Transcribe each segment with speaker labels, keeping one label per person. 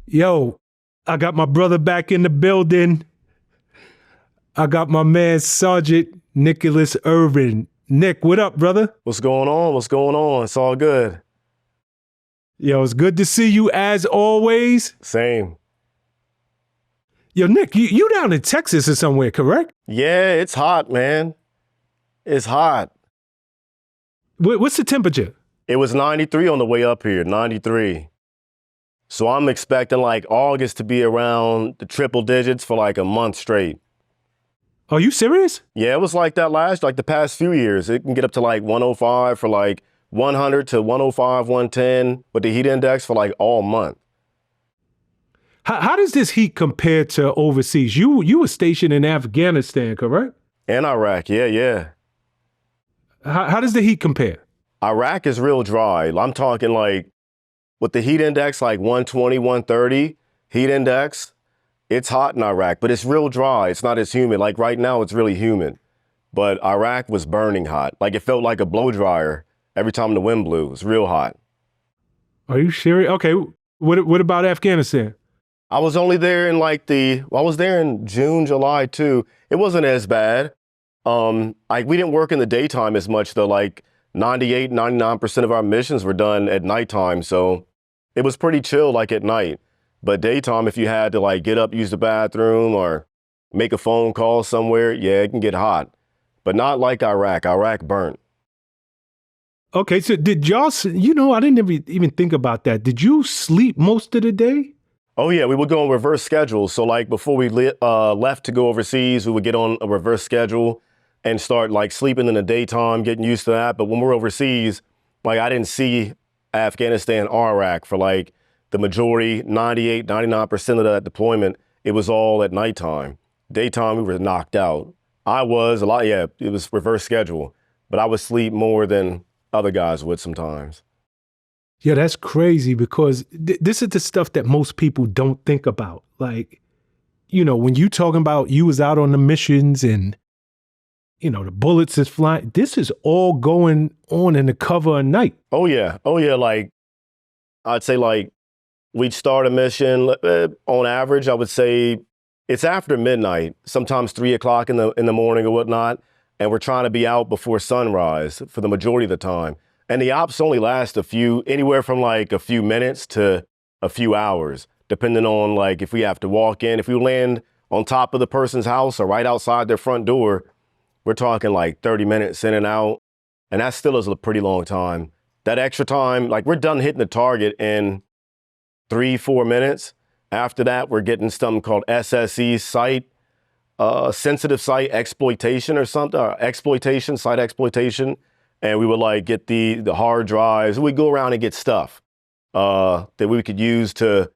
Speaker 1: Yo, I got my brother back in the building. I got my man Sergeant Nicholas Irving. Nick, what up, brother?
Speaker 2: What's going on? What's going on? It's all good.
Speaker 1: Yo, it's good to see you as always.
Speaker 2: Same.
Speaker 1: Yo, Nick, you down in Texas or somewhere, correct?
Speaker 2: Yeah, it's hot, man. It's hot.
Speaker 1: What's the temperature?
Speaker 2: It was 93 on the way up here, 93. So I'm expecting like August to be around the triple digits for like a month straight.
Speaker 1: Are you serious?
Speaker 2: Yeah, it was like that like the past few years. It can get up to like 105 for like 100 to 105, 110 with the heat index for like all month.
Speaker 1: How does this heat compare to overseas? You were stationed in Afghanistan, correct?
Speaker 2: And Iraq, yeah.
Speaker 1: How does the heat compare?
Speaker 2: Iraq is real dry. I'm talking like with the heat index like 120, 130 heat index, it's hot in Iraq, but it's real dry. It's not as humid. Like right now, it's really humid. But Iraq was burning hot. Like it felt like a blow dryer every time the wind blew. It was real hot.
Speaker 1: Are you serious? Okay, what about Afghanistan?
Speaker 2: I was only there in I was there in June, July too. It wasn't as bad. We didn't work in the daytime as much though. Like 98, 99% of our missions were done at nighttime. So it was pretty chill like at night. But daytime, if you had to like get up, use the bathroom or make a phone call somewhere, yeah, it can get hot. But not like Iraq. Iraq burnt.
Speaker 1: Okay, so did y'all, I didn't even think about that. Did you sleep most of the day?
Speaker 2: Oh yeah, we would go on reverse schedule. So like before we left to go overseas, we would get on a reverse schedule and start like sleeping in the daytime, getting used to that. But when we're overseas, like I didn't see Afghanistan or Iraq for like the majority, 98, 99% of that deployment, it was all at nighttime. Daytime, we were knocked out. It was reverse schedule, but I would sleep more than other guys would sometimes.
Speaker 1: Yeah, that's crazy because this is the stuff that most people don't think about. Like, when you talking about you was out on the missions and, the bullets is flying, this is all going on in the cover of night.
Speaker 2: Oh yeah. Like, I'd say like we'd start a mission on average, I would say it's after midnight, sometimes 3 o'clock in the morning or whatnot. And we're trying to be out before sunrise for the majority of the time. And the ops only last anywhere from like a few minutes to a few hours, depending on like if we have to walk in. If we land on top of the person's house or right outside their front door, we're talking like 30 minutes in and out. And that still is a pretty long time. That extra time, like we're done hitting the target in 3-4 minutes. After that, we're getting something called SSE sensitive site exploitation or something, site exploitation. And we would like get the hard drives. We'd go around and get stuff that we could use to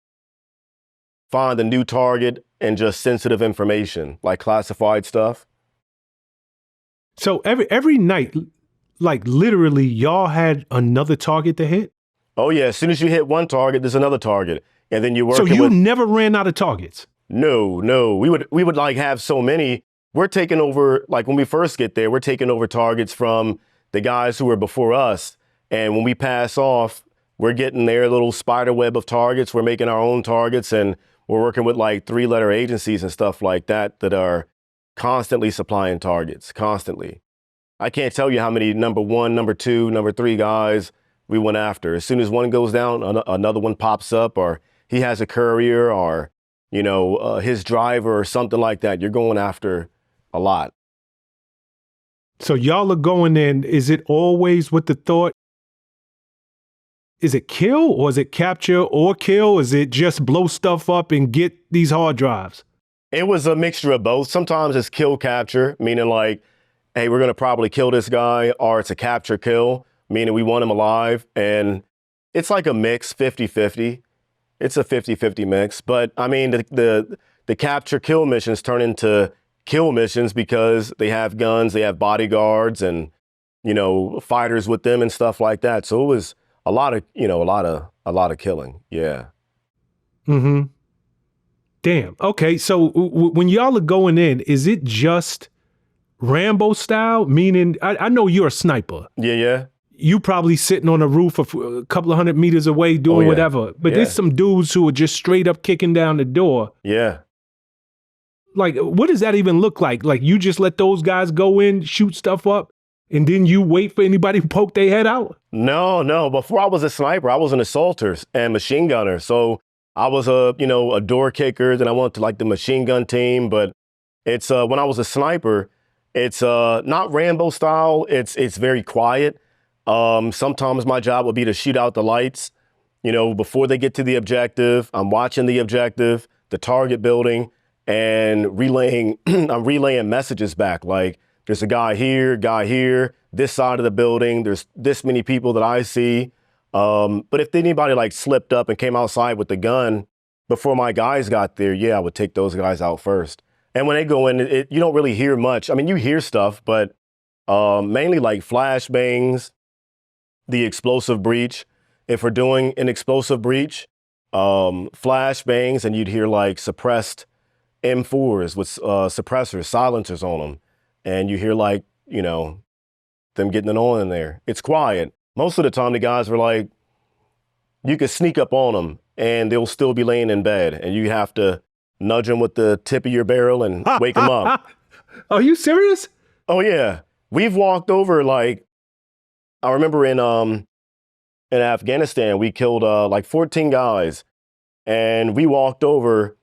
Speaker 2: find a new target and just sensitive information, like classified stuff.
Speaker 1: So every night, like literally y'all had another target to hit?
Speaker 2: Oh yeah, as soon as you hit one target, there's another target. And then you're working
Speaker 1: So you never ran out of targets?
Speaker 2: No. We would like have so many. We're taking over, like when we first get there, we're taking over targets from the guys who were before us. And when we pass off, we're getting their little spider web of targets. We're making our own targets and we're working with like 3-letter agencies and stuff like that are constantly supplying targets, constantly. I can't tell you how many number 1, number 2, number 3 guys we went after. As soon as one goes down, another one pops up, or he has a courier, or his driver or something like that. You're going after a lot.
Speaker 1: So y'all are going in, is it always with the thought, is it kill or is it capture or kill? Is it just blow stuff up and get these hard drives?
Speaker 2: It was a mixture of both. Sometimes it's kill capture, meaning like, hey, we're going to probably kill this guy, or it's a capture kill, meaning we want him alive. And it's like a mix, 50-50. It's a 50-50 mix. But I mean, the capture kill missions turn into kill missions because they have guns, they have bodyguards and, fighters with them and stuff like that. So it was a lot of killing. Yeah.
Speaker 1: Mm-hmm. Damn. Okay. So when y'all are going in, is it just Rambo style? Meaning, I know you're a sniper.
Speaker 2: Yeah.
Speaker 1: you probably sitting on a roof a couple of 100 meters away doing whatever. But there's some dudes who are just straight up kicking down the door.
Speaker 2: Yeah.
Speaker 1: Like, what does that even look like? Like, you just let those guys go in, shoot stuff up, and then you wait for anybody to poke their head out?
Speaker 2: No. Before I was a sniper, I was an assaulter and machine gunner. So I was a door kicker. Then I went to like the machine gun team. But it's when I was a sniper, it's not Rambo style. It's very quiet. Sometimes my job would be to shoot out the lights, before they get to the objective. I'm watching the objective, the target building, and I'm relaying messages back. Like, there's a guy here, this side of the building. There's this many people that I see. But if anybody like slipped up and came outside with the gun before my guys got there, I would take those guys out first. And when they go in, you don't really hear much. I mean, you hear stuff, but mainly like flashbangs, the explosive breach. If we're doing an explosive breach, flashbangs, and you'd hear like suppressed M4s with suppressors, silencers on them. And you hear like, them getting it on in there. It's quiet. Most of the time, the guys were like, you could sneak up on them and they'll still be laying in bed. And you have to nudge them with the tip of your barrel and wake them up.
Speaker 1: Are you serious?
Speaker 2: Oh, yeah. We've walked over like, I remember in Afghanistan, we killed like 14 guys, and we walked over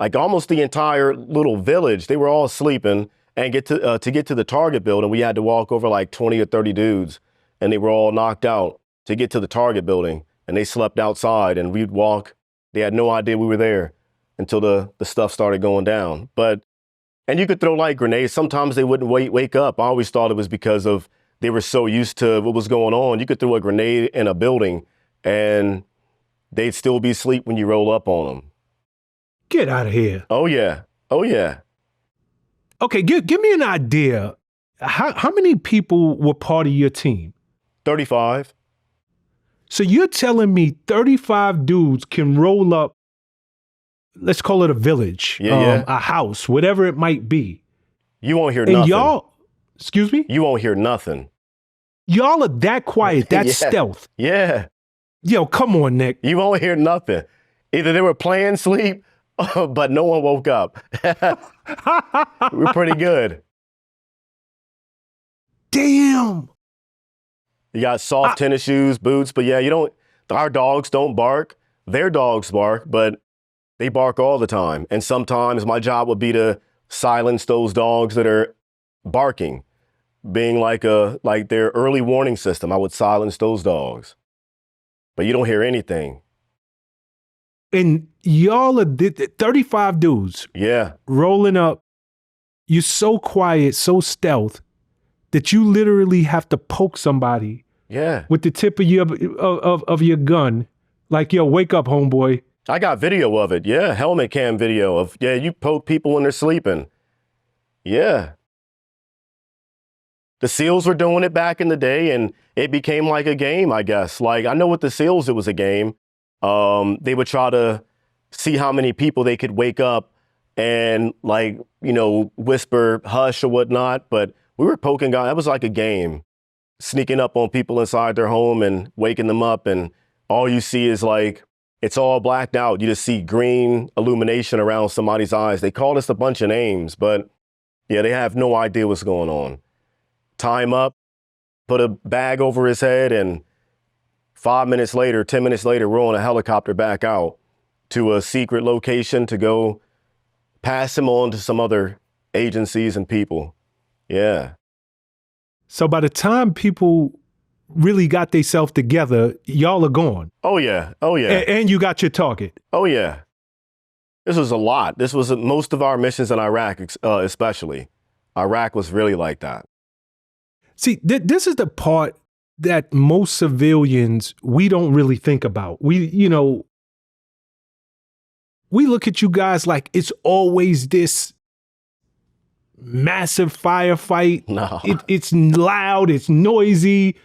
Speaker 2: like almost the entire little village. They were all sleeping, and get to the target building, we had to walk over like 20 or 30 dudes, and they were all knocked out to get to the target building, and they slept outside, and we'd walk. They had no idea we were there until the stuff started going down. And you could throw like grenades. Sometimes they wouldn't wake up. I always thought it was because of they were so used to what was going on. You could throw a grenade in a building and they'd still be asleep when you roll up on them.
Speaker 1: Get out of here.
Speaker 2: Oh, yeah.
Speaker 1: Okay, give me an idea. How many people were part of your team?
Speaker 2: 35.
Speaker 1: So you're telling me 35 dudes can roll up, let's call it a village, a house, whatever it might be.
Speaker 2: You won't hear nothing.
Speaker 1: Y'all, excuse me?
Speaker 2: You won't hear nothing.
Speaker 1: Y'all are that quiet, that stealth.
Speaker 2: Yeah.
Speaker 1: Yo, come on, Nick.
Speaker 2: You won't hear nothing. Either they were playing sleep, but no one woke up. We're pretty good.
Speaker 1: Damn.
Speaker 2: You got soft tennis shoes, boots, but our dogs don't bark. Their dogs bark, but they bark all the time. And sometimes my job would be to silence those dogs that are barking, being like their early warning system. I would silence those dogs, but you don't hear anything.
Speaker 1: And y'all are 35 dudes.
Speaker 2: Yeah.
Speaker 1: Rolling up. You're so quiet, so stealth, that you literally have to poke somebody.
Speaker 2: Yeah.
Speaker 1: With the tip of your gun. Like, yo, wake up, homeboy.
Speaker 2: I got video of it. Yeah. Helmet cam video of, you poke people when they're sleeping. Yeah. The SEALs were doing it back in the day, and it became like a game, I guess. Like, I know with the SEALs, it was a game. They would try to see how many people they could wake up and whisper hush or whatnot. But we were poking guys. That was like a game, sneaking up on people inside their home and waking them up. And all you see is like, it's all blacked out. You just see green illumination around somebody's eyes. They called us a bunch of names, but they have no idea what's going on. Tie him up, put a bag over his head, and 10 minutes later, we're on a helicopter back out to a secret location to go pass him on to some other agencies and people. Yeah.
Speaker 1: So by the time people really got themselves together, y'all are gone.
Speaker 2: Oh, yeah.
Speaker 1: And you got your target.
Speaker 2: Oh, yeah. This was a lot. This was most of our missions in Iraq, especially. Iraq was really like that.
Speaker 1: See, this is the part that most civilians, we don't really think about. We look at you guys like it's always this massive firefight.
Speaker 2: No.
Speaker 1: It's loud, it's noisy,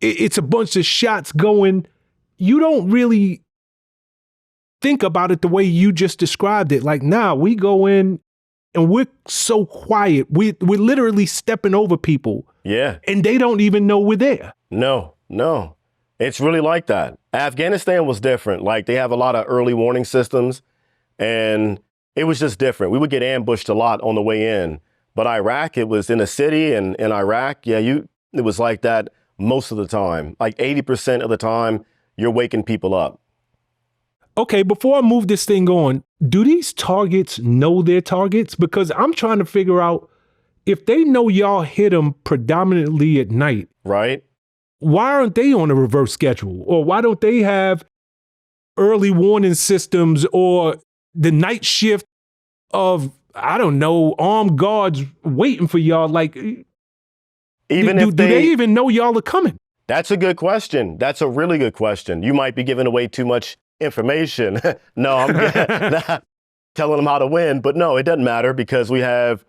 Speaker 1: it's a bunch of shots going. You don't really think about it the way you just described it. Like, we go in and we're so quiet. We're literally stepping over people.
Speaker 2: Yeah.
Speaker 1: And they don't even know we're there.
Speaker 2: No. No. It's really like that. Afghanistan was different. Like they have a lot of early warning systems and it was just different. We would get ambushed a lot on the way in. But Iraq, it was in a city and in Iraq, it was like that most of the time. Like 80% of the time, you're waking people up.
Speaker 1: Okay, before I move this thing on, do these targets know their targets? Because I'm trying to figure out if they know y'all hit them predominantly at night.
Speaker 2: Right.
Speaker 1: Why aren't they on a reverse schedule? Or why don't they have early warning systems or the night shift of, I don't know, armed guards waiting for y'all? Like, do they even know y'all are coming?
Speaker 2: That's a good question. That's a really good question. You might be giving away too much information. No, I'm not telling them how to win, but no, it doesn't matter because we have,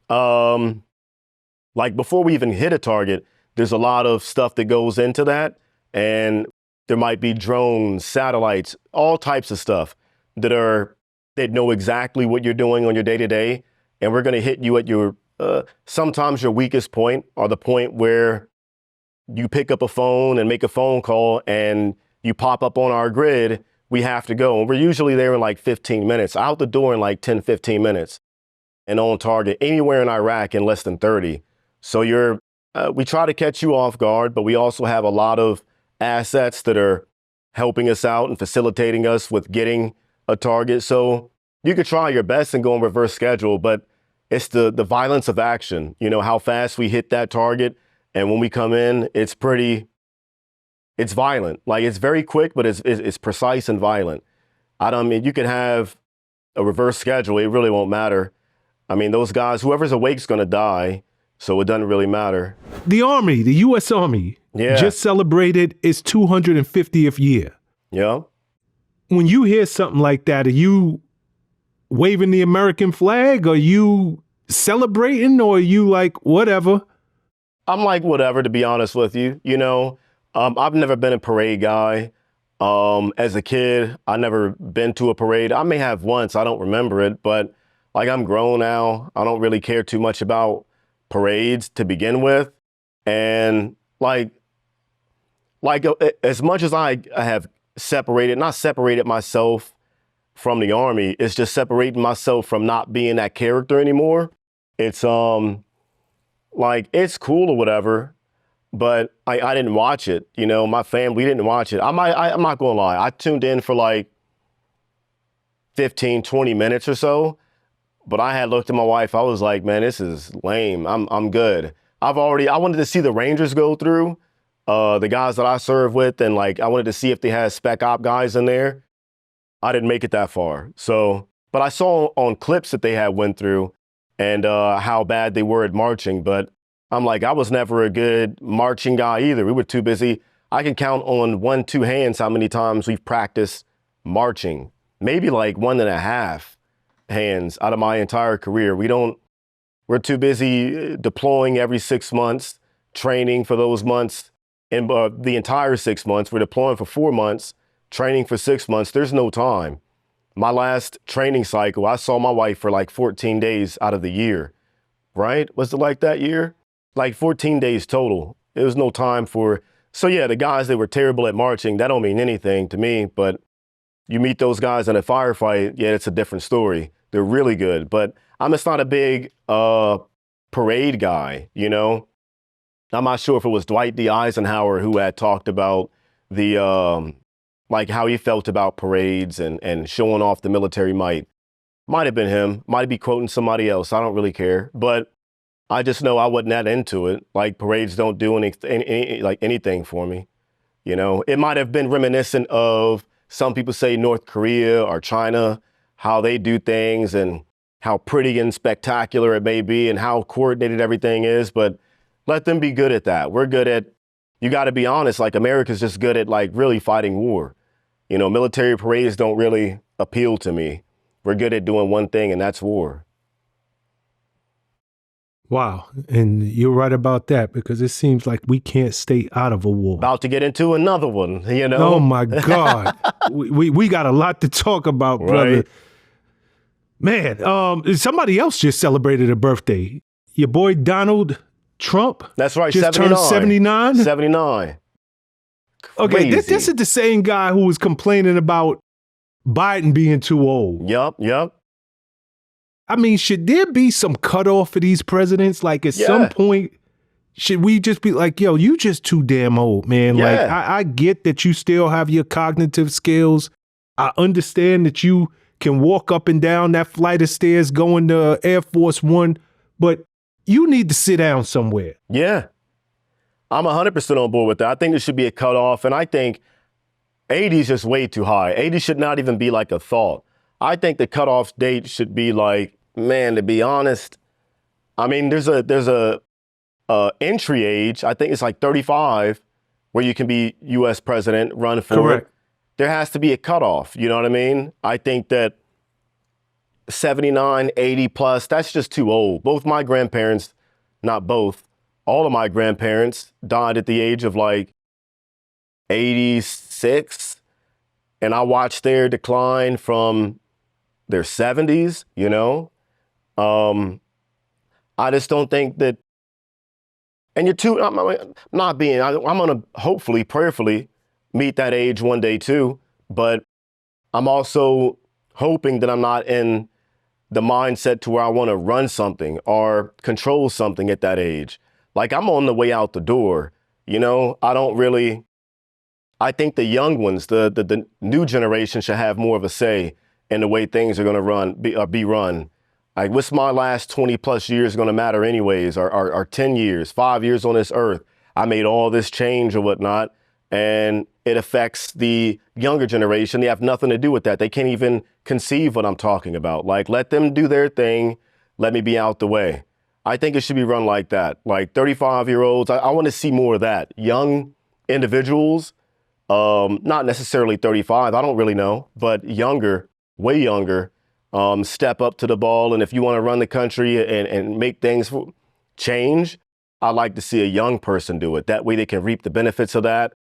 Speaker 2: like before we even hit a target, there's a lot of stuff that goes into that. And there might be drones, satellites, all types of stuff that know exactly what you're doing on your day to day. And we're going to hit you at your, sometimes your weakest point or the point where you pick up a phone and make a phone call and you pop up on our grid, we have to go. And we're usually there in like 15 minutes, out the door in like 10, 15 minutes and on target anywhere in Iraq in less than 30. So we try to catch you off guard, but we also have a lot of assets that are helping us out and facilitating us with getting a target. So you could try your best and go on reverse schedule, but it's the violence of action, how fast we hit that target. And when we come in, it's violent. Like it's very quick, but it's precise and violent. I mean, you can have a reverse schedule. It really won't matter. I mean, those guys, whoever's awake is going to die. So it doesn't really matter.
Speaker 1: The Army, the U.S. Army, just celebrated its 250th year.
Speaker 2: Yeah.
Speaker 1: When you hear something like that, are you waving the American flag? Are you celebrating or are you like, whatever?
Speaker 2: I'm like, whatever, to be honest with you. I've never been a parade guy. As a kid, I never been to a parade. I may have once, I don't remember it, but like I'm grown now. I don't really care too much about parades to begin with. And like as much as I have not separated myself from the Army, it's just separating myself from not being that character anymore. It's like it's cool or whatever, but I didn't watch it. My family didn't watch it. I'm not gonna lie. I tuned in for like 15, 20 minutes or so. But I had looked at my wife. I was like, man, this is lame. I'm good. I wanted to see the Rangers go through, the guys that I serve with. And like, I wanted to see if they had spec op guys in there. I didn't make it that far. So, but I saw on clips that they had went through and how bad they were at marching. But I'm like, I was never a good marching guy either. We were too busy. I can count on 1, 2 hands how many times we've practiced marching. Maybe like 1.5 hands out of my entire career. We're too busy deploying every 6 months, training for those months. And the entire 6 months, we're deploying for 4 months, training for 6 months. There's no time. My last training cycle, I saw my wife for like 14 days out of the year, right? Was it like that year? Like 14 days total. There was no time for, so yeah, the guys that were terrible at marching, that don't mean anything to me, but you meet those guys in a firefight, yeah, it's a different story. They're really good, but I'm just not a big parade guy, I'm not sure if it was Dwight D. Eisenhower who had talked about the, like how he felt about parades and showing off the military might. Might have been him, might be quoting somebody else. I don't really care, but I just know I wasn't that into it. Like parades don't do anything for me. It might have been reminiscent of some people say North Korea or China, how they do things and how pretty and spectacular it may be and how coordinated everything is, but let them be good at that. We're good at, you got to be honest, like America's just good at like really fighting war. Military parades don't really appeal to me. We're good at doing one thing and that's war.
Speaker 1: Wow. And you're right about that because it seems like we can't stay out of a war.
Speaker 2: About to get into another one,
Speaker 1: Oh my God. we got a lot to talk about, brother.
Speaker 2: Right.
Speaker 1: Man, somebody else just celebrated a birthday. Your boy Donald Trump.
Speaker 2: That's right,
Speaker 1: just
Speaker 2: 79.
Speaker 1: turned 79.
Speaker 2: 79.
Speaker 1: Okay, this is the same guy who was complaining about Biden being too old.
Speaker 2: Yep.
Speaker 1: I mean, should there be some cutoff for these presidents? Like, at some point, should we just be like, yo, you just too damn old, man?
Speaker 2: Yeah.
Speaker 1: Like, I get that you still have your cognitive skills. I understand that you can walk up and down that flight of stairs going to Air Force One, but you need to sit down somewhere.
Speaker 2: Yeah. I'm 100% on board with that. I think there should be a cutoff, and I think 80 is just way too high. 80 should not even be like a thought. I think the cutoff date should be like, man, to be honest, I mean, there's a entry age. I think it's like 35 where you can be U.S. president, run for it. There has to be a cutoff. You know what I mean? I think that 79, 80 plus, that's just too old. Both my grandparents, not both, all of my grandparents died at the age of like 86. And I watched their decline from their 70s, you know? I just don't think that, and you're too, I'm going to hopefully, prayerfully meet that age one day too, but I'm also hoping that I'm not in the mindset to where I want to run something or control something at that age. Like, I'm on the way out the door, you know? I think the young ones, the new generation should have more of a say in the way things are going to be run. Like, what's my last 20 plus years going to matter anyways, or 10 years, 5 years on this earth? I made all this change or whatnot, and it affects the younger generation. They have nothing to do with that. They can't even conceive what I'm talking about. Like, let them do their thing. Let me be out the way. I think it should be run like that. Like 35-year-olds, I want to see more of that. Young individuals, not necessarily 35, I don't really know, but younger, way younger, step up to the ball. And if you want to run the country and make things change, I'd like to see a young person do it. That way they can reap the benefits of that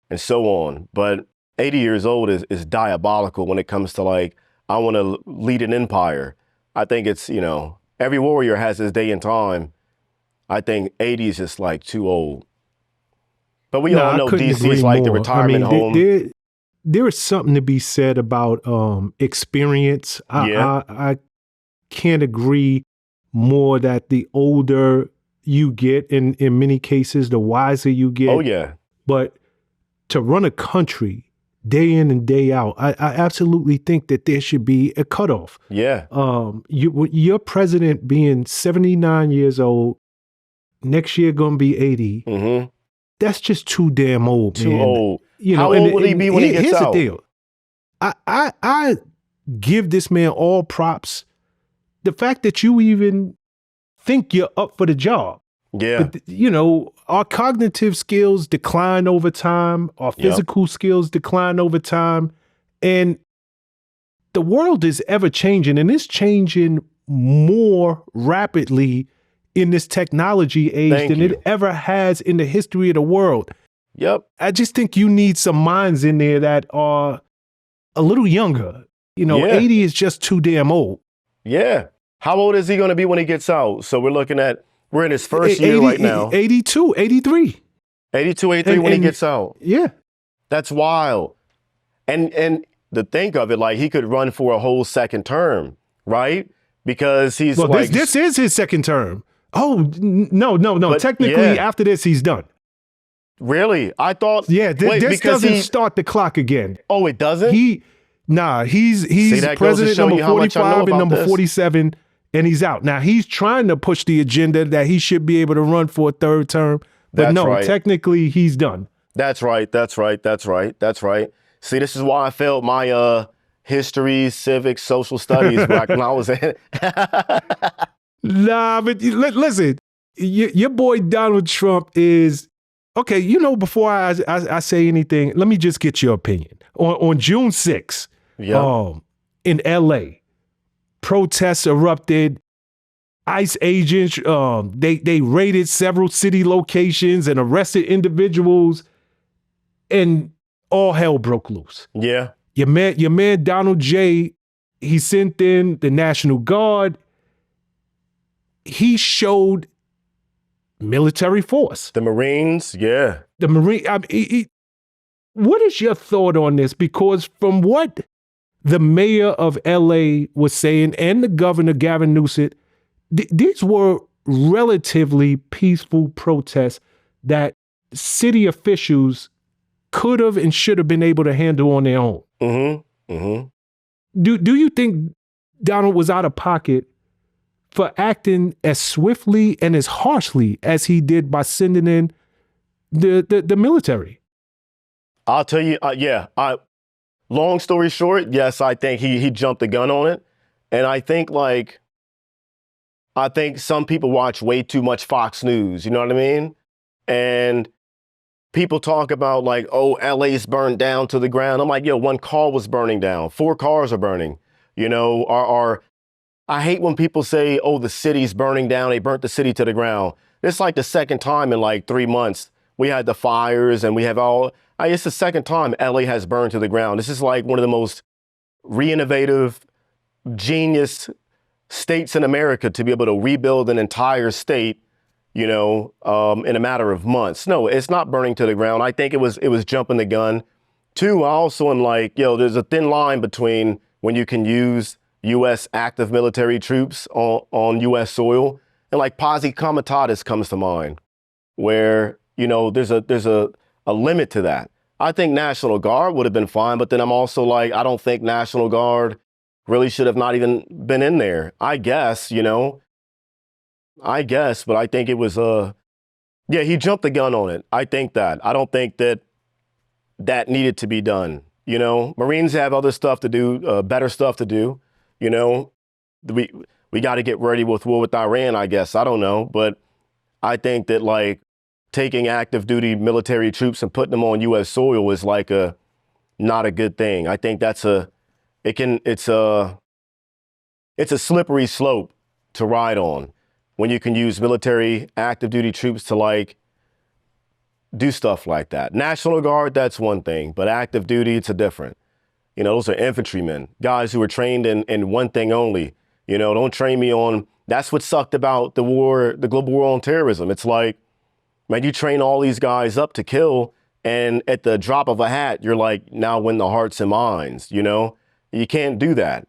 Speaker 2: and so on. But 80 years old is diabolical when it comes to, like, I want to lead an empire. I think it's, you know, every warrior has his day and time. I think 80 is just like too old. But we all know DC is like the retirement home.
Speaker 1: There is something to be said about experience. I can't agree more that the older you get, in many cases, the wiser you get.
Speaker 2: Oh, yeah.
Speaker 1: But to run a country day in and day out, I absolutely think that there should be a cutoff.
Speaker 2: Yeah.
Speaker 1: Your president being 79 years old, next year going to be 80.
Speaker 2: Mm-hmm.
Speaker 1: That's just too damn old, man.
Speaker 2: Too old.
Speaker 1: You know,
Speaker 2: how old will he be when he gets out?
Speaker 1: Here's the deal. I give this man all props. The fact that you even think you're up for the job.
Speaker 2: Yeah.
Speaker 1: But, you know, our cognitive skills decline over time. Our physical skills decline over time. And the world is ever changing, and it's changing more rapidly in this technology age than it ever has in the history of the world.
Speaker 2: Yep.
Speaker 1: I just think you need some minds in there that are a little younger. You know, 80 is just too damn old.
Speaker 2: Yeah. How old is he going to be when he gets out? So we're in his first year right now.
Speaker 1: 82, 83.
Speaker 2: 82, 83 when he gets out.
Speaker 1: Yeah.
Speaker 2: That's wild. And to think of it, like, he could run for a whole second term, right? Because he's
Speaker 1: this is his second term. Oh, no. But technically, after this, he's done.
Speaker 2: Really? I thought.
Speaker 1: Yeah, this doesn't start the clock again.
Speaker 2: Oh, it doesn't?
Speaker 1: He's president number 45 and number 47, and he's out. Now, he's trying to push the agenda that he should be able to run for a third term. But technically, he's done. That's
Speaker 2: right. See, this is why I failed my history, civics, social studies back when I was in.
Speaker 1: Nah, but listen, your boy Donald Trump is, okay, you know, before I say anything, let me just get your opinion. On June 6th, in LA, protests erupted. ICE agents, they raided several city locations and arrested individuals, and all hell broke loose.
Speaker 2: Yeah.
Speaker 1: Your man Donald J., he sent in the National Guard. He showed military force.
Speaker 2: The Marines, yeah.
Speaker 1: The Marine, I mean, What is your thought on this? Because from what the mayor of LA was saying and the governor, Gavin Newsom, these were relatively peaceful protests that city officials could have and should have been able to handle on their own.
Speaker 2: Mm-hmm. Mm-hmm.
Speaker 1: Do you think Donald was out of pocket for acting as swiftly and as harshly as he did by sending in the military?
Speaker 2: I'll tell you, long story short, yes, I think he jumped the gun on it. And I think some people watch way too much Fox News, you know what I mean? And people talk about like, oh, LA's burned down to the ground. I'm like, yo, one car was burning down. 4 cars are burning. You know, I hate when people say, oh, the city's burning down. They burnt the city to the ground. It's like the second time in like 3 months. We had the fires and we have it's the second time LA has burned to the ground. This is like one of the most re-innovative, genius states in America to be able to rebuild an entire state, you know, in a matter of months. No, it's not burning to the ground. I think it was jumping the gun. 2, I also am like, yo, there's a thin line between when you can use U.S. active military troops on U.S. soil, and like posse comitatus comes to mind, where, you know, there's a limit to that. I think National Guard would have been fine, but then I'm also like, I don't think National Guard really should have not even been in there. I guess, you know, but I think it was, he jumped the gun on it. I think that. I don't think that needed to be done. You know, Marines have other stuff to do, better stuff to do. You know, we got to get ready with war with Iran, I guess. I don't know. But I think that like taking active duty military troops and putting them on U.S. soil is like not a good thing. I think it's a slippery slope to ride on when you can use military active duty troops to like do stuff like that. National Guard, that's one thing, but active duty, it's a different. You know, those are infantrymen, guys who are trained in one thing only. You know, don't train me on, that's what sucked about the global war on terrorism. It's like, man, you train all these guys up to kill, and at the drop of a hat, you're like, now win the hearts and minds, you know? You can't do that.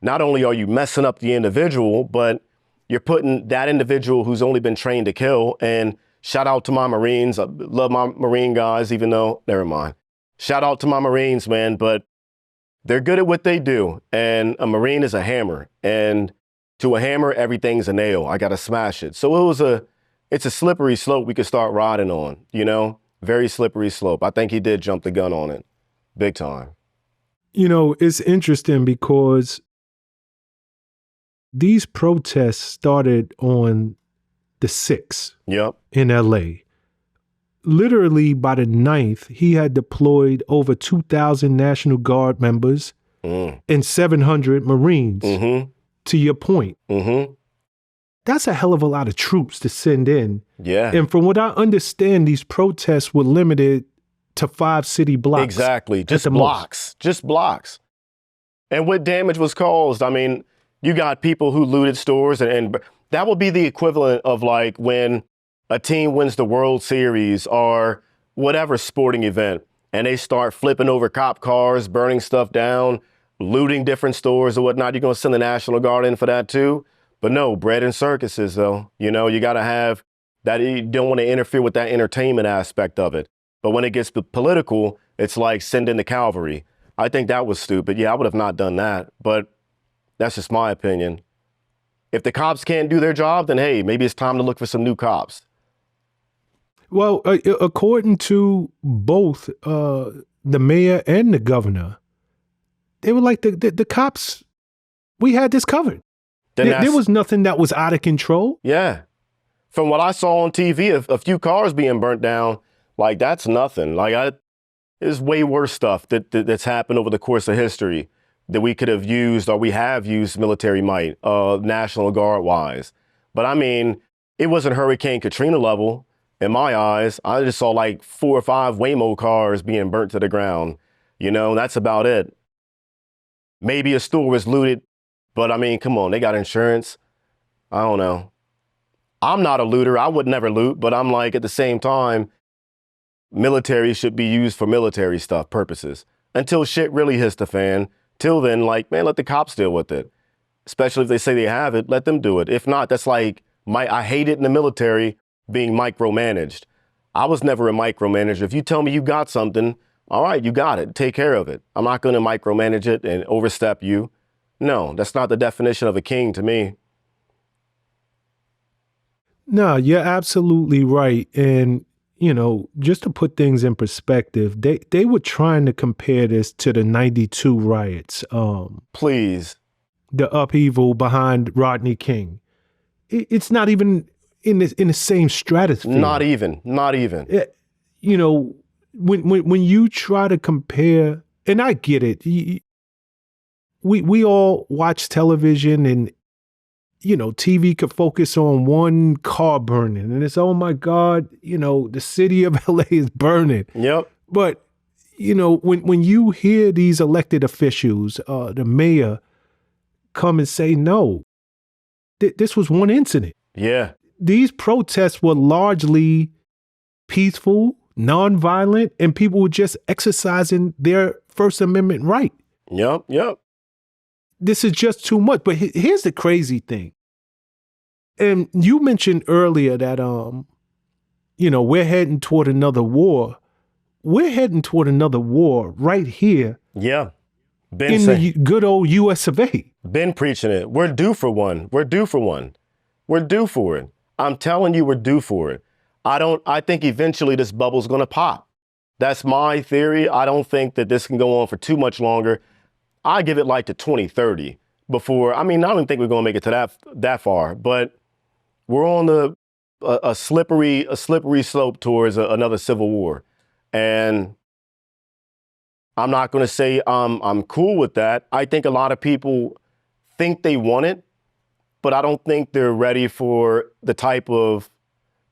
Speaker 2: Not only are you messing up the individual, but you're putting that individual who's only been trained to kill. And shout out to my Marines. I love my Marine guys, even though, never mind. Shout out to my Marines, man, but they're good at what they do. And a Marine is a hammer. And to a hammer, everything's a nail. I got to smash it. So it's a slippery slope we could start riding on, you know? Very slippery slope. I think he did jump the gun on it. Big time.
Speaker 1: You know, it's interesting because these protests started on the 6th in LA. Literally by the 9th, he had deployed over 2,000 National Guard members and 700 Marines, to your point. That's a hell of a lot of troops to send in.
Speaker 2: Yeah.
Speaker 1: And from what I understand, these protests were limited to 5 city blocks.
Speaker 2: Exactly. Just blocks. Just blocks. And what damage was caused? I mean, you got people who looted stores, and that would be the equivalent of like when a team wins the World Series or whatever sporting event, and they start flipping over cop cars, burning stuff down, looting different stores or whatnot. You're going to send the National Guard in for that too? But no, bread and circuses, though. You know, you got to have that. You don't want to interfere with that entertainment aspect of it. But when it gets political, it's like send in the cavalry. I think that was stupid. Yeah, I would have not done that. But that's just my opinion. If the cops can't do their job, then hey, maybe it's time to look for some new cops.
Speaker 1: Well, according to both the mayor and the governor, they were like, the cops, we had this covered. There was nothing that was out of control.
Speaker 2: Yeah. From what I saw on TV, a few cars being burnt down, like that's nothing. Like there's way worse stuff that's happened over the course of history that we could have used, or we have used military might, National Guard wise. But I mean, it wasn't Hurricane Katrina level in my eyes. I just saw like 4 or 5 Waymo cars being burnt to the ground. You know, that's about it. Maybe a store was looted, but I mean, come on, they got insurance. I don't know. I'm not a looter. I would never loot, but I'm like, at the same time, military should be used for military stuff purposes until shit really hits the fan. Till then, like, man, let the cops deal with it. Especially if they say they have it, let them do it. If not, that's like, I hate it in the military being micromanaged. I was never a micromanager. If you tell me you got something, all right, you got it. Take care of it. I'm not going to micromanage it and overstep you. No, that's not the definition of a king to me.
Speaker 1: No, you're absolutely right. And, you know, just to put things in perspective, they were trying to compare this to the 92 riots.
Speaker 2: Please.
Speaker 1: The upheaval behind Rodney King. It's not even in the same stratosphere.
Speaker 2: Not even.
Speaker 1: You know, when you try to compare, and I get it, we all watch television, and you know, TV could focus on one car burning, and it's, oh my God, you know, the city of LA is burning.
Speaker 2: Yep.
Speaker 1: But you know, when you hear these elected officials, the mayor, come and say, no, this was one incident.
Speaker 2: Yeah.
Speaker 1: These protests were largely peaceful, nonviolent, and people were just exercising their First Amendment right.
Speaker 2: Yep.
Speaker 1: This is just too much. But here's the crazy thing. And you mentioned earlier that, you know, we're heading toward another war. We're heading toward another war right here.
Speaker 2: Yeah.
Speaker 1: In the good old US of A.
Speaker 2: Been preaching it. We're due for one. We're due for it. I'm telling you, we're due for it. I think eventually this bubble's going to pop. That's my theory. I don't think that this can go on for too much longer. I give it like to 2030 before. I mean, I don't think we're going to make it to that far, but we're on a slippery slope towards another civil war. And I'm not going to say I'm cool with that. I think a lot of people think they want it, but I don't think they're ready for the type of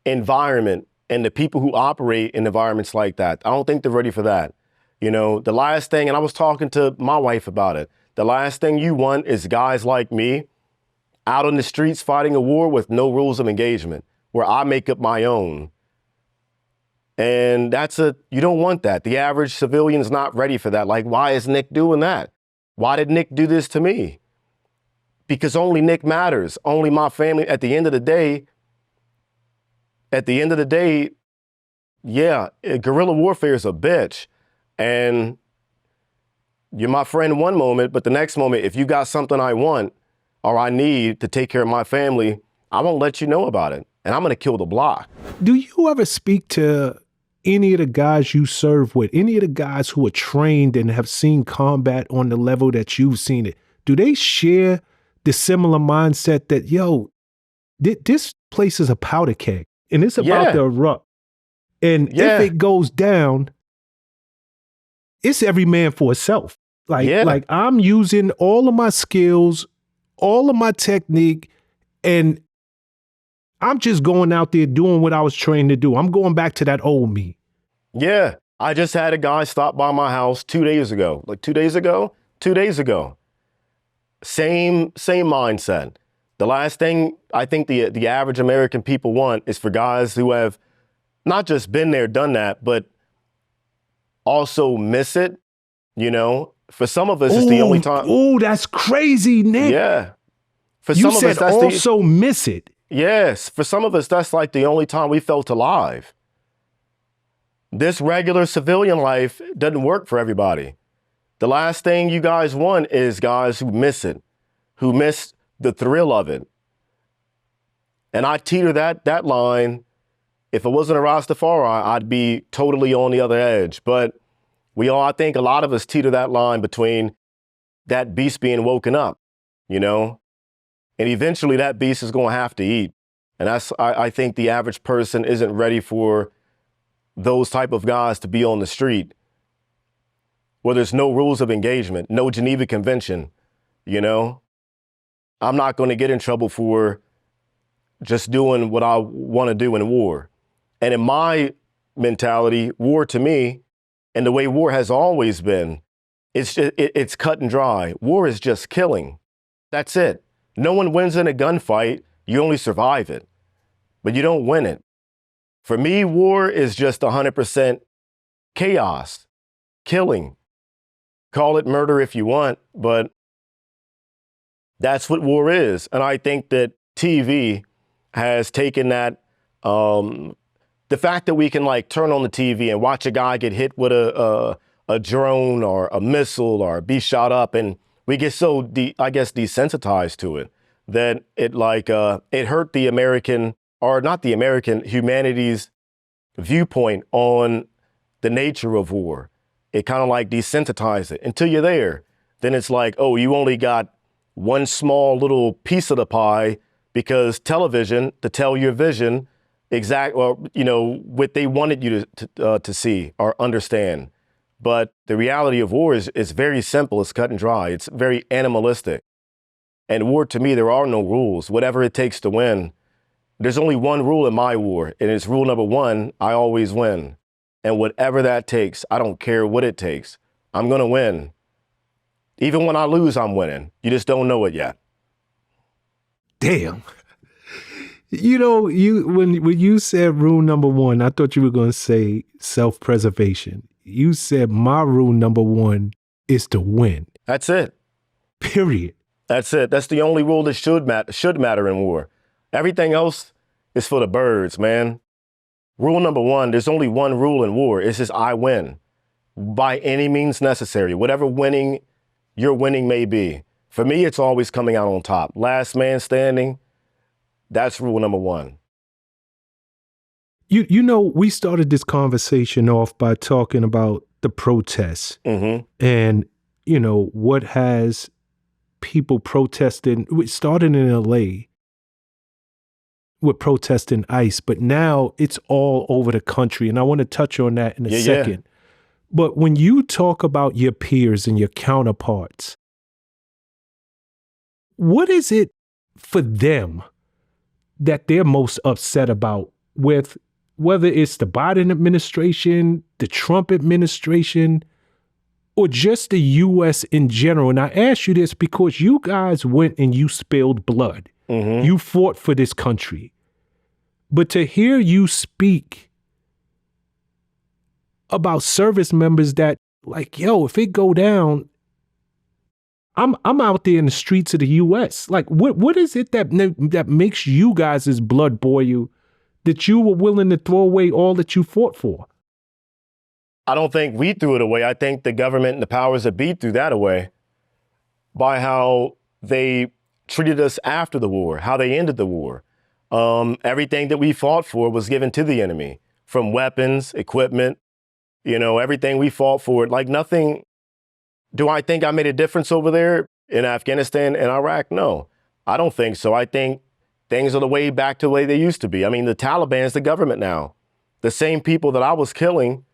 Speaker 2: environment and the people who operate in environments like that. I don't think they're ready for that. You know, the last thing, and I was talking to my wife about it, the last thing you want is guys like me out on the streets fighting a war with no rules of engagement, where I make up my own. And you don't want that. The average civilian's not ready for that. Like, why is Nick doing that? Why did Nick do this to me? Because only Nick matters. Only my family. At the end of the day, yeah, guerrilla warfare is a bitch. And you're my friend one moment, but the next moment, if you got something I want or I need to take care of my family, I won't let you know about it. And I'm going to kill the block.
Speaker 1: Do you ever speak to any of the guys you serve with, any of the guys who are trained and have seen combat on the level that you've seen it? Do they share the similar mindset that, yo, this place is a powder keg and it's about to erupt? And if it goes down, it's every man for itself. Like I'm using all of my skills, all of my technique, and I'm just going out there doing what I was trained to do. I'm going back to that old me.
Speaker 2: Yeah. I just had a guy stop by my house 2 days ago. Like 2 days ago? 2 days ago. Same mindset. The last thing I think the average American people want is for guys who have not just been there, done that, but also miss it. You know, for some of us, it's the only time.
Speaker 1: Oh, that's crazy, Nick.
Speaker 2: Yeah. For
Speaker 1: you
Speaker 2: some of
Speaker 1: said
Speaker 2: us, that's
Speaker 1: also miss it.
Speaker 2: Yes. For some of us, that's like the only time we felt alive. This regular civilian life doesn't work for everybody. The last thing you guys want is guys who miss it, who miss the thrill of it. And I teeter that line. If it wasn't a Rastafari, I'd be totally on the other edge. But I think a lot of us teeter that line between that beast being woken up, you know, and eventually that beast is going to have to eat. And I think the average person isn't ready for those type of guys to be on the street where there's no rules of engagement, no Geneva Convention, you know. I'm not going to get in trouble for just doing what I want to do in war. And in my mentality, war to me, and the way war has always been, it's cut and dry. War is just killing. That's it. No one wins in a gunfight. You only survive it, but you don't win it. For me, war is just 100% chaos, killing. Call it murder if you want, but that's what war is. And I think that TV has taken that, the fact that we can like turn on the TV and watch a guy get hit with a drone or a missile or be shot up, and we get so, desensitized to it that it it hurt the American, or not the American, humanity's viewpoint on the nature of war. It kind of like desensitized it until you're there. Then it's like, oh, you only got one small little piece of the pie because television, to tell your vision what they wanted you to see or understand. But the reality of war is very simple. It's cut and dry. It's very animalistic. And war, to me, there are no rules. Whatever it takes to win. There's only one rule in my war, and it's rule number one: I always win. And whatever that takes, I don't care what it takes. I'm going to win. Even when I lose, I'm winning. You just don't know it yet.
Speaker 1: Damn. You know, when you said rule number one, I thought you were going to say self-preservation. You said my rule number one is to win.
Speaker 2: That's it.
Speaker 1: Period.
Speaker 2: That's it. That's the only rule that should matter in war. Everything else is for the birds, man. Rule number one, there's only one rule in war. It's just I win by any means necessary. Whatever your winning may be. For me, it's always coming out on top. Last man standing. That's rule number one.
Speaker 1: You know, we started this conversation off by talking about the protests and, you know, what has people protesting. It started in LA with protesting ICE, but now it's all over the country. And I want to touch on that in a second. Yeah. But when you talk about your peers and your counterparts, what is it for them that they're most upset about, with whether it's the Biden administration, the Trump administration, or just the U.S. in general? And I ask you this because you guys went and you spilled blood. You fought for this country. But to hear you speak about service members that, like, yo, if it go down, I'm out there in the streets of the U.S. Like, what is it that makes you guys' blood boil, that you were willing to throw away all that you fought for?
Speaker 2: I don't think we threw it away. I think the government and the powers that be threw that away by how they treated us after the war, how they ended the war. Everything that we fought for was given to the enemy, from weapons, equipment, everything we fought for. Like, nothing. Do I think I made a difference over there in Afghanistan and Iraq? No, I don't think so. I think things are the way back to the way they used to be. I mean, the Taliban's the government now. The same people that I was killing,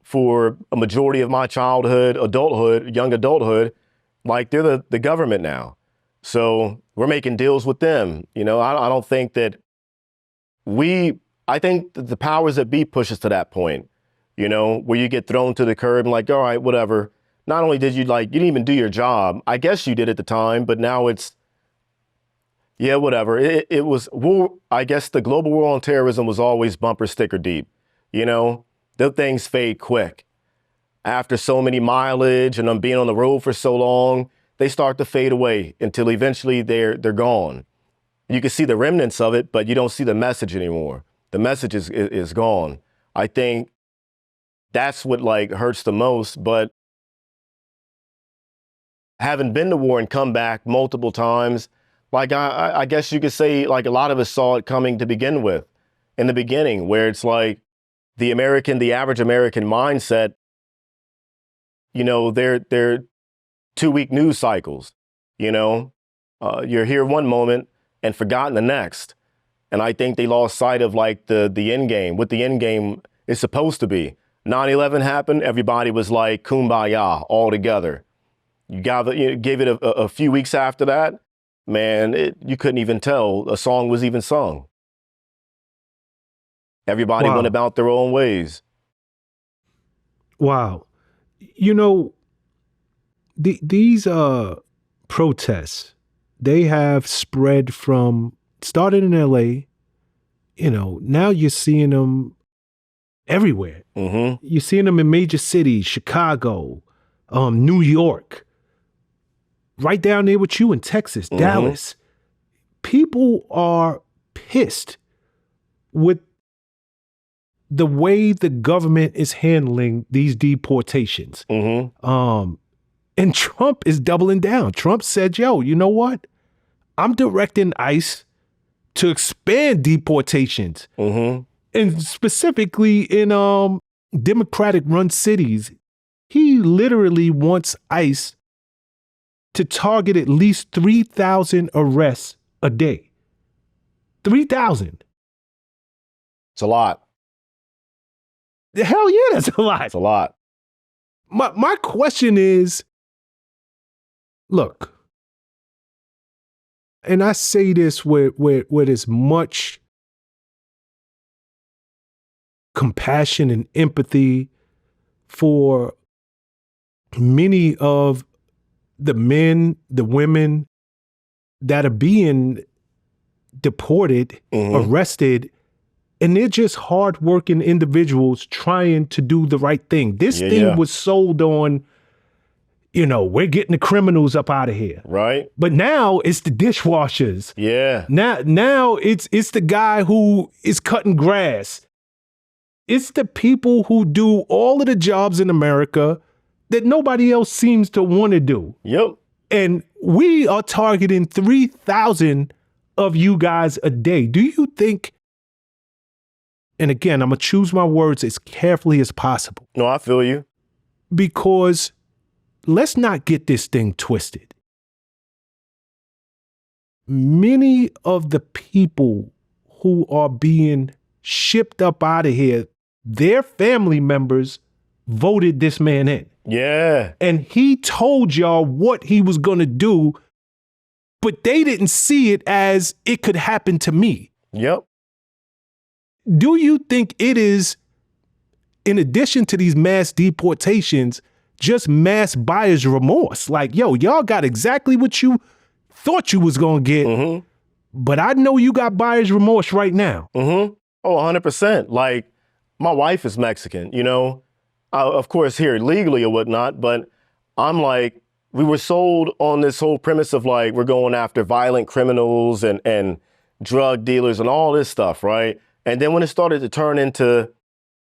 Speaker 2: for a majority of my childhood, adulthood, young adulthood, like, they're the government now. So we're making deals with them. I don't think that I think that the powers that be push us to that point, where you get thrown to the curb and like, all right, whatever. Not only did you you didn't even do your job. I guess you did at the time, but now it's, yeah, whatever. It was war. I guess the global war on terrorism was always bumper sticker deep. Those things fade quick. After so many mileage and them being on the road for so long, they start to fade away until eventually they're gone. You can see the remnants of it, but you don't see the message anymore. The message is gone. I think that's what hurts the most. But having been to war and come back multiple times, I guess you could say a lot of us saw it coming to begin with in the beginning, where it's like the average American mindset, they're 2-week news cycles, you're here one moment and forgotten the next. And I think they lost sight of the end game, what the end game is supposed to be. 9/11 happened. Everybody was like kumbaya all together. You gave it a few weeks after that, man, you couldn't even tell a song was even sung. Everybody went about their own ways.
Speaker 1: Wow. These protests, they have spread started in LA, now you're seeing them everywhere.
Speaker 2: Mm-hmm.
Speaker 1: You're seeing them in major cities, Chicago, New York, right down there with you in Texas, Dallas. People are pissed with the way the government is handling these deportations. And Trump is doubling down. Trump said, yo, you know what? I'm directing ICE to expand deportations. And specifically in Democratic-run cities, he literally wants ICE to target at least 3,000 arrests a day. 3,000.
Speaker 2: It's a lot.
Speaker 1: Hell yeah, that's a lot.
Speaker 2: It's a lot.
Speaker 1: My question is, look, and I say this with as much compassion and empathy for many of the men, the women that are being deported, arrested, and they're just hardworking individuals trying to do the right thing. This thing was sold on, we're getting the criminals up out of here.
Speaker 2: Right.
Speaker 1: But now it's the dishwashers.
Speaker 2: Yeah.
Speaker 1: Now it's the guy who is cutting grass. It's the people who do all of the jobs in America that nobody else seems to want to do.
Speaker 2: Yep.
Speaker 1: And we are targeting 3,000 of you guys a day. Do you think, and again, I'm going to choose my words as carefully as possible.
Speaker 2: No, I feel you.
Speaker 1: Because let's not get this thing twisted. Many of the people who are being shipped up out of here, their family members voted this man in.
Speaker 2: Yeah.
Speaker 1: And he told y'all what he was going to do, but they didn't see it as it could happen to me.
Speaker 2: Yep.
Speaker 1: Do you think it is, in addition to these mass deportations, just mass buyer's remorse? Like, yo, y'all got exactly what you thought you was going to get, but I know you got buyer's remorse right now.
Speaker 2: Oh, 100%. Like, my wife is Mexican, of course here legally or whatnot, but I'm like, we were sold on this whole premise of like, we're going after violent criminals and drug dealers and all this stuff, right? And then when it started to turn into,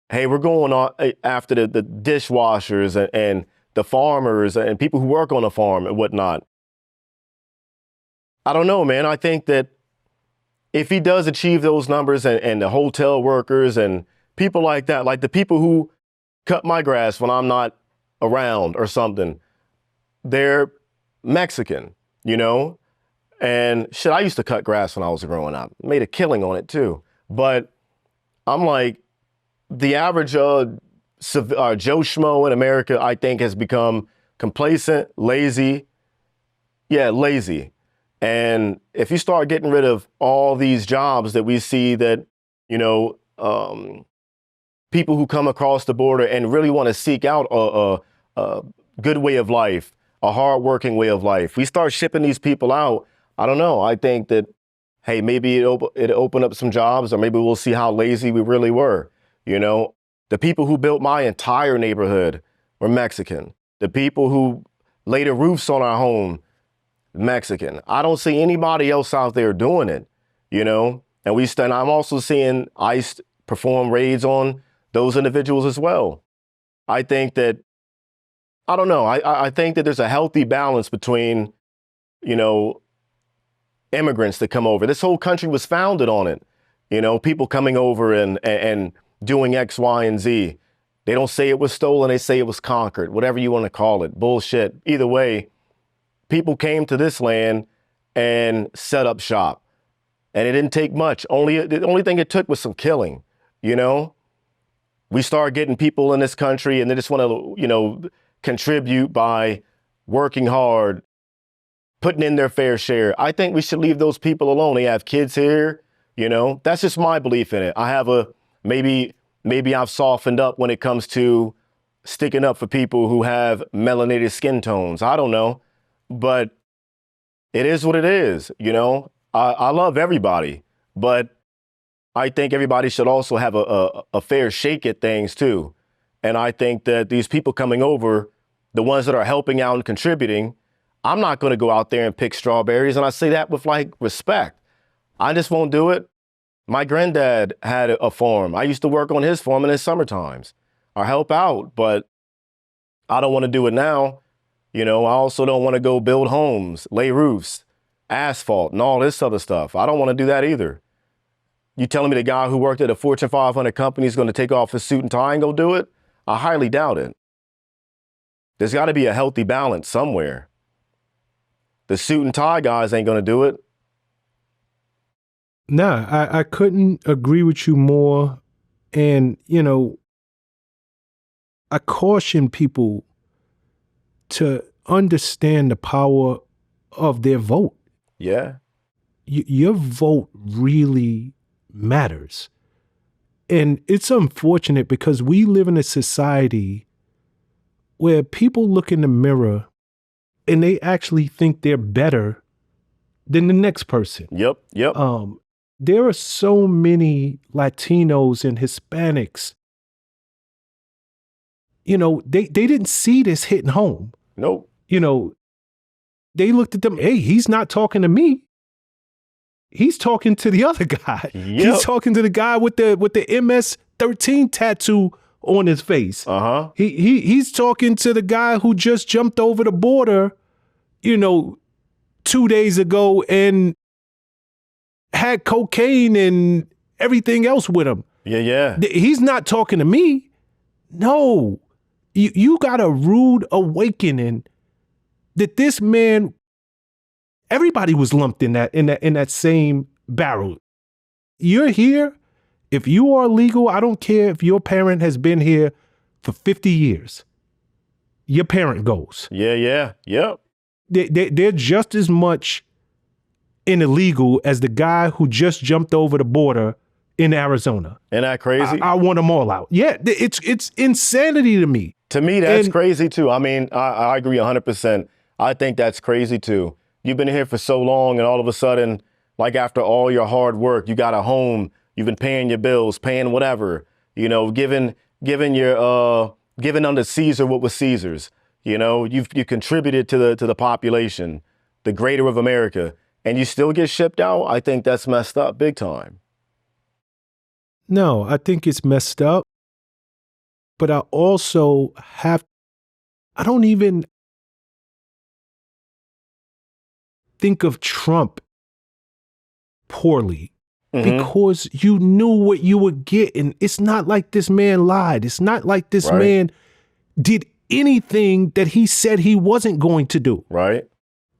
Speaker 2: hey, we're going on after the dishwashers and the farmers and people who work on the farm and whatnot. I don't know, man. I think that if he does achieve those numbers and the hotel workers and people like that, like the people who cut my grass when I'm not around or something, they're Mexican, And shit, I used to cut grass when I was growing up. Made a killing on it too. But I'm like, the average Joe Schmo in America, I think, has become complacent, lazy. Yeah, lazy. And if you start getting rid of all these jobs that we see that, people who come across the border and really want to seek out a good way of life, a hardworking way of life, we start shipping these people out. I don't know. I think that, hey, maybe it open up some jobs, or maybe we'll see how lazy we really were. The people who built my entire neighborhood were Mexican. The people who laid the roofs on our home, Mexican. I don't see anybody else out there doing it, And I'm also seeing ICE perform raids on those individuals as well. I think that, I don't know. I think that there's a healthy balance between, immigrants that come over. This whole country was founded on it. People coming over and doing X, Y, and Z. They don't say it was stolen. They say it was conquered, whatever you want to call it. Bullshit. Either way, people came to this land and set up shop. And it didn't take much. The only thing it took was some killing, We start getting people in this country and they just want to, contribute by working hard, putting in their fair share. I think we should leave those people alone. They have kids here, That's just my belief in it. I have maybe I've softened up when it comes to sticking up for people who have melanated skin tones. I don't know, but it is what it is, I love everybody, but I think everybody should also have a fair shake at things too. And I think that these people coming over, the ones that are helping out and contributing, I'm not going to go out there and pick strawberries. And I say that with like respect. I just won't do it. My granddad had a farm. I used to work on his farm in the summer times. I help out, but I don't want to do it now. You know, I also don't want to go build homes, lay roofs, asphalt, and all this other stuff. I don't want to do that either. You telling me the guy who worked at a Fortune 500 company is going to take off his suit and tie and go do it? I highly doubt it. There's got to be a healthy balance somewhere. The suit and tie guys ain't going to do it.
Speaker 1: Nah, I couldn't agree with you more. And, you know, I caution people to understand the power of their vote.
Speaker 2: Yeah.
Speaker 1: Your vote really matters. And it's unfortunate because we live in a society where people look in the mirror and they actually think they're better than the next person.
Speaker 2: Yep.
Speaker 1: There are so many Latinos and Hispanics, you know, they didn't see this hitting home.
Speaker 2: Nope.
Speaker 1: You know, they looked at them, hey, he's not talking to me. He's talking to the other guy.
Speaker 2: Yep.
Speaker 1: He's talking to the guy with the MS-13 tattoo on his face.
Speaker 2: Uh-huh.
Speaker 1: He's talking to the guy who just jumped over the border, you know, 2 days ago and had cocaine and everything else with him.
Speaker 2: Yeah.
Speaker 1: He's not talking to me. No. You got a rude awakening that this man, everybody was lumped in that same barrel. You're here. If you are legal, I don't care if your parent has been here for 50 years. Your parent goes.
Speaker 2: Yeah. Yep.
Speaker 1: They're just as much in illegal as the guy who just jumped over the border in Arizona.
Speaker 2: Isn't that crazy?
Speaker 1: I want them all out. Yeah, it's insanity to me.
Speaker 2: To me, that's crazy too. I mean, I agree 100%. I think that's crazy too. You've been here for so long and all of a sudden, like after all your hard work, you got a home, you've been paying your bills, paying whatever, you know, giving unto Caesar what was Caesar's. You know, you contributed to the population, the greater of America, and you still get shipped out. I think that's messed up big time.
Speaker 1: No, I think it's messed up. But I also I don't even think of Trump poorly because you knew what you were getting. It's not like this man lied. It's not like this man did anything that he said he wasn't going to do.
Speaker 2: Right.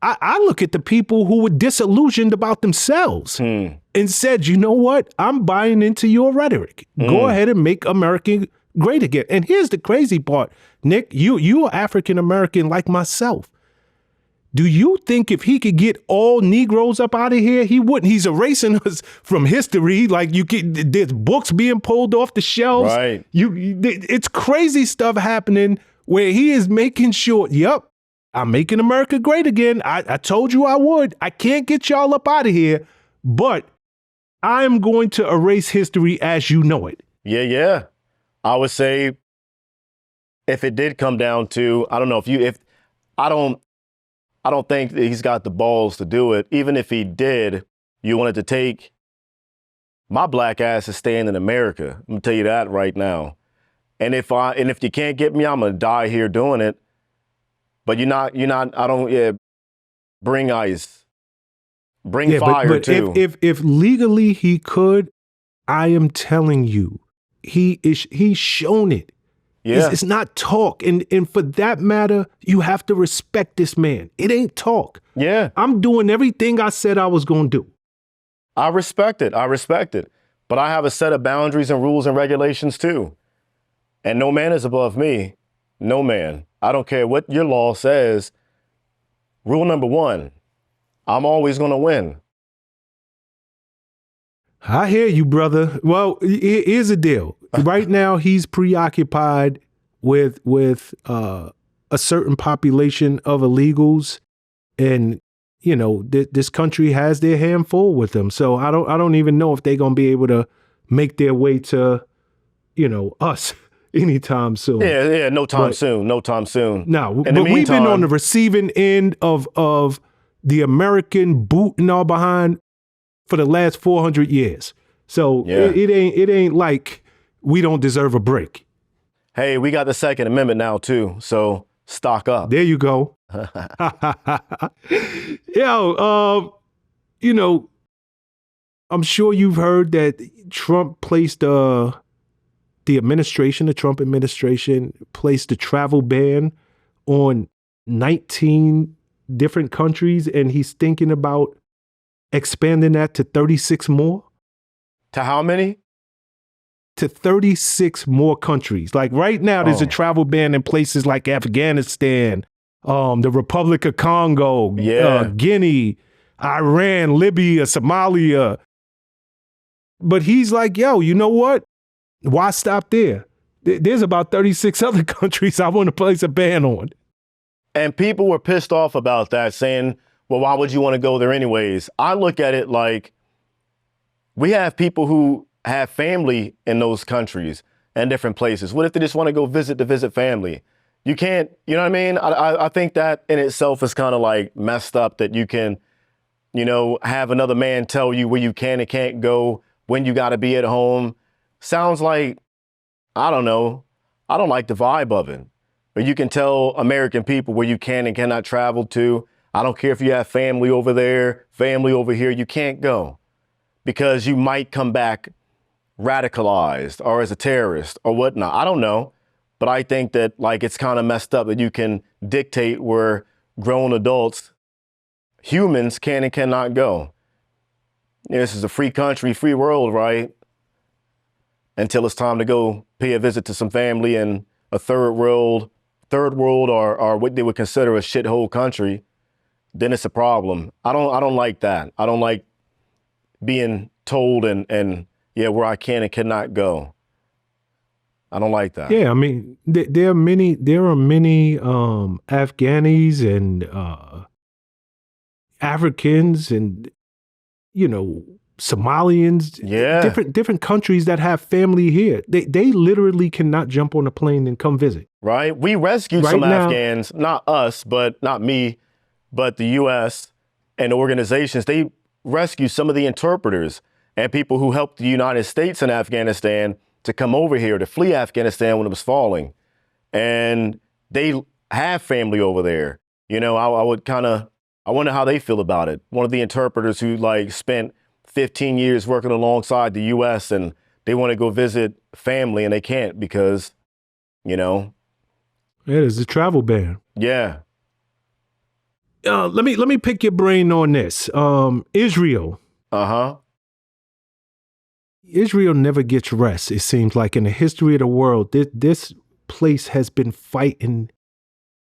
Speaker 1: I look at the people who were disillusioned about themselves and said, you know what? I'm buying into your rhetoric. Go ahead and make America great again. And here's the crazy part, Nick, you are African-American like myself. Do you think if he could get all Negroes up out of here, he wouldn't? He's erasing us from history. Like there's books being pulled off the shelves.
Speaker 2: Right.
Speaker 1: It's crazy stuff happening where he is making sure, yep, I'm making America great again. I told you I would. I can't get y'all up out of here, but I'm going to erase history as you know it.
Speaker 2: Yeah. I would say if it did come down to, I don't know I don't think that he's got the balls to do it. Even if he did, you wanted to take my black ass is staying in America. I'm gonna tell you that right now. And if you can't get me, I'm gonna die here doing it. But bring ice. Bring fire
Speaker 1: but
Speaker 2: too.
Speaker 1: If legally he could, I am telling you, he's shown it.
Speaker 2: Yeah.
Speaker 1: It's not talk. And for that matter, you have to respect this man. It ain't talk.
Speaker 2: Yeah.
Speaker 1: I'm doing everything I said I was going to do.
Speaker 2: I respect it. But I have a set of boundaries and rules and regulations too. And no man is above me. No man. I don't care what your law says. Rule number 1, I'm always going to win.
Speaker 1: I hear you, brother. Well, here's the deal. Right now, he's preoccupied with a certain population of illegals, and you know this country has their hand full with them. So I don't even know if they're gonna be able to make their way to, us anytime soon.
Speaker 2: Yeah, no time soon.
Speaker 1: No,
Speaker 2: In the
Speaker 1: but we've been
Speaker 2: meantime-
Speaker 1: on the receiving end of the American boot in our behind for the last 400 years. So
Speaker 2: Yeah.
Speaker 1: it ain't like we don't deserve a break.
Speaker 2: Hey, we got the Second Amendment now too, so stock up.
Speaker 1: There you go. Yo, I'm sure you've heard that Trump placed the Trump administration placed a travel ban on 19 different countries, and he's thinking about expanding that to 36 more.
Speaker 2: To how many?
Speaker 1: To 36 more countries. Like right now, there's a travel ban in places like Afghanistan, the Republic of Congo, Guinea, Iran, Libya, Somalia. But he's like, yo, you know what? Why stop there? There's about 36 other countries I want to place a ban on.
Speaker 2: And people were pissed off about that, saying, well, why would you want to go there anyways? I look at it like we have people who have family in those countries and different places. What if they just want to go visit family? You can't, you know what I mean? I think that in itself is kind of like messed up that you can, have another man tell you where you can and can't go, when you got to be at home. Sounds like, I don't know. I don't like the vibe of it. But you can tell American people where you can and cannot travel to. I don't care if you have family over there, family over here, you can't go because you might come back radicalized or as a terrorist or whatnot. I don't know. But I think that it's kind of messed up that you can dictate where grown adults, humans can and cannot go. This is a free country, free world, right? Until it's time to go pay a visit to some family in a third world or what they would consider a shithole country, then it's a problem. I don't like that. I don't like being told and where I can and cannot go. I don't like that.
Speaker 1: Yeah, I mean, there are many Afghanis and Africans and Somalians, different countries that have family here. They literally cannot jump on a plane and come visit.
Speaker 2: Right? We rescued
Speaker 1: Right
Speaker 2: some
Speaker 1: now-
Speaker 2: Afghans, not us, but not me, but the U.S. and organizations. They rescued some of the interpreters and people who helped the United States and Afghanistan to come over here to flee Afghanistan when it was falling. And they have family over there. I wonder how they feel about it. One of the interpreters who spent 15 years working alongside the U.S. and they want to go visit family and they can't because,
Speaker 1: Yeah, there's a travel ban.
Speaker 2: Yeah.
Speaker 1: Let me pick your brain on this. Israel.
Speaker 2: Uh-huh.
Speaker 1: Israel never gets rest. It seems like in the history of the world, this place has been fighting.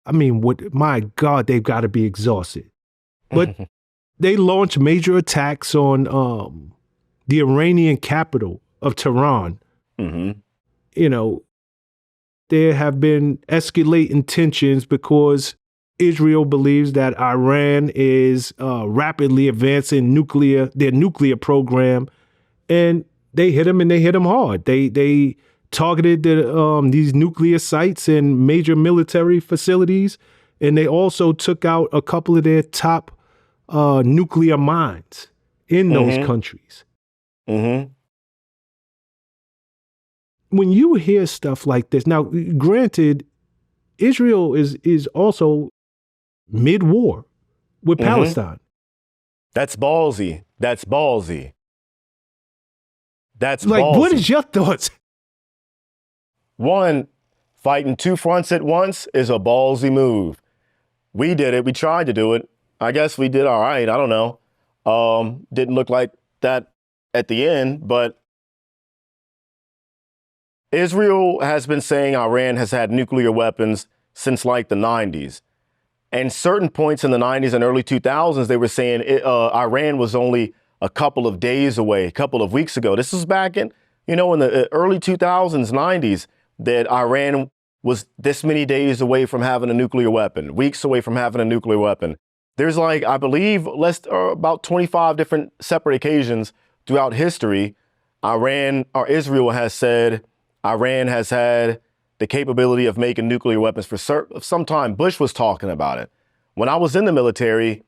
Speaker 1: I mean, my God, they've got to be exhausted. But they launched major attacks on the Iranian capital of Tehran.
Speaker 2: Mm-hmm.
Speaker 1: There have been escalating tensions because Israel believes that Iran is rapidly advancing their nuclear program, and they hit them hard. They targeted these nuclear sites and major military facilities, and they also took out a couple of their top nuclear mines in those countries.
Speaker 2: Mm-hmm.
Speaker 1: When you hear stuff like this, now granted, Israel is also mid-war with Palestine.
Speaker 2: That's ballsy. That's ballsy.
Speaker 1: What is your thoughts?
Speaker 2: One, fighting two fronts at once is a ballsy move. We did it. We tried to do it. I guess we did all right. I don't know. Didn't look like that at the end, but Israel has been saying Iran has had nuclear weapons since the 90s. And certain points in the 90s and early 2000s, they were saying Iran was only a couple of days away, a couple of weeks ago. This was back in the early 2000s, 90s, that Iran was this many days away from having a nuclear weapon, weeks away from having a nuclear weapon. There's I believe, about 25 different separate occasions throughout history Israel has said Iran has had the capability of making nuclear weapons for some time. Bush was talking about it. When I was in the military,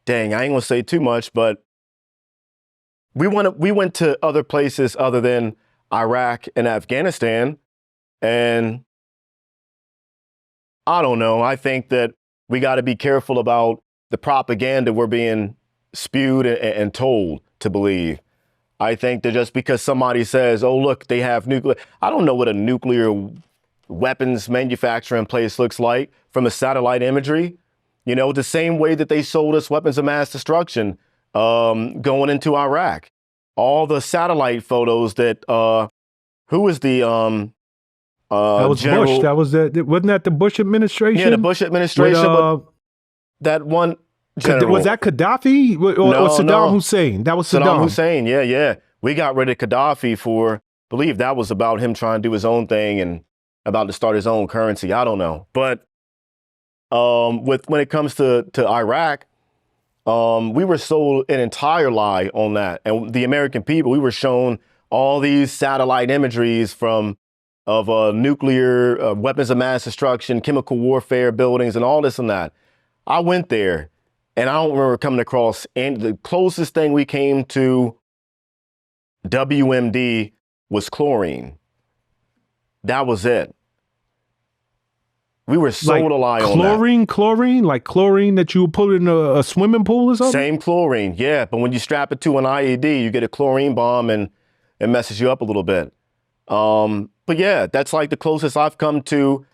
Speaker 2: dang, I ain't gonna say too much, but we went to other places other than Iraq and Afghanistan, and I don't know. I think that we got to be careful about the propaganda we're being spewed and told to believe. I think that just because somebody says, oh, look, they have nuclear, I don't know what a nuclear weapons manufacturing place looks like from the satellite imagery. You know, the same way that they sold us weapons of mass destruction going into Iraq. All the satellite photos that, who was the
Speaker 1: that was
Speaker 2: general,
Speaker 1: Bush. That was wasn't that the Bush administration?
Speaker 2: Yeah, the Bush administration. But that one general.
Speaker 1: Was that Gaddafi or Saddam Hussein? That was Saddam
Speaker 2: Hussein. Yeah. We got rid of Gaddafi for, I believe that was about him trying to do his own thing and about to start his own currency. I don't know. But when it comes to Iraq, we were sold an entire lie on that. And the American people, we were shown all these satellite imageries of nuclear weapons of mass destruction, chemical warfare buildings, and all this and that. I went there, and I don't remember coming across, and the closest thing we came to WMD was chlorine. That was it. We were sold a lie on that.
Speaker 1: Chlorine, like chlorine that you would put in a swimming pool or something?
Speaker 2: Same chlorine, yeah. But when you strap it to an IED, you get a chlorine bomb and it messes you up a little bit. But yeah, that's like the closest I've come to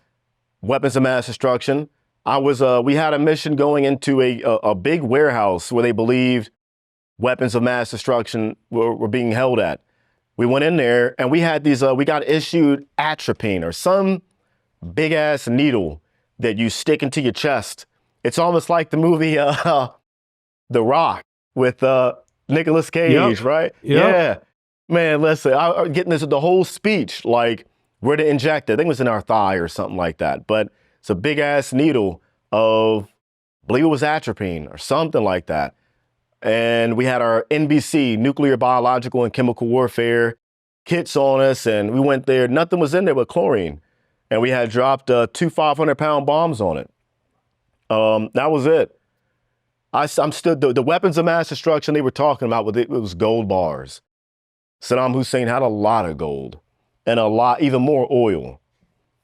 Speaker 2: weapons of mass destruction. We had a mission going into a big warehouse where they believed weapons of mass destruction were being held at. We went in there and we had we got issued atropine or some big ass needle that you stick into your chest. It's almost like the movie, The Rock with Nicolas Cage, right?
Speaker 1: Yep.
Speaker 2: Yeah. Man, listen, I'm getting the whole speech, like where to inject it. I think it was in our thigh or something like that. But it's a big ass needle I believe it was atropine or something like that. And we had our NBC, nuclear, biological, and chemical warfare kits on us. And we went there. Nothing was in there but chlorine. And we had dropped 2 500-pound bombs on it. That was it. I'm still, the weapons of mass destruction they were talking about, it was gold bars. Saddam Hussein had a lot of gold and even more oil.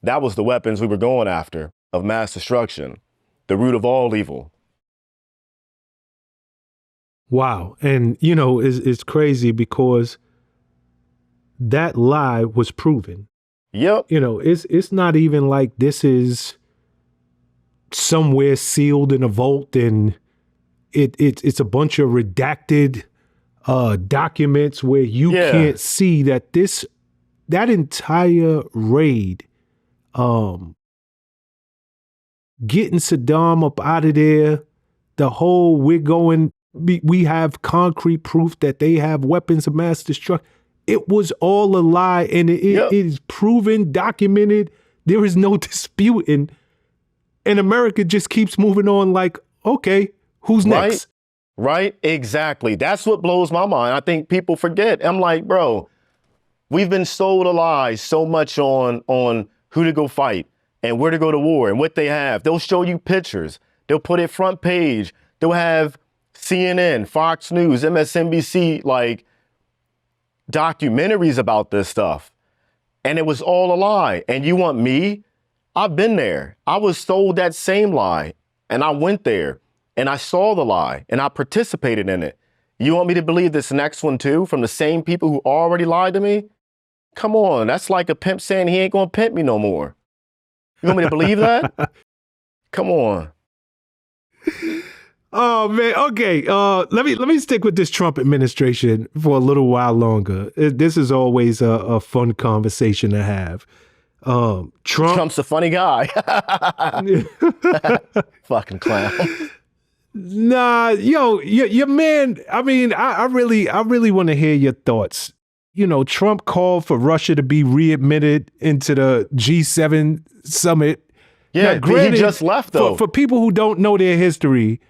Speaker 2: That was the weapons we were going after of mass destruction, the root of all evil.
Speaker 1: Wow. And, you know, it's crazy because that lie was proven.
Speaker 2: Yep.
Speaker 1: You know, it's not even like this is somewhere sealed in a vault and it's a bunch of redacted documents where you can't see that that entire raid, getting Saddam up out of there, the whole we have concrete proof that they have weapons of mass destruction. It was all a lie, and it is proven, documented. There is no disputing. And America just keeps moving on like, okay, who's next?
Speaker 2: Right, exactly. That's what blows my mind. I think people forget. I'm like, bro, we've been sold a lie so much on who to go fight and where to go to war and what they have. They'll show you pictures. They'll put it front page. They'll have CNN, Fox News, MSNBC, like documentaries about this stuff. And it was all a lie. And you want me? I've been there. I was sold that same lie and I went there. And I saw the lie and I participated in it. You want me to believe this next one too from the same people who already lied to me? Come on, that's like a pimp saying he ain't gonna pimp me no more. You want me to believe that? Come on.
Speaker 1: Oh man, okay. Let me stick with this Trump administration for a little while longer. This is always a fun conversation to have.
Speaker 2: Trump's a funny guy. Fucking clown.
Speaker 1: Nah, your man. I mean, I really want to hear your thoughts. You know, Trump called for Russia to be readmitted into the G7 summit.
Speaker 2: Yeah,
Speaker 1: now, granted,
Speaker 2: he just left though.
Speaker 1: For people who don't know their history,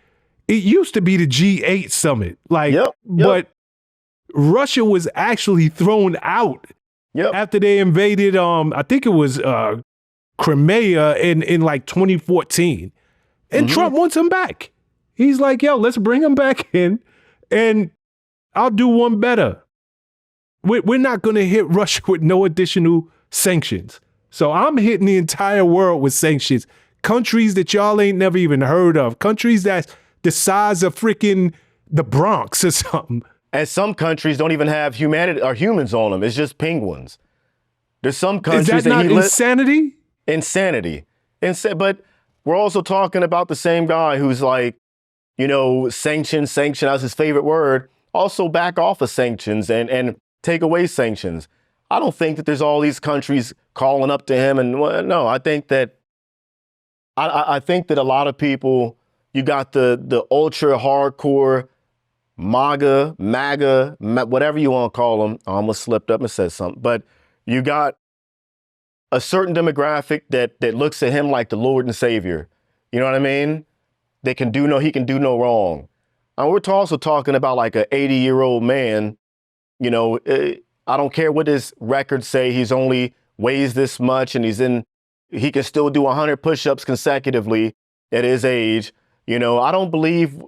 Speaker 1: it used to be the G8 summit. Like, but Russia was actually thrown out after they invaded, I think it was Crimea in like 2014. And Trump wants them back. He's like, yo, let's bring them back in and I'll do one better. We're not going to hit Russia with no additional sanctions. So I'm hitting the entire world with sanctions. Countries that y'all ain't never even heard of. Countries that's the size of freaking the Bronx or something.
Speaker 2: And some countries don't even have humanity or humans on them. It's just penguins. There's some countries
Speaker 1: Is that not insanity?
Speaker 2: Insanity. But we're also talking about the same guy who's like, you know, sanction, that's his favorite word. Also back off of sanctions and take away sanctions. I don't think that there's all these countries calling up to him. And no, I think that I think that a lot of people, you got the ultra hardcore MAGA, whatever you want to call them. I almost slipped up and said something. But you got a certain demographic that looks at him like the Lord and Savior. You know what I mean? He can do no wrong. And we're also talking about like an 80-year-old man. You know, I don't care what his records say. He's only weighs this much and he can still do 100 push-ups consecutively at his age. You know, I don't believe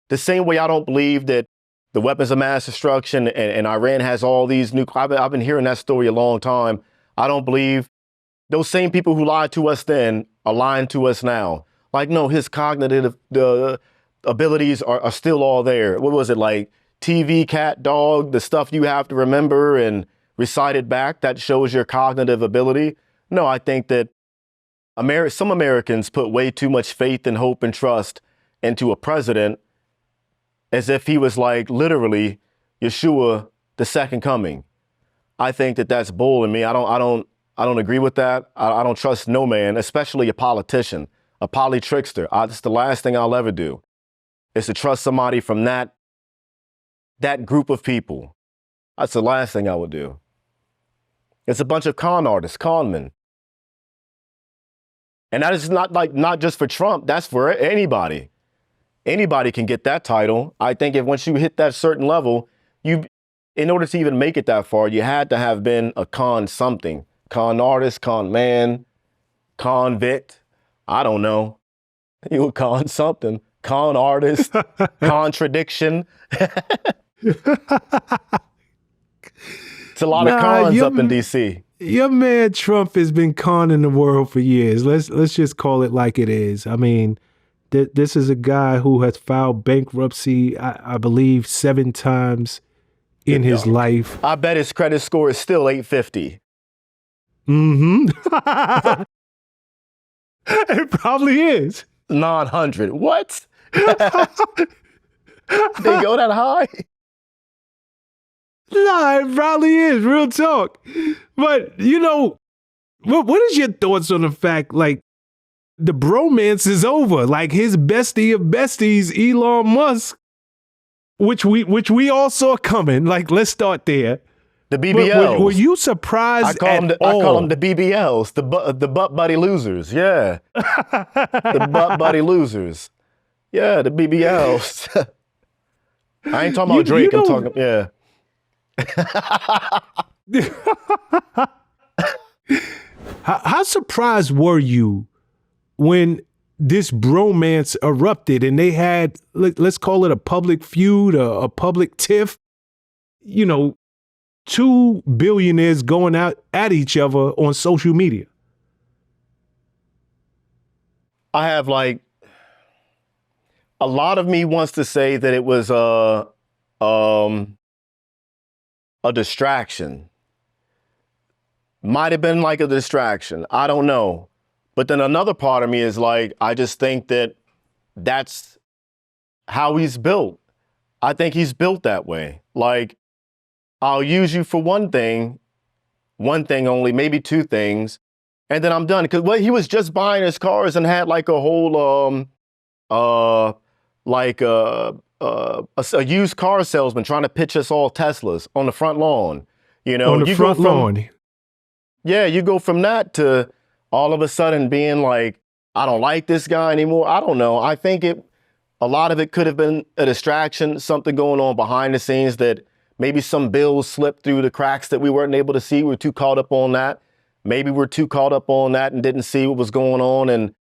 Speaker 2: the same way I don't believe that the weapons of mass destruction and Iran has all these nuclear. I've been hearing that story a long time. I don't believe those same people who lied to us then are lying to us now. Like, no, his cognitive abilities are still all there. What was it, like TV, cat, dog, the stuff you have to remember and recite it back that shows your cognitive ability? No, I think that some Americans put way too much faith and hope and trust into a president as if he was like literally Yeshua, the second coming. I think that that's bull in me. I don't agree with that. I don't trust no man, especially a politician, a polytrickster. That's the last thing I'll ever do, is to trust somebody from that group of people. That's the last thing I would do. It's a bunch of con artists, con men. And that is not just for Trump. That's for anybody. Anybody can get that title. I think if once you hit that certain level, in order to even make it that far, you had to have been a con something. Con artist, con man, convict. I don't know. You were con something. Con artist, contradiction. It's a lot of cons up in D.C.
Speaker 1: Your man Trump has been conning the world for years. Let's just call it like it is. I mean, this is a guy who has filed bankruptcy, I believe, 7 times in his life.
Speaker 2: I bet his credit score is still 850.
Speaker 1: Mm-hmm. It probably is.
Speaker 2: 900. What? They go that high?
Speaker 1: Nah, it probably is. Real talk. But, you know, what is your thoughts on the fact, like, the bromance is over? Like, his bestie of besties, Elon Musk, which we all saw coming. Like, let's start there.
Speaker 2: The BBLs.
Speaker 1: Were you surprised I call
Speaker 2: them the BBLs, the butt buddy losers. Yeah. The butt buddy losers. Yeah, the BBLs. I ain't talking about Drake. I'm talking, yeah.
Speaker 1: How surprised were you when this bromance erupted and they had, let's call it a public feud, a public tiff, you know, 2 billionaires going out at each other on social media?
Speaker 2: I have like, a lot of me wants to say that it was a distraction. Might have been like a distraction. I don't know. But then another part of me is like, I just think that that's how he's built. I think he's built that way. Like, I'll use you for one thing only, maybe 2 things, and then I'm done. Because he was just buying his cars and had like a whole, a used car salesman trying to pitch us all Teslas on the front lawn. You know,
Speaker 1: on the front lawn.
Speaker 2: Yeah, you go from that to all of a sudden being like, I don't like this guy anymore. I don't know. I think a lot of it could have been a distraction, something going on behind the scenes that Maybe some bills slipped through the cracks that we weren't able to see. We're too caught up on that. Maybe we're too caught up on that and didn't see what was going on and,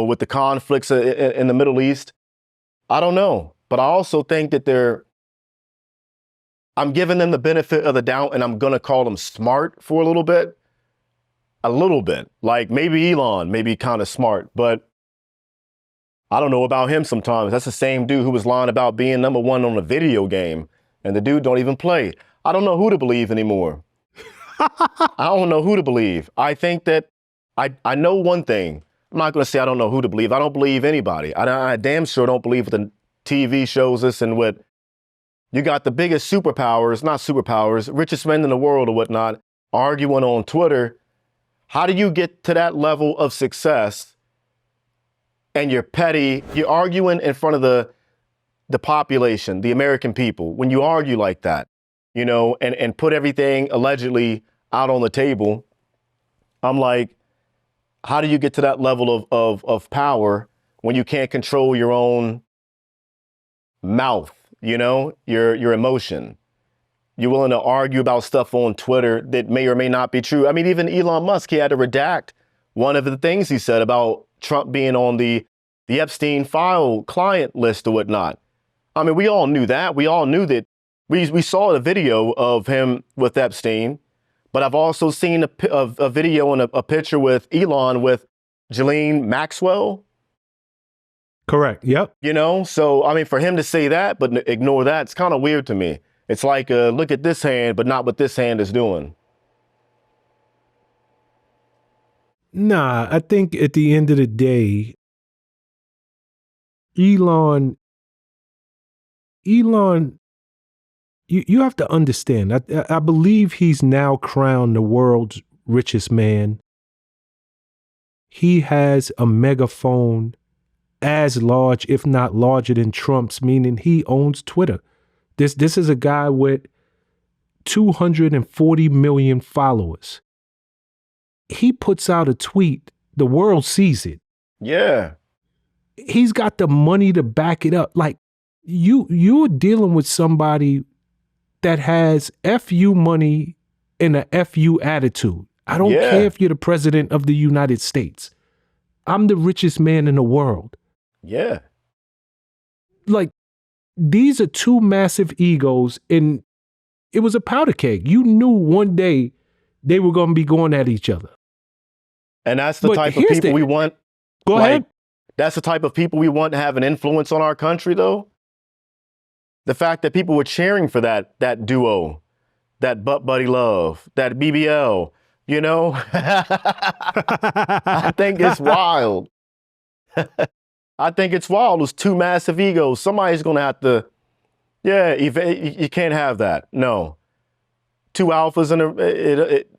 Speaker 2: with the conflicts in the Middle East. I don't know. But I also think that I'm giving them the benefit of the doubt, and I'm going to call them smart for a little bit. A little bit. Like maybe Elon, maybe kind of smart, but I don't know about him sometimes. That's the same dude who was lying about being #1 on a video game, and the dude don't even play. I don't know who to believe anymore. I don't know who to believe. I think that I know one thing. I'm not going to say I don't know who to believe. I don't believe anybody. I damn sure don't believe what the TV shows us and what you got the biggest superpowers, not superpowers, richest men in the world or whatnot, arguing on Twitter. How do you get to that level of success and you're petty? You're arguing in front of the population, the American people. When you argue like that, and put everything allegedly out on the table, I'm like, how do you get to that level of power when you can't control your own mouth, your emotion? You're willing to argue about stuff on Twitter that may or may not be true. I mean, even Elon Musk, he had to redact one of the things he said about Trump being on the Epstein file client list or whatnot. I mean, we all knew that. We all knew that. We saw the video of him with Epstein, but I've also seen a video and a picture with Elon with Ghislaine Maxwell.
Speaker 1: Correct. Yep.
Speaker 2: So, I mean, for him to say that, but ignore that, it's kind of weird to me. It's like, look at this hand, but not what this hand is doing.
Speaker 1: Nah, I think at the end of the day, Elon, you have to understand. I believe he's now crowned the world's richest man. He has a megaphone as large, if not larger than Trump's, meaning he owns Twitter. This is a guy with 240 million followers. He puts out a tweet, the world sees it.
Speaker 2: Yeah.
Speaker 1: He's got the money to back it up. Like you're dealing with somebody that has FU money and a FU attitude. I don't care if you're the president of the United States. I'm the richest man in the world.
Speaker 2: Yeah.
Speaker 1: Like, these are two massive egos, and it was a powder keg. You knew one day they were going to be going at each other.
Speaker 2: And that's the type of people we want.
Speaker 1: Go ahead.
Speaker 2: That's the type of people we want to have an influence on our country, though. The fact that people were cheering for that duo, that Butt Buddy Love, that BBL, I think it's wild. I think it's wild. Those two massive egos. Somebody's going to have to, you can't have that. No. Two alphas, and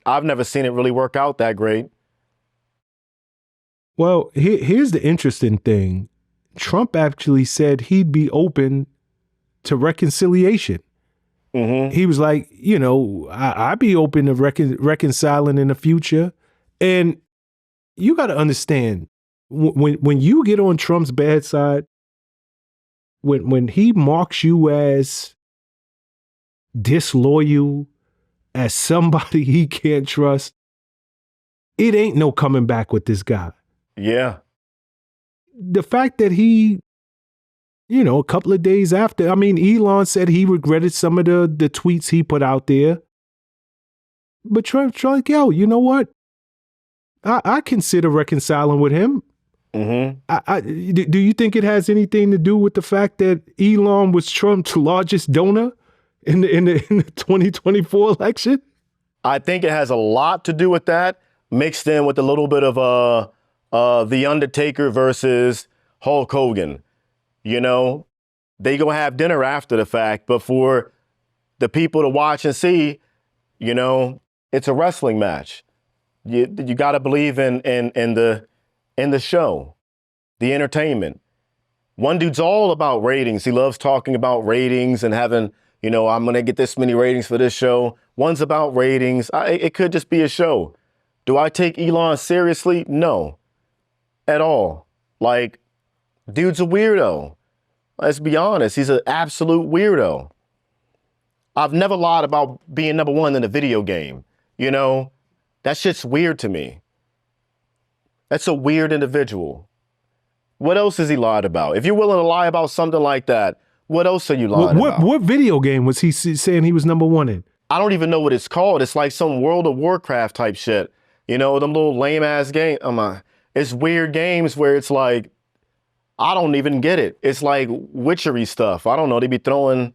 Speaker 2: I've never seen it really work out that great.
Speaker 1: Well, here's the interesting thing. Trump actually said he'd be open to reconciliation. Mm-hmm. He was like, I'd be open to reconciling in the future. And you got to understand, when you get on Trump's bad side, when he marks you as disloyal, as somebody he can't trust, it ain't no coming back with this guy.
Speaker 2: Yeah.
Speaker 1: The fact that he, a couple of days after, Elon said he regretted some of the tweets he put out there. But Trump's like, yo, you know what? I consider reconciling with him. Mm-hmm. Do you think it has anything to do with the fact that Elon was Trump's largest donor in the 2024 election?
Speaker 2: I think it has a lot to do with that, mixed in with a little bit of The Undertaker versus Hulk Hogan. They gonna have dinner after the fact, but for the people to watch and see, it's a wrestling match. You got to believe in the show, the entertainment. One dude's all about ratings. He loves talking about ratings and having, I'm gonna get this many ratings for this show. One's about ratings. It could just be a show. Do I take Elon seriously? No, at all. Like, dude's a weirdo. Let's be honest. He's an absolute weirdo. I've never lied about being number one in a video game. You know, that shit's weird to me. That's a weird individual. What else has he lied about? If you're willing to lie about something like that, what else are you lying about?
Speaker 1: What video game was he saying he was number one in?
Speaker 2: I don't even know what it's called. It's like some World of Warcraft type shit. You know, them little lame ass games. It's weird games where it's like, I don't even get it. It's like witchery stuff. I don't know. They be throwing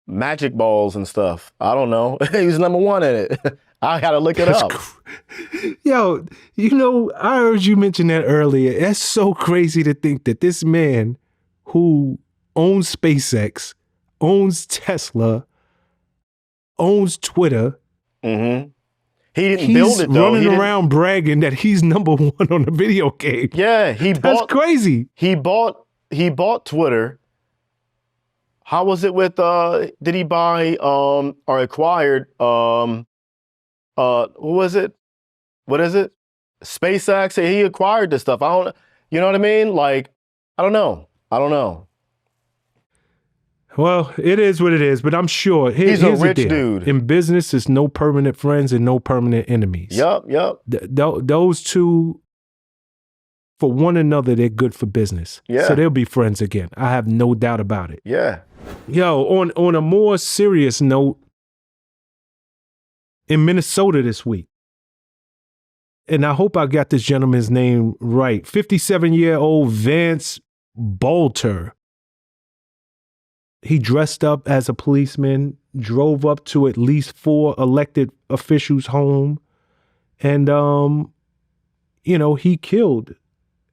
Speaker 2: magic balls and stuff. I don't know. He was number one in it. I gotta look it up.
Speaker 1: Yo, you know, I heard you mention that earlier. That's so crazy to think that this man who owns SpaceX, owns Tesla, owns Twitter.
Speaker 2: Mm-hmm. He didn't build it though.
Speaker 1: He's running around bragging that he's number one on the video game.
Speaker 2: Yeah,
Speaker 1: that's crazy.
Speaker 2: He bought Twitter. How was it with did he buy or acquired who was it? What is it? SpaceX? He acquired this stuff. You know what I mean? Like, I don't know.
Speaker 1: Well, it is what it is, but I'm sure
Speaker 2: he's a rich dude.
Speaker 1: In business, there's no permanent friends and no permanent enemies.
Speaker 2: Yep.
Speaker 1: Those two, for one another, they're good for business.
Speaker 2: Yeah.
Speaker 1: So they'll be friends again. I have no doubt about it.
Speaker 2: Yeah.
Speaker 1: Yo, on a more serious note, in Minnesota this week, and I hope I got this gentleman's name right, 57-year-old Vance Bolter. He dressed up as a policeman, drove up to at least 4 elected officials' home, and, you know, he killed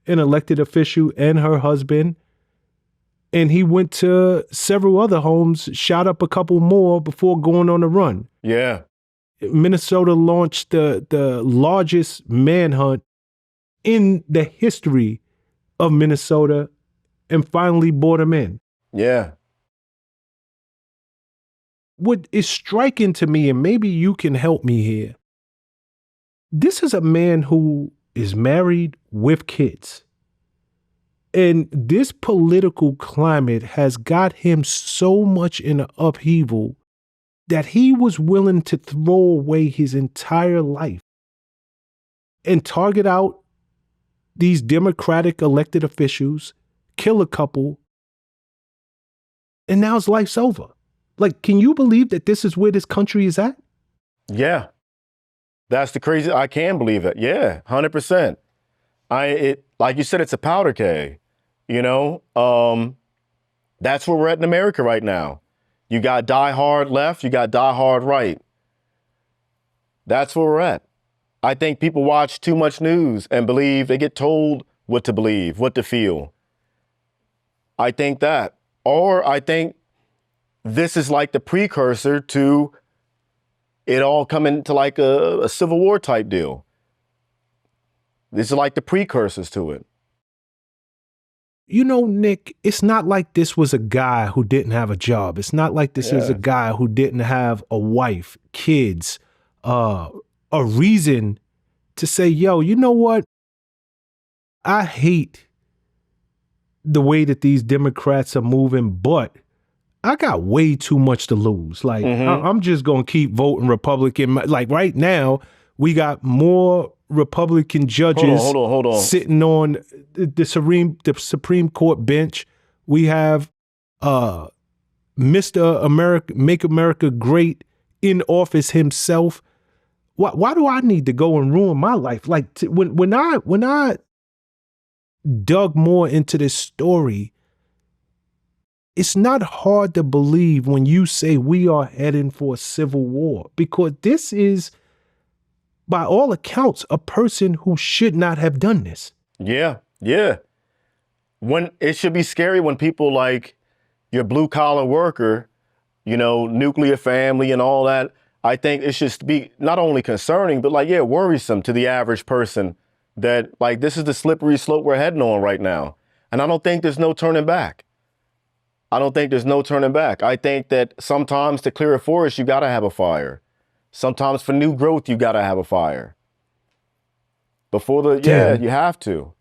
Speaker 1: an elected official and her husband, and he went to several other homes, shot up a couple more before going on the run.
Speaker 2: Yeah.
Speaker 1: Minnesota launched the largest manhunt in the history of Minnesota and finally brought him in.
Speaker 2: Yeah.
Speaker 1: What is striking to me, and maybe you can help me here, this is a man who is married with kids. And this political climate has got him so much in an upheaval that he was willing to throw away his entire life and target out these Democratic elected officials, kill a couple, and now his life's over. Like, can you believe that this is where this country is at?
Speaker 2: Yeah. That's the crazy, I can believe it. Yeah, 100%. Like you said, it's a powder keg, you know? That's where we're at in America right now. You got die hard left, you got die hard right. That's where we're at. I think people watch too much news and believe, they get told what to believe, what to feel. I think that. Or I think this is like the precursor to it all coming to like a Civil War type deal. This is like the precursors to it.
Speaker 1: You know, Nick, it's not like this was a guy who didn't have a job. It's not like this is a guy who didn't have a wife, kids, a reason to say, yo, you know what? I hate the way that these Democrats are moving, but I got way too much to lose. Like, I'm just going to keep voting Republican. Like right now, we got more Republican judges
Speaker 2: hold on.
Speaker 1: sitting on the Supreme Court bench. We have Mr. America, Make America Great in office himself. Why do I need to go and ruin my life? Like when I dug more into this story, it's not hard to believe when you say we are heading for a civil war, because this is, by all accounts, a person who should not have done this.
Speaker 2: Yeah. When it should be scary when people like your blue collar worker, you know, nuclear family and all that. I think it should be not only concerning, but like, worrisome to the average person that like this is the slippery slope we're heading on right now. And I don't think there's no turning back. I think that sometimes to clear a forest, you got to have a fire. Sometimes for new growth, you got to have a fire. You have to.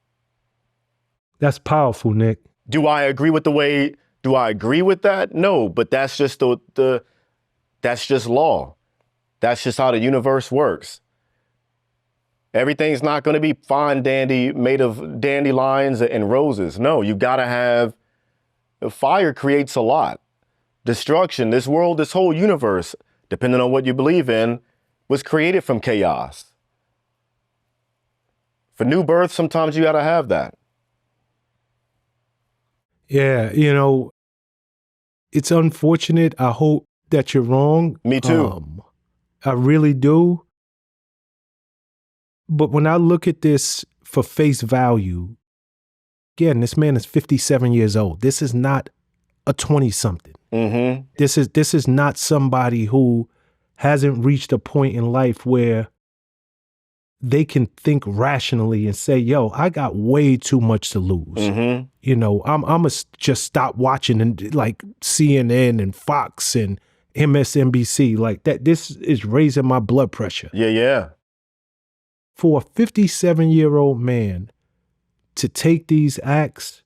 Speaker 1: That's powerful, Nick.
Speaker 2: Do I agree with that? No, but that's just the That's just law. That's just how the universe works. Everything's not going to be fine dandy, made of dandelions and roses. No, you got to have, fire creates a lot. Destruction, this world, this whole universe, depending on what you believe in, was created from chaos. For new birth, sometimes you got to have that.
Speaker 1: Yeah, you know, it's unfortunate. I hope that you're wrong.
Speaker 2: Me too.
Speaker 1: I really do. But when I look at this for face value, again, this man is 57 years old. This is not a 20-something.
Speaker 2: Mm-hmm.
Speaker 1: This is not somebody who hasn't reached a point in life where they can think rationally and say, yo, I got way too much to lose.
Speaker 2: Mm-hmm.
Speaker 1: You know, I'm gonna just stop watching and like CNN and Fox and MSNBC like that. This is raising my blood pressure.
Speaker 2: Yeah.
Speaker 1: For a 57-year-old man to take these acts,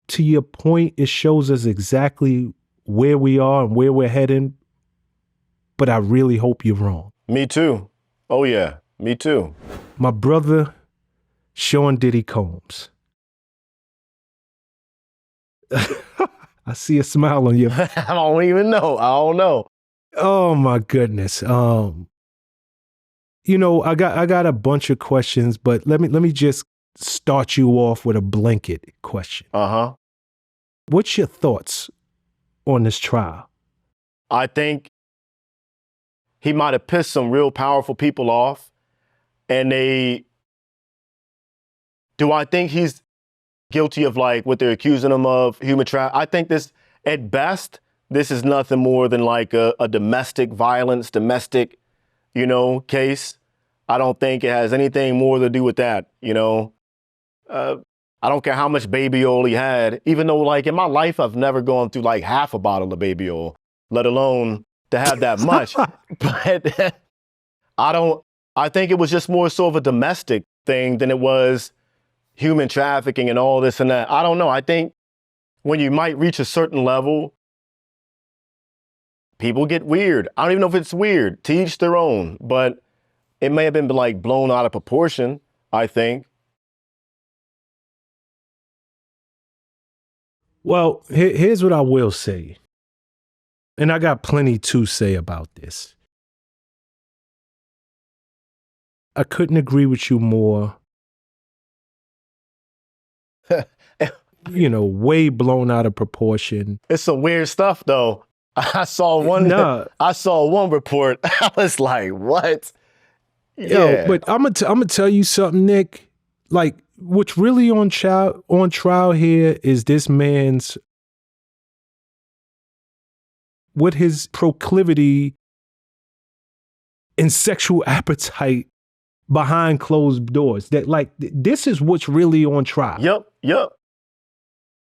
Speaker 1: to your point, it shows us exactly where we are and where we're heading. But I really hope you're wrong.
Speaker 2: Me too. Oh, yeah. Me too.
Speaker 1: My brother, Sean Diddy Combs. I see a smile on you.
Speaker 2: I don't even know. I don't know.
Speaker 1: Oh, my goodness. You know, I got a bunch of questions, but let me just start you off with a blanket question.
Speaker 2: Uh-huh.
Speaker 1: What's your thoughts on this trial?
Speaker 2: I think he might have pissed some real powerful people off. And do I think he's guilty of like what they're accusing him of, human trafficking? I think this, at best, this is nothing more than like a domestic violence, case. I don't think it has anything more to do with that, I don't care how much baby oil he had, even though like in my life, I've never gone through like half a bottle of baby oil, let alone to have that much. But I think it was just more so of a domestic thing than it was human trafficking and all this and that. I don't know. I think when you might reach a certain level, people get weird. I don't even know if it's weird, to each their own, but it may have been like blown out of proportion, I think.
Speaker 1: Well, here's what I will say. And I got plenty to say about this. I couldn't agree with you more. Way blown out of proportion.
Speaker 2: It's some weird stuff, though. I saw one report. I was like, what?
Speaker 1: Yeah.
Speaker 2: Yo,
Speaker 1: but I'm gonna tell you something, Nick. Like, what's really on trial here is this man's, what his proclivity and sexual appetite behind closed doors. That like, this is what's really on trial.
Speaker 2: Yep.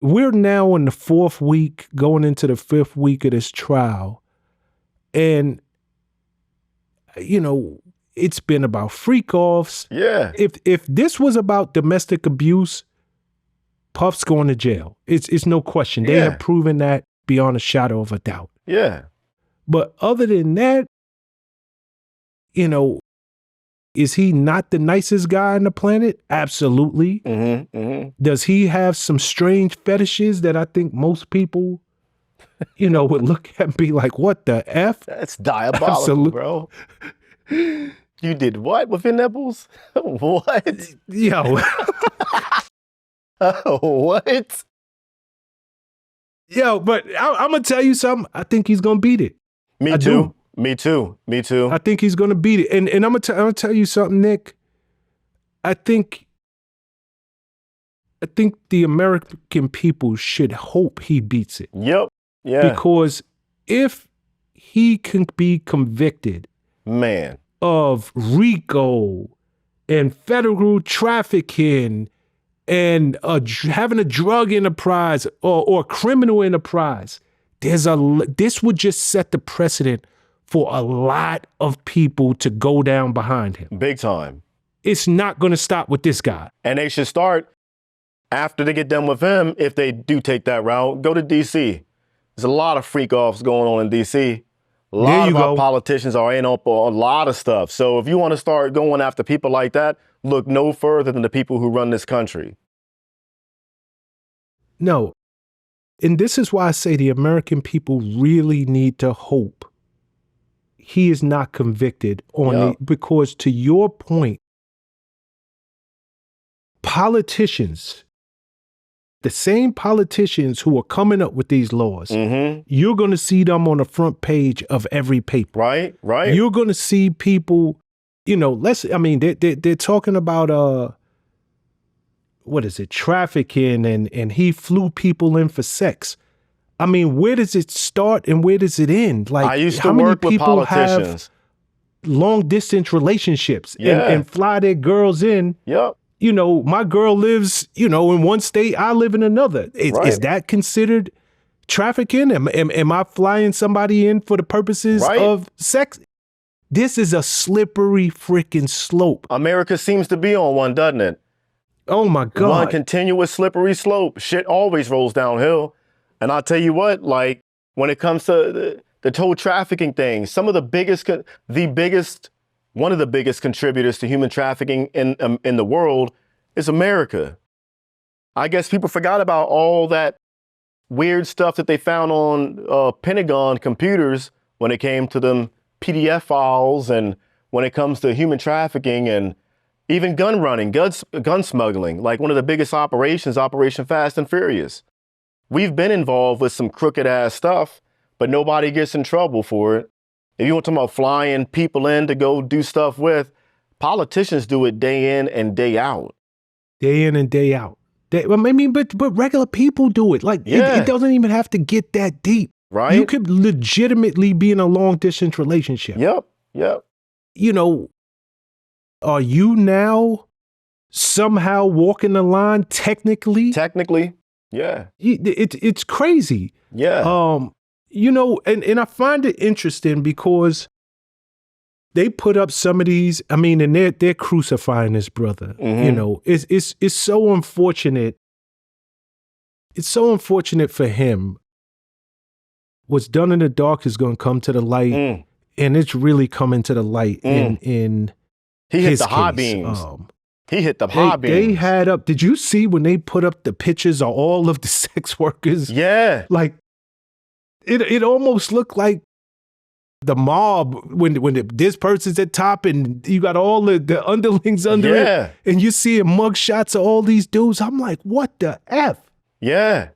Speaker 1: We're now in the 4th week, going into the 5th week of this trial. And, it's been about freak-offs.
Speaker 2: Yeah.
Speaker 1: If this was about domestic abuse, Puff's going to jail. It's no question. They have proven that beyond a shadow of a doubt.
Speaker 2: Yeah.
Speaker 1: But other than that, is he not the nicest guy on the planet? Absolutely.
Speaker 2: Mm-hmm.
Speaker 1: Does he have some strange fetishes that I think most people, would look at and be like, what the F?
Speaker 2: That's diabolical, bro. You did what with your nipples? What?
Speaker 1: Yo.
Speaker 2: What?
Speaker 1: Yo, but I'm going to tell you something. I think he's going to beat it.
Speaker 2: Me too. Me too.
Speaker 1: I think he's going to beat it. And I'm going to tell you something, Nick. I think the American people should hope he beats it.
Speaker 2: Yep. Yeah.
Speaker 1: Because if he can be convicted,
Speaker 2: man,
Speaker 1: of RICO and federal trafficking and having a drug enterprise or criminal enterprise, this would just set the precedent for a lot of people to go down behind him.
Speaker 2: Big time.
Speaker 1: It's not going to stop with this guy.
Speaker 2: And they should start, after they get done with him, if they do take that route, go to D.C. There's a lot of freak offs going on in DC. A lot
Speaker 1: There you
Speaker 2: of our
Speaker 1: go.
Speaker 2: politicians are in on a lot of stuff. So if you want to start going after people like that, look no further than the people who run this country.
Speaker 1: No. And this is why I say the American people really need to hope he is not convicted on
Speaker 2: Yep.
Speaker 1: because to your point, politicians, the same politicians who are coming up with these laws, you're going to see them on the front page of every paper.
Speaker 2: Right, right.
Speaker 1: You're going to see people, they're talking about, what is it, trafficking, and he flew people in for sex. I mean, where does it start and where does it end? Like,
Speaker 2: I used to
Speaker 1: how many
Speaker 2: work with
Speaker 1: people have
Speaker 2: politicians.
Speaker 1: long distance relationships
Speaker 2: Yeah.
Speaker 1: and fly their girls in?
Speaker 2: Yep.
Speaker 1: My girl lives, in one state, I live in another. Is
Speaker 2: Right.
Speaker 1: that considered trafficking? Am I flying somebody in for the purposes
Speaker 2: Right.
Speaker 1: of sex? This is a slippery freaking slope.
Speaker 2: America seems to be on one, doesn't it?
Speaker 1: Oh my
Speaker 2: One
Speaker 1: God.
Speaker 2: continuous slippery slope. Shit always rolls downhill. And I'll tell you what, like when it comes to the whole trafficking thing, one of the biggest contributors to human trafficking in the world is America. I guess people forgot about all that weird stuff that they found on Pentagon computers when it came to them PDF files, and when it comes to human trafficking and even gun running, gun smuggling, like one of the biggest operations, Operation Fast and Furious. We've been involved with some crooked ass stuff, but nobody gets in trouble for it. If you want to talk about flying people in to go do stuff with, politicians do it day in and day out.
Speaker 1: Day in and day out. But regular people do it. Like,
Speaker 2: Yeah.
Speaker 1: it doesn't even have to get that deep.
Speaker 2: Right?
Speaker 1: You could legitimately be in a long distance relationship.
Speaker 2: Yep.
Speaker 1: Are you now somehow walking the line technically?
Speaker 2: Technically, yeah.
Speaker 1: It's crazy.
Speaker 2: Yeah.
Speaker 1: And I find it interesting because they put up some of these, and they're crucifying this brother. It's so unfortunate. It's so unfortunate for him. What's done in the dark is going to come to the light, and it's really coming to the light in
Speaker 2: He hit
Speaker 1: his
Speaker 2: the high
Speaker 1: case.
Speaker 2: beams. He hit the high beams.
Speaker 1: They had up, did you see when they put up the pictures of all of the sex workers?
Speaker 2: Yeah.
Speaker 1: Like, it almost looked like the mob when this person's at top and you got all the underlings under it, and you see mug shots of all these dudes. I'm like, what the F?
Speaker 2: Yeah.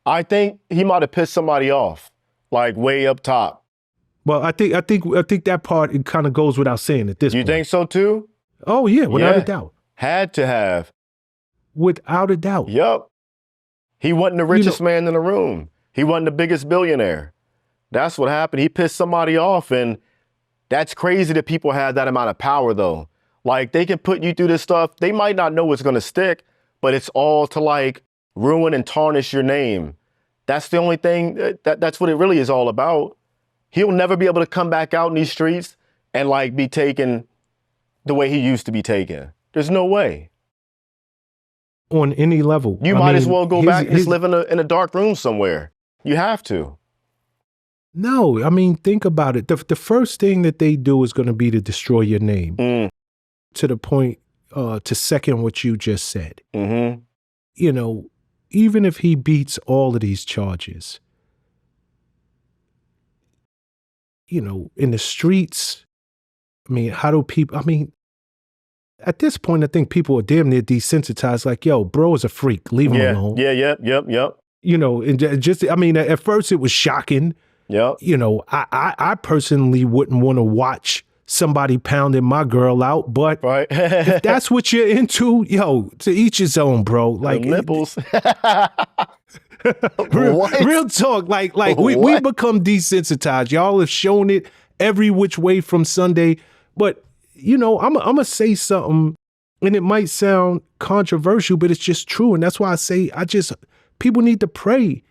Speaker 2: I think he might have pissed somebody off, like way up top.
Speaker 1: Well, I think that part, it kind of goes without saying at this point.
Speaker 2: You think so too?
Speaker 1: Oh yeah, without a doubt.
Speaker 2: Had to have.
Speaker 1: Without a doubt.
Speaker 2: Yup. He wasn't the richest man in the room. He wasn't the biggest billionaire. That's what happened. He pissed somebody off, and that's crazy that people have that amount of power though. Like, they can put you through this stuff. They might not know what's gonna stick, but it's all to like ruin and tarnish your name. That's the only thing, that's what it really is all about. He'll never be able to come back out in these streets and like be taken the way he used to be taken. There's no way.
Speaker 1: On any level.
Speaker 2: You might as well go back and just live in a dark room somewhere. You have to.
Speaker 1: No, think about it. The first thing that they do is going to be to destroy your name. To the point, to second what you just said. Even if he beats all of these charges, in the streets, how do people, at this point, I think people are damn near desensitized. Like, yo, bro is a freak. Leave him alone.
Speaker 2: Yep.
Speaker 1: And just, at first it was shocking.
Speaker 2: Yep.
Speaker 1: I personally wouldn't want to watch somebody pounding my girl out, but if that's what you're into, yo, to each his own, bro. Like,
Speaker 2: the nipples.
Speaker 1: real talk. Like we become desensitized. Y'all have shown it every which way from Sunday, but I'm gonna say something, and it might sound controversial, but it's just true. And that's why I say, people need to pray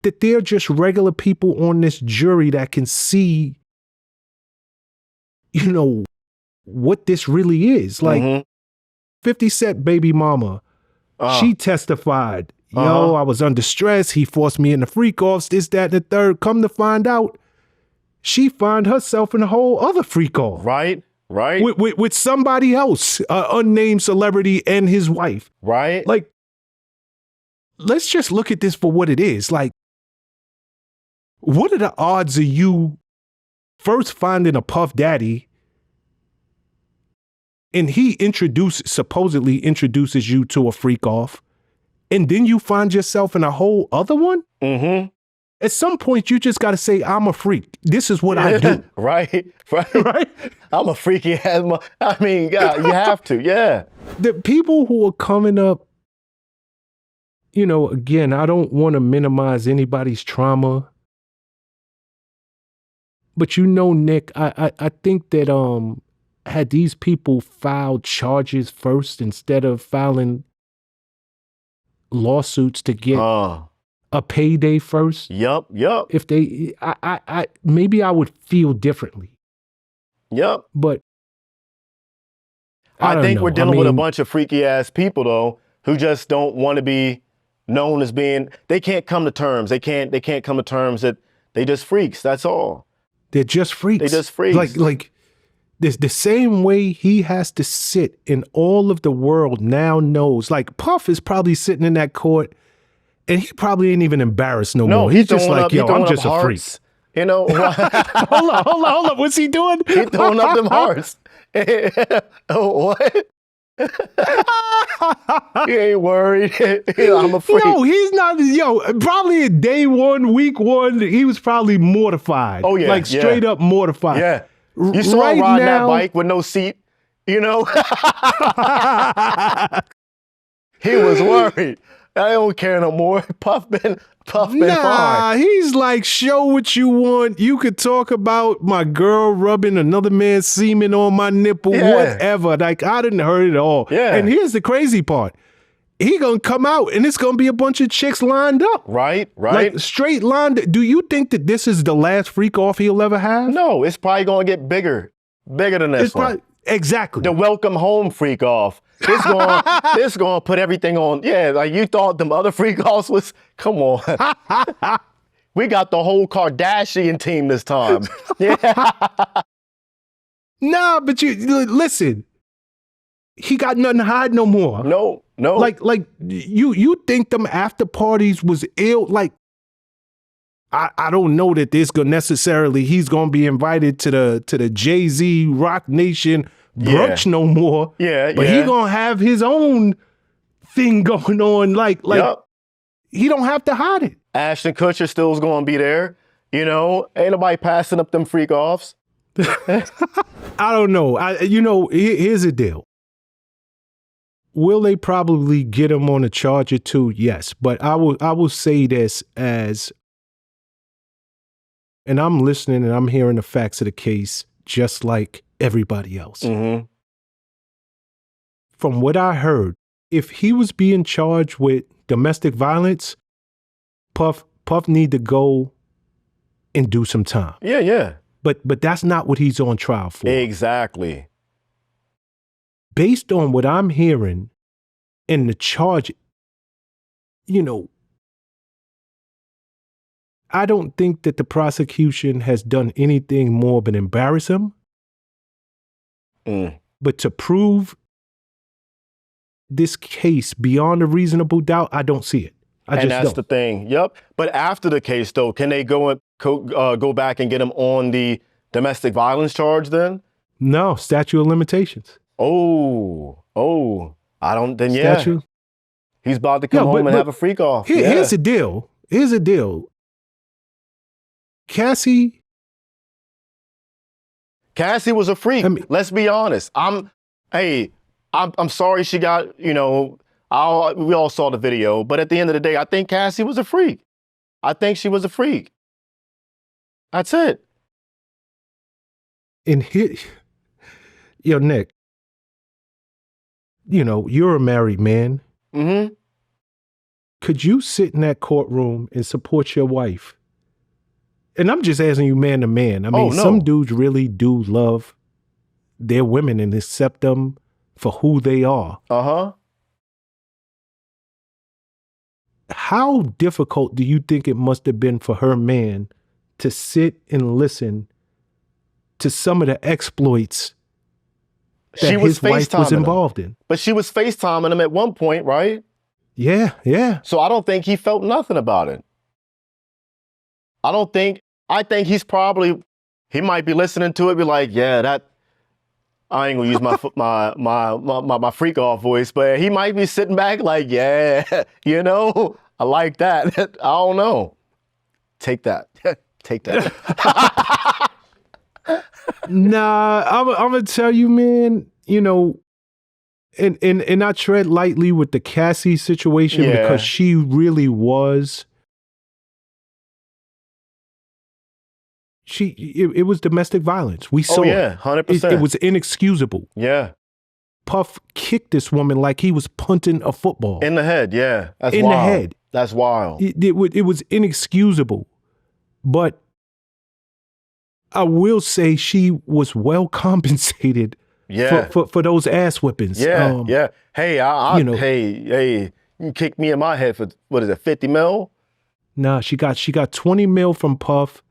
Speaker 1: that they're just regular people on this jury that can see, what this really is. Like, 50 Cent baby mama, she testified, Yo, I was under stress. He forced me into freak offs, this, that, and the third. Come to find out, she find herself in a whole other freak off.
Speaker 2: Right.
Speaker 1: With somebody else, unnamed celebrity and his wife.
Speaker 2: Right.
Speaker 1: Like, let's just look at this for what it is. Like, what are the odds of you first finding a Puff Daddy and he supposedly introduces you to a freak off, and then you find yourself in a whole other one?
Speaker 2: Mm-hmm.
Speaker 1: At some point, you just got to say, I'm a freak. This is what I do.
Speaker 2: Right.
Speaker 1: Right?
Speaker 2: I'm a freaky ass. I mean, God, you have to. Yeah.
Speaker 1: The people who are coming up, you know, again, I don't want to minimize anybody's trauma. But you know, Nick, I think that had these people filed charges first instead of filing lawsuits to get a payday first.
Speaker 2: Yup.
Speaker 1: If they, I maybe I would feel differently.
Speaker 2: Yup.
Speaker 1: But
Speaker 2: I think we're dealing with a bunch of freaky ass people though, who just don't want to be known as being. They can't come to terms. They can't come to terms that they just freaks. That's all.
Speaker 1: They're just freaks.
Speaker 2: They just freaks.
Speaker 1: Like this, the same way he has to sit and all of the world now knows. Like Puff is probably sitting in that court and he probably ain't even embarrassed no more. He's just like, yo, I'm just a freak.
Speaker 2: You know,
Speaker 1: hold on. What's he doing?
Speaker 2: He throwing up them hearts. Oh, what? He ain't worried. I'm a freak.
Speaker 1: No, he's not. Yo, probably in day one, week one, he was probably mortified.
Speaker 2: Oh, yeah.
Speaker 1: Like straight up mortified.
Speaker 2: Yeah. You saw him riding that bike with no seat, you know? He was worried. I don't care no more. Puff been fine.
Speaker 1: He's like, show what you want. You could talk about my girl rubbing another man's semen on my nipple, whatever. Like, I didn't heard it all.
Speaker 2: Yeah.
Speaker 1: And here's the crazy part. He gonna come out and it's gonna be a bunch of chicks lined up.
Speaker 2: Right.
Speaker 1: Like straight lined. Do you think that this is the last freak off he'll ever have?
Speaker 2: No, it's probably gonna get bigger than this one.
Speaker 1: Exactly.
Speaker 2: The welcome home freak off. This going to put everything on. Yeah, like you thought them other freak offs was, come on. We got the whole Kardashian team this time. Yeah.
Speaker 1: Nah, but you listen. He got nothing to hide no more.
Speaker 2: No.
Speaker 1: Like you think them after parties was ill? Like I don't know that he's gonna be invited to the Jay-Z Rock Nation brunch no more.
Speaker 2: Yeah,
Speaker 1: but he gonna have his own thing going on. Like he don't have to hide it.
Speaker 2: Ashton Kutcher still's gonna be there. You know, ain't nobody passing up them freak offs.
Speaker 1: I don't know. Here's the deal. Will they probably get him on a charge or two? Yes, but I will say this as, and I'm listening and I'm hearing the facts of the case just like everybody else.
Speaker 2: Mm-hmm.
Speaker 1: From what I heard, if he was being charged with domestic violence, Puff need to go and do some time.
Speaker 2: Yeah.
Speaker 1: But that's not what he's on trial for.
Speaker 2: Exactly.
Speaker 1: Based on what I'm hearing and the charge, I don't think that the prosecution has done anything more but embarrass him. But to prove this case beyond a reasonable doubt, I don't see it.
Speaker 2: That's the thing. Yep. But after the case, though, can they go back and get him on the domestic violence charge then?
Speaker 1: No, statute of limitations.
Speaker 2: Oh, I don't, then
Speaker 1: statute.
Speaker 2: He's about to come home and have a freak off.
Speaker 1: Here's the deal. Cassie
Speaker 2: was a freak. Let's be honest. I'm sorry she got, we all saw the video, but at the end of the day, I think Cassie was a freak. I think she was a freak. That's it.
Speaker 1: And here, Nick, you're a married man.
Speaker 2: Mm-hmm.
Speaker 1: Could you sit in that courtroom and support your wife? And I'm just asking you man to man. I mean, some dudes really do love their women and accept them for who they are.
Speaker 2: Uh-huh.
Speaker 1: how difficult do you think it must have been for her man to sit and listen to some of the exploits that his wife was involved in?
Speaker 2: But she was FaceTiming him at one point, right?
Speaker 1: Yeah, yeah.
Speaker 2: So I don't think he felt nothing about it. I think he might be listening to it, be like, yeah, that, I ain't gonna use my freak off voice, but he might be sitting back like, yeah, you know, I like that. I don't know. Take that. Take that.
Speaker 1: Nah, I'm gonna tell you, man, you know, and I tread lightly with the Cassie situation because she really was. It was domestic violence. We saw it.
Speaker 2: 100%.
Speaker 1: It was inexcusable.
Speaker 2: Yeah.
Speaker 1: Puff kicked this woman like he was punting a football.
Speaker 2: In the head, yeah. That's
Speaker 1: in
Speaker 2: wild.
Speaker 1: the head.
Speaker 2: That's wild.
Speaker 1: It was inexcusable. But I will say she was well compensated for those ass whippings.
Speaker 2: Yeah, yeah. Hey, you know, hey, you kicked me in my head for, what is it, 50 mil?
Speaker 1: Nah, she got 20 mil from Puff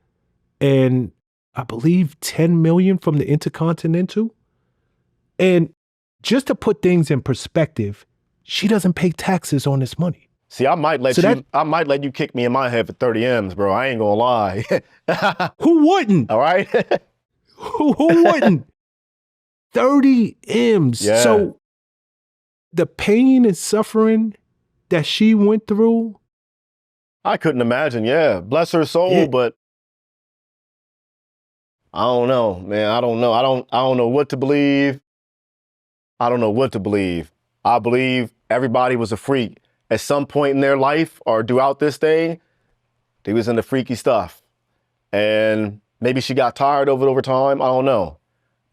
Speaker 1: and I believe 10 million from the Intercontinental. And just to put things in perspective, she doesn't pay taxes on this money.
Speaker 2: See, I might let you kick me in my head for 30 M's, bro. I ain't gonna lie.
Speaker 1: Who wouldn't?
Speaker 2: All right.
Speaker 1: Who wouldn't? 30 M's.
Speaker 2: Yeah.
Speaker 1: So the pain and suffering that she went through.
Speaker 2: I couldn't imagine. Yeah. Bless her soul, but I don't know, man. I don't know. I don't know what to believe. I don't know what to believe. I believe everybody was a freak at some point in their life or throughout this thing. They was into freaky stuff. And maybe she got tired of it over time. I don't know.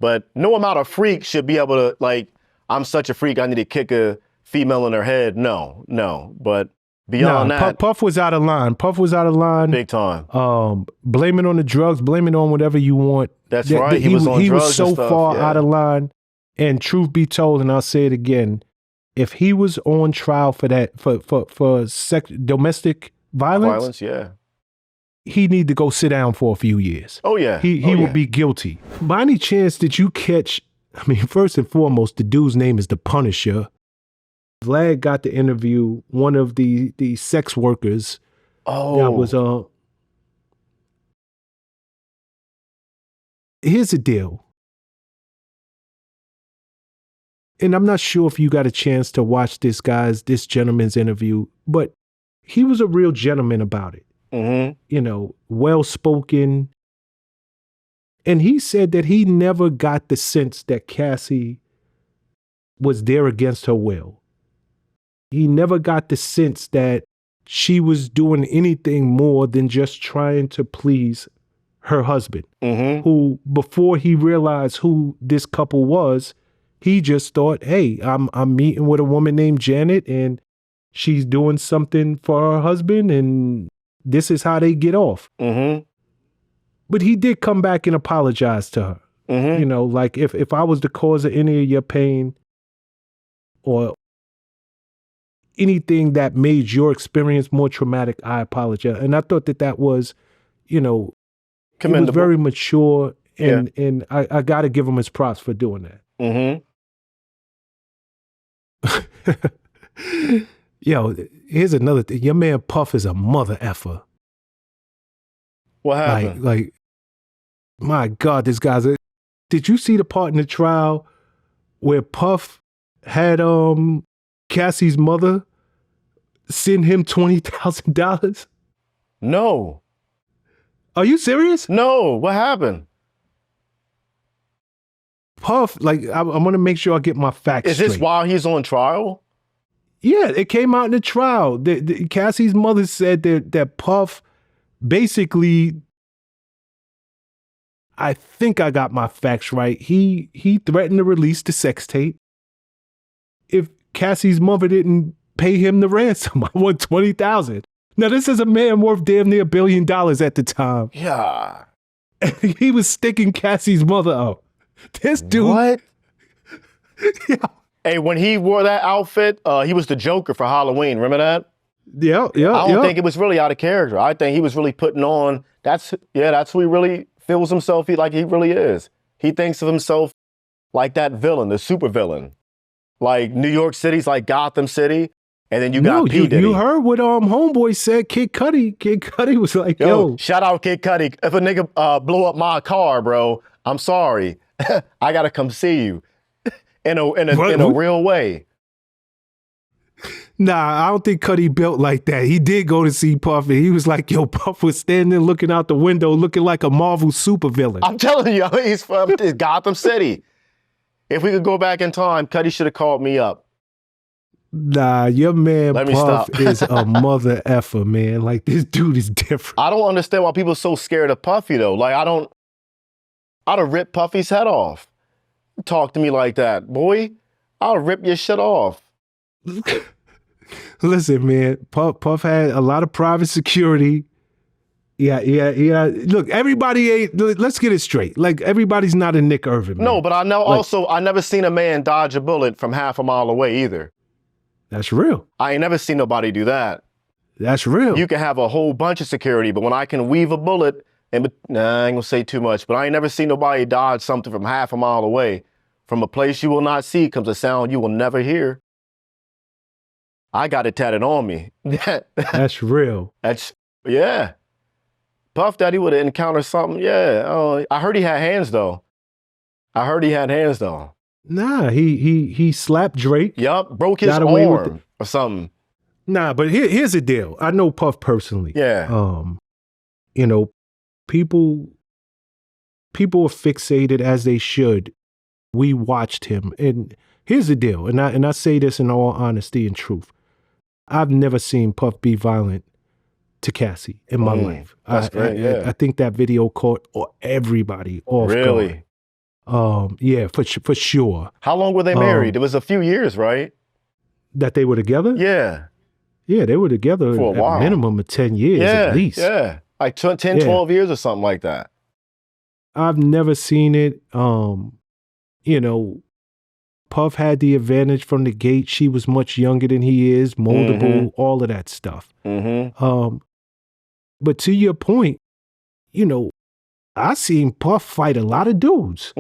Speaker 2: But no amount of freak should be able to, like, I'm such a freak, I need to kick a female in her head. No. But beyond that.
Speaker 1: Puff was out of line. Puff was out of line.
Speaker 2: Big time.
Speaker 1: Blame it on the drugs, blame it on whatever you want.
Speaker 2: That's right. He was on drugs. He was
Speaker 1: so far out of line. And truth be told, and I'll say it again, if he was on trial for that, for domestic violence, he need to go sit down for a few years.
Speaker 2: Oh yeah,
Speaker 1: he will be guilty. By any chance, did you catch? I mean, first and foremost, the dude's name is the Punisher. Vlad got to interview one of the sex workers.
Speaker 2: Oh,
Speaker 1: that was Here's the deal. And I'm not sure if you got a chance to watch this gentleman's interview, but he was a real gentleman about it.
Speaker 2: Mm-hmm.
Speaker 1: You know, well-spoken. And he said that he never got the sense that Cassie was there against her will. He never got the sense that she was doing anything more than just trying to please her husband, who, before he realized who this couple was, he just thought, hey, I'm meeting with a woman named Janet and she's doing something for her husband and this is how they get off.
Speaker 2: Mm-hmm.
Speaker 1: But he did come back and apologize to her.
Speaker 2: Mm-hmm.
Speaker 1: You know, like if I was the cause of any of your pain or anything that made your experience more traumatic, I apologize. And I thought that was, you know,
Speaker 2: commendable.
Speaker 1: It was very mature and I got to give him his props for doing that.
Speaker 2: Mm-hmm.
Speaker 1: Yo, here's another thing. Your man Puff is a mother effer.
Speaker 2: What happened?
Speaker 1: Like, my God, this guy's did you see the part in the trial where Puff had Cassie's mother send him $20,000?
Speaker 2: No.
Speaker 1: Are you serious?
Speaker 2: No. What happened?
Speaker 1: Puff, like, I want to make sure I get my facts straight.
Speaker 2: Is this while he's on trial?
Speaker 1: Yeah, it came out in the trial. Cassie's mother said that Puff basically, I think I got my facts right. He threatened to release the sex tape if Cassie's mother didn't pay him the ransom. I want $20,000. Now this is a man worth damn near $1 billion at the time.
Speaker 2: Yeah.
Speaker 1: He was sticking Cassie's mother up. This dude.
Speaker 2: What?
Speaker 1: Yeah.
Speaker 2: Hey, when he wore that outfit, he was the Joker for Halloween. Remember that?
Speaker 1: Yeah,
Speaker 2: I don't think it was really out of character. I think he was really putting on, that's who he really feels himself like he really is. He thinks of himself like that villain, the super villain. Like New York City's like Gotham City, and then you got P. Diddy.
Speaker 1: You heard what Homeboy said, Kid Cudi. Kid Cudi was like, yo.
Speaker 2: Shout out Kid Cudi. If a nigga blow up my car, bro, I'm sorry. I gotta come see you in a real way.
Speaker 1: Nah, I don't think Cudi built like that. He did go to see Puff, and he was like, yo, Puff was standing looking out the window looking like a Marvel supervillain.
Speaker 2: I'm telling you, he's from Gotham City. If we could go back in time, Cudi should have called me up.
Speaker 1: Nah, your man Puff is a mother effer, man. Like, this dude is different.
Speaker 2: I don't understand why people are so scared of Puffy, though. Like, I'd have ripped Puffy's head off. Talk to me like that, boy. I'll rip your shit off.
Speaker 1: Listen, man, Puff had a lot of private security. Yeah. Look, everybody ain't, let's get it straight. Like, everybody's not a Nick Irving, man.
Speaker 2: No, but I know also, I never seen a man dodge a bullet from half a mile away either.
Speaker 1: That's real.
Speaker 2: I ain't never seen nobody do that.
Speaker 1: That's real.
Speaker 2: You can have a whole bunch of security, but when I can weave a bullet, I ain't gonna say too much, but I ain't never seen nobody dodge something from half a mile away. From a place you will not see comes a sound you will never hear. I got it tatted on me.
Speaker 1: That's real.
Speaker 2: Yeah. Puff Daddy would have encountered something. Yeah. I heard he had hands though.
Speaker 1: Nah, he slapped Drake.
Speaker 2: Yup. Broke his arm or something.
Speaker 1: Nah, but here's the deal. I know Puff personally.
Speaker 2: Yeah.
Speaker 1: You know, people are fixated as they should. We watched him, and here's the deal. And I say this in all honesty and truth. I've never seen Puff be violent to Cassie in my life.
Speaker 2: That's great. Yeah.
Speaker 1: I think that video caught everybody off guard.
Speaker 2: Really?
Speaker 1: Yeah, for sure.
Speaker 2: How long were they married? It was a few years, right?
Speaker 1: That they were together?
Speaker 2: Yeah.
Speaker 1: Yeah, they were together
Speaker 2: for a while.
Speaker 1: Minimum of 10 years at least.
Speaker 2: Yeah, like 10, 12 years or something like that.
Speaker 1: I've never seen it. You know, Puff had the advantage from the gate. She was much younger than he is, moldable, all of that stuff. But to your point, you know, I seen Puff fight a lot of dudes.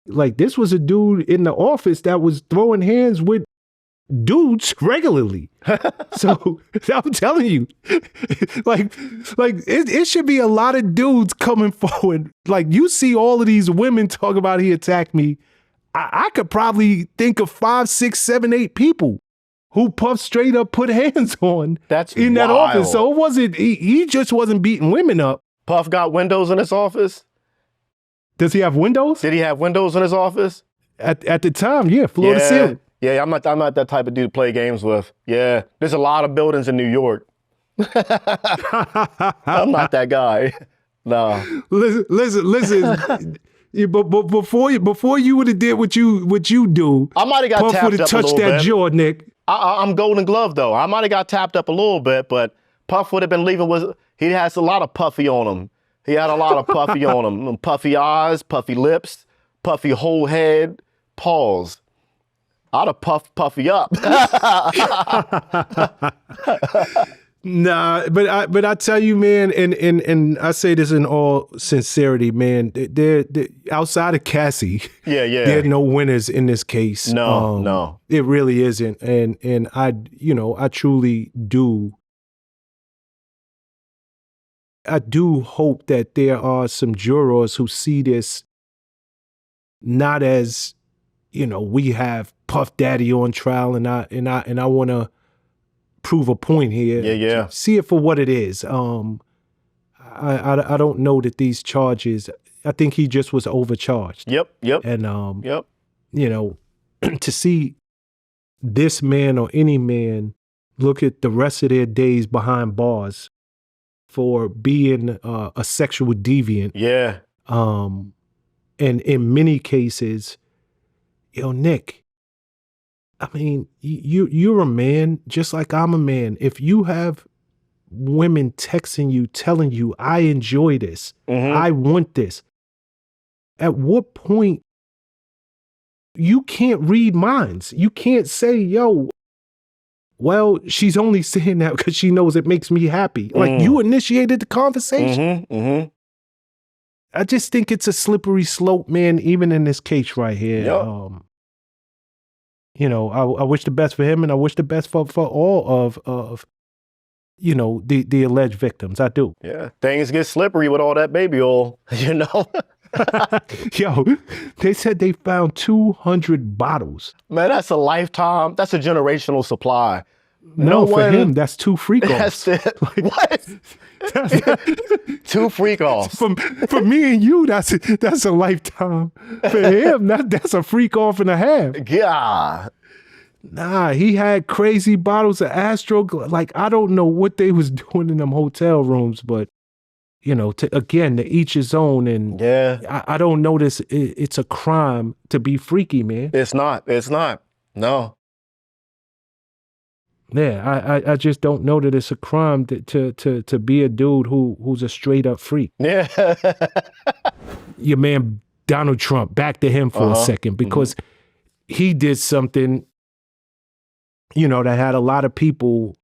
Speaker 1: Like, this was a dude in the office that was throwing hands with dudes regularly. So I'm telling you, like it should be a lot of dudes coming forward. Like, you see all of these women talk about he attacked me. I could probably think of 5, 6, 7, 8 people who Puff straight up put hands on in that office. So it wasn't, he just wasn't beating women up.
Speaker 2: Puff got windows in his office?
Speaker 1: Does he have windows?
Speaker 2: Did he have windows in his office?
Speaker 1: At the time, yeah, floor to ceiling.
Speaker 2: Yeah, I'm not that type of dude to play games with. Yeah, there's a lot of buildings in New York. I'm not that guy. No.
Speaker 1: Listen. Yeah, but before you would have did what you do,
Speaker 2: I might have got
Speaker 1: Puff
Speaker 2: tapped
Speaker 1: would have
Speaker 2: up
Speaker 1: touched
Speaker 2: a
Speaker 1: that
Speaker 2: little bit.
Speaker 1: jaw, Nick.
Speaker 2: I'm Golden Glove though. I might have got tapped up a little bit, but Puff would have been leaving. He has a lot of puffy on him. He had a lot of puffy on him. Puffy eyes, puffy lips, puffy whole head, paws. I'd have puffed Puffy up.
Speaker 1: Nah, but I tell you, man, and I say this in all sincerity, man. They're outside of Cassie.
Speaker 2: Yeah.
Speaker 1: There are no winners in this case.
Speaker 2: No.
Speaker 1: It really isn't. And I truly do. I do hope that there are some jurors who see this not as, we have Puff Daddy on trial, and I want to prove a point here.
Speaker 2: Yeah.
Speaker 1: See it for what it is. I don't know that these charges. I think he just was overcharged.
Speaker 2: Yep.
Speaker 1: And to see this man or any man look at the rest of their days behind bars for being a sexual deviant.
Speaker 2: Yeah.
Speaker 1: And in many cases, Nick, I mean, you're a man just like I'm a man. If you have women texting you, telling you, I enjoy this, I want this, at what point you can't read minds? You can't say, yo, Well, she's only saying that because she knows it makes me happy. Like, you initiated the conversation. I just think it's a slippery slope, man, even in this case right here.
Speaker 2: Yep.
Speaker 1: You know, I wish the best for him, and I wish the best for all of you know, the alleged victims. I do.
Speaker 2: Yeah. Things get slippery with all that baby oil, you know?
Speaker 1: Yo, they said they found 200 bottles.
Speaker 2: Man, that's a lifetime. That's a generational supply.
Speaker 1: No, for him, that's 2 freak-offs.
Speaker 2: That's it. Like, what? 2 freak-offs.
Speaker 1: For me and you, that's a lifetime. For him, that's a freak-off and a half.
Speaker 2: Yeah.
Speaker 1: Nah, he had crazy bottles of Astro. Like, I don't know what they was doing in them hotel rooms, but, you know, again, to each his own. And
Speaker 2: yeah,
Speaker 1: I don't notice it's a crime to be freaky, man.
Speaker 2: It's not. No.
Speaker 1: Yeah, I just don't know that it's a crime to be a dude who's a straight up freak.
Speaker 2: Yeah.
Speaker 1: Your man Donald Trump, back to him for a second, because he did something, you know, that had a lot of people,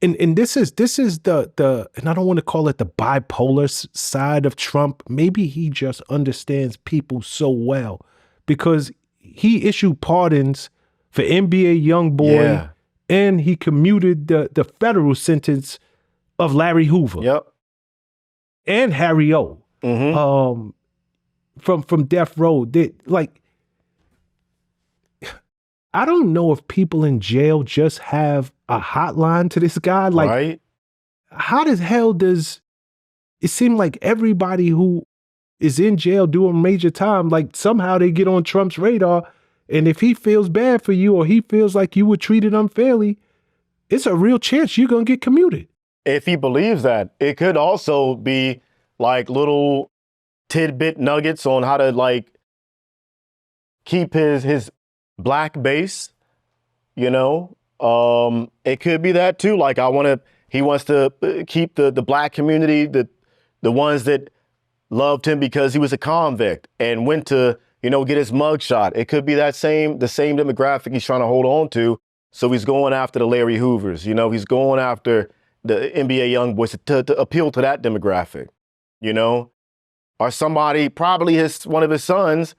Speaker 1: and this is the and I don't want to call it the bipolar side of Trump. Maybe he just understands people so well, because he issued pardons for NBA YoungBoy, and he commuted the federal sentence of Larry Hoover.
Speaker 2: Yep.
Speaker 1: And Harry O. From death row. Like, I don't know if people in jail just have a hotline to this guy. Like,
Speaker 2: right?
Speaker 1: How the hell does it seem like everybody who is in jail doing major time, like somehow they get on Trump's radar, and if he feels bad for you or he feels like you were treated unfairly, it's a real chance you're going to get commuted.
Speaker 2: If he believes that, it could also be like little tidbit nuggets on how to like keep his black base, you know. It could be that too. Like he wants to keep the black community, the ones that loved him because he was a convict and went to, you know, get his mugshot. It could be the same demographic he's trying to hold on to. So he's going after the Larry Hoovers, you know, he's going after the NBA YoungBoys to appeal to that demographic, you know, or somebody, probably one of his sons.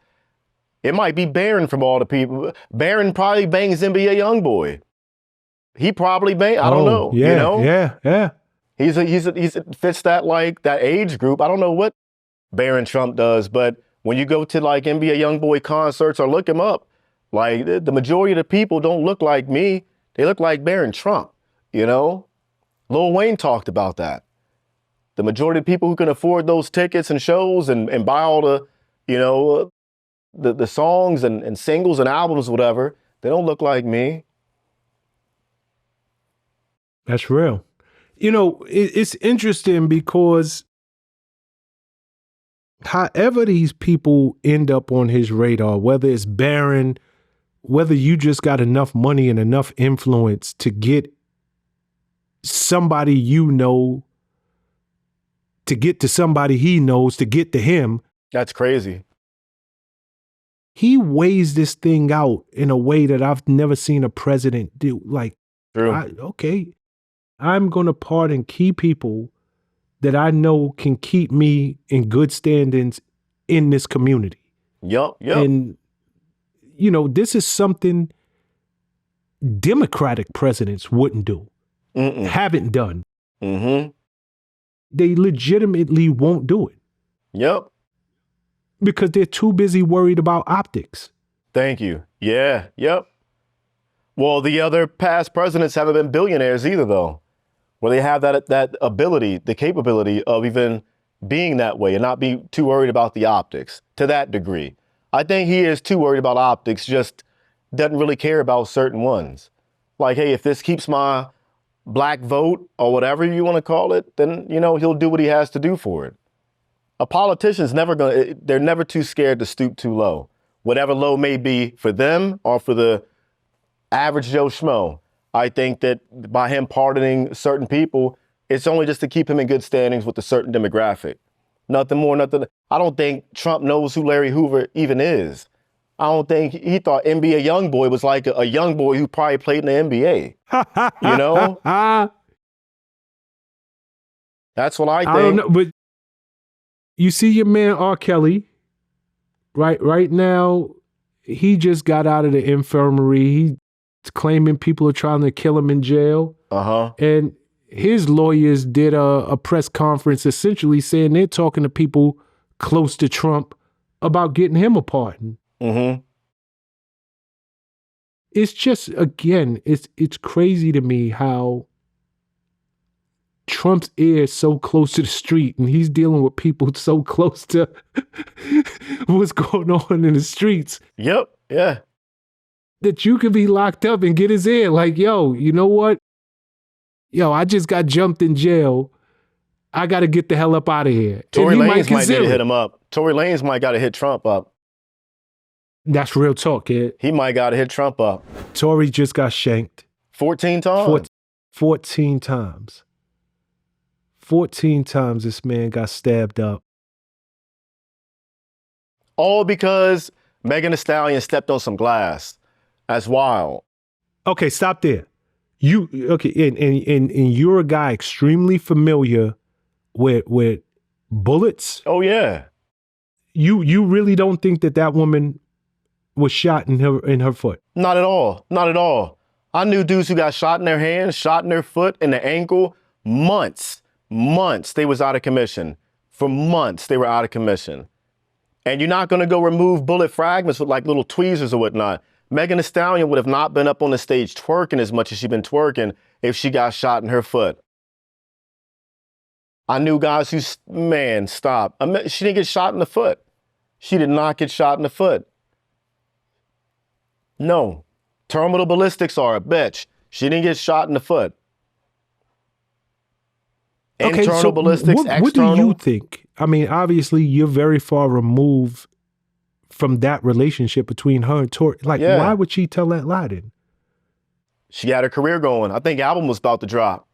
Speaker 2: It might be Barron from all the people. Barron probably bangs NBA YoungBoy. He probably I don't know.
Speaker 1: Yeah,
Speaker 2: you know?
Speaker 1: Yeah.
Speaker 2: He's fits that like that age group. I don't know what Barron Trump does, but when you go to like NBA YoungBoy concerts or look him up, like the majority of the people don't look like me. They look like Barron Trump, you know? Lil Wayne talked about that. The majority of people who can afford those tickets and shows and buy all the, you know, the songs and singles and albums, whatever, they don't look like me.
Speaker 1: That's real. You know, it's interesting because however these people end up on his radar, whether it's Barron, whether you just got enough money and enough influence to get somebody you know, to get to somebody he knows, to get to him.
Speaker 2: That's crazy.
Speaker 1: He weighs this thing out in a way that I've never seen a president do. Like, I'm going to pardon key people that I know can keep me in good standings in this community.
Speaker 2: Yep.
Speaker 1: And, you know, this is something Democratic presidents wouldn't do, haven't done. They legitimately won't do it.
Speaker 2: Yep.
Speaker 1: Because they're too busy worried about optics.
Speaker 2: Thank you. Yeah. Yep. Well, the other past presidents haven't been billionaires either, though, where they have that ability, the capability of even being that way and not be too worried about the optics to that degree. I think he is too worried about optics, just doesn't really care about certain ones. Like, hey, if this keeps my black vote or whatever you want to call it, then, you know, he'll do what he has to do for it. A politician's they're never too scared to stoop too low. Whatever low may be for them or for the average Joe Schmo. I think that by him pardoning certain people, it's only just to keep him in good standings with a certain demographic. Nothing more, nothing. I don't think Trump knows who Larry Hoover even is. I don't think he thought NBA YoungBoy was like a young boy who probably played in the NBA. You know? That's what I think.
Speaker 1: I don't know, but you see your man R. Kelly, right now, he just got out of the infirmary. He's claiming people are trying to kill him in jail. And his lawyers did a press conference essentially saying they're talking to people close to Trump about getting him a pardon. It's just, again, it's crazy to me how Trump's ear is so close to the street and he's dealing with people so close to what's going on in the streets.
Speaker 2: Yep, yeah.
Speaker 1: That you could be locked up and get his ear like, yo, you know what? Yo, I just got jumped in jail. I got to get the hell up out of here.
Speaker 2: Tory Lanez might need to hit him up. Tory Lanez might got to hit Trump up.
Speaker 1: That's real talk, kid.
Speaker 2: He might got to hit Trump up.
Speaker 1: Tory just got shanked.
Speaker 2: 14 times?
Speaker 1: 14 times. 14 times this man got stabbed up.
Speaker 2: All because Megan Thee Stallion stepped on some glass. That's wild.
Speaker 1: Okay, stop there. And you're a guy extremely familiar with bullets.
Speaker 2: Oh yeah.
Speaker 1: You really don't think that woman was shot in her foot?
Speaker 2: Not at all. Not at all. I knew dudes who got shot in their hands, shot in their foot, in the ankle. Months they was out of commission. For months they were out of commission. And you're not gonna go remove bullet fragments with like little tweezers or whatnot. Megan Thee Stallion would have not been up on the stage twerking as much as she's been twerking if she got shot in her foot. I knew guys who, man, stop. She didn't get shot in the foot. She did not get shot in the foot. No. Terminal ballistics are a bitch. She didn't get shot in the foot. Internal ballistics, external.
Speaker 1: What do you think? I mean, obviously, you're very far removed from that relationship between her and Tory. Like, why would she tell that lie then?
Speaker 2: She had her career going. I think album was about to drop.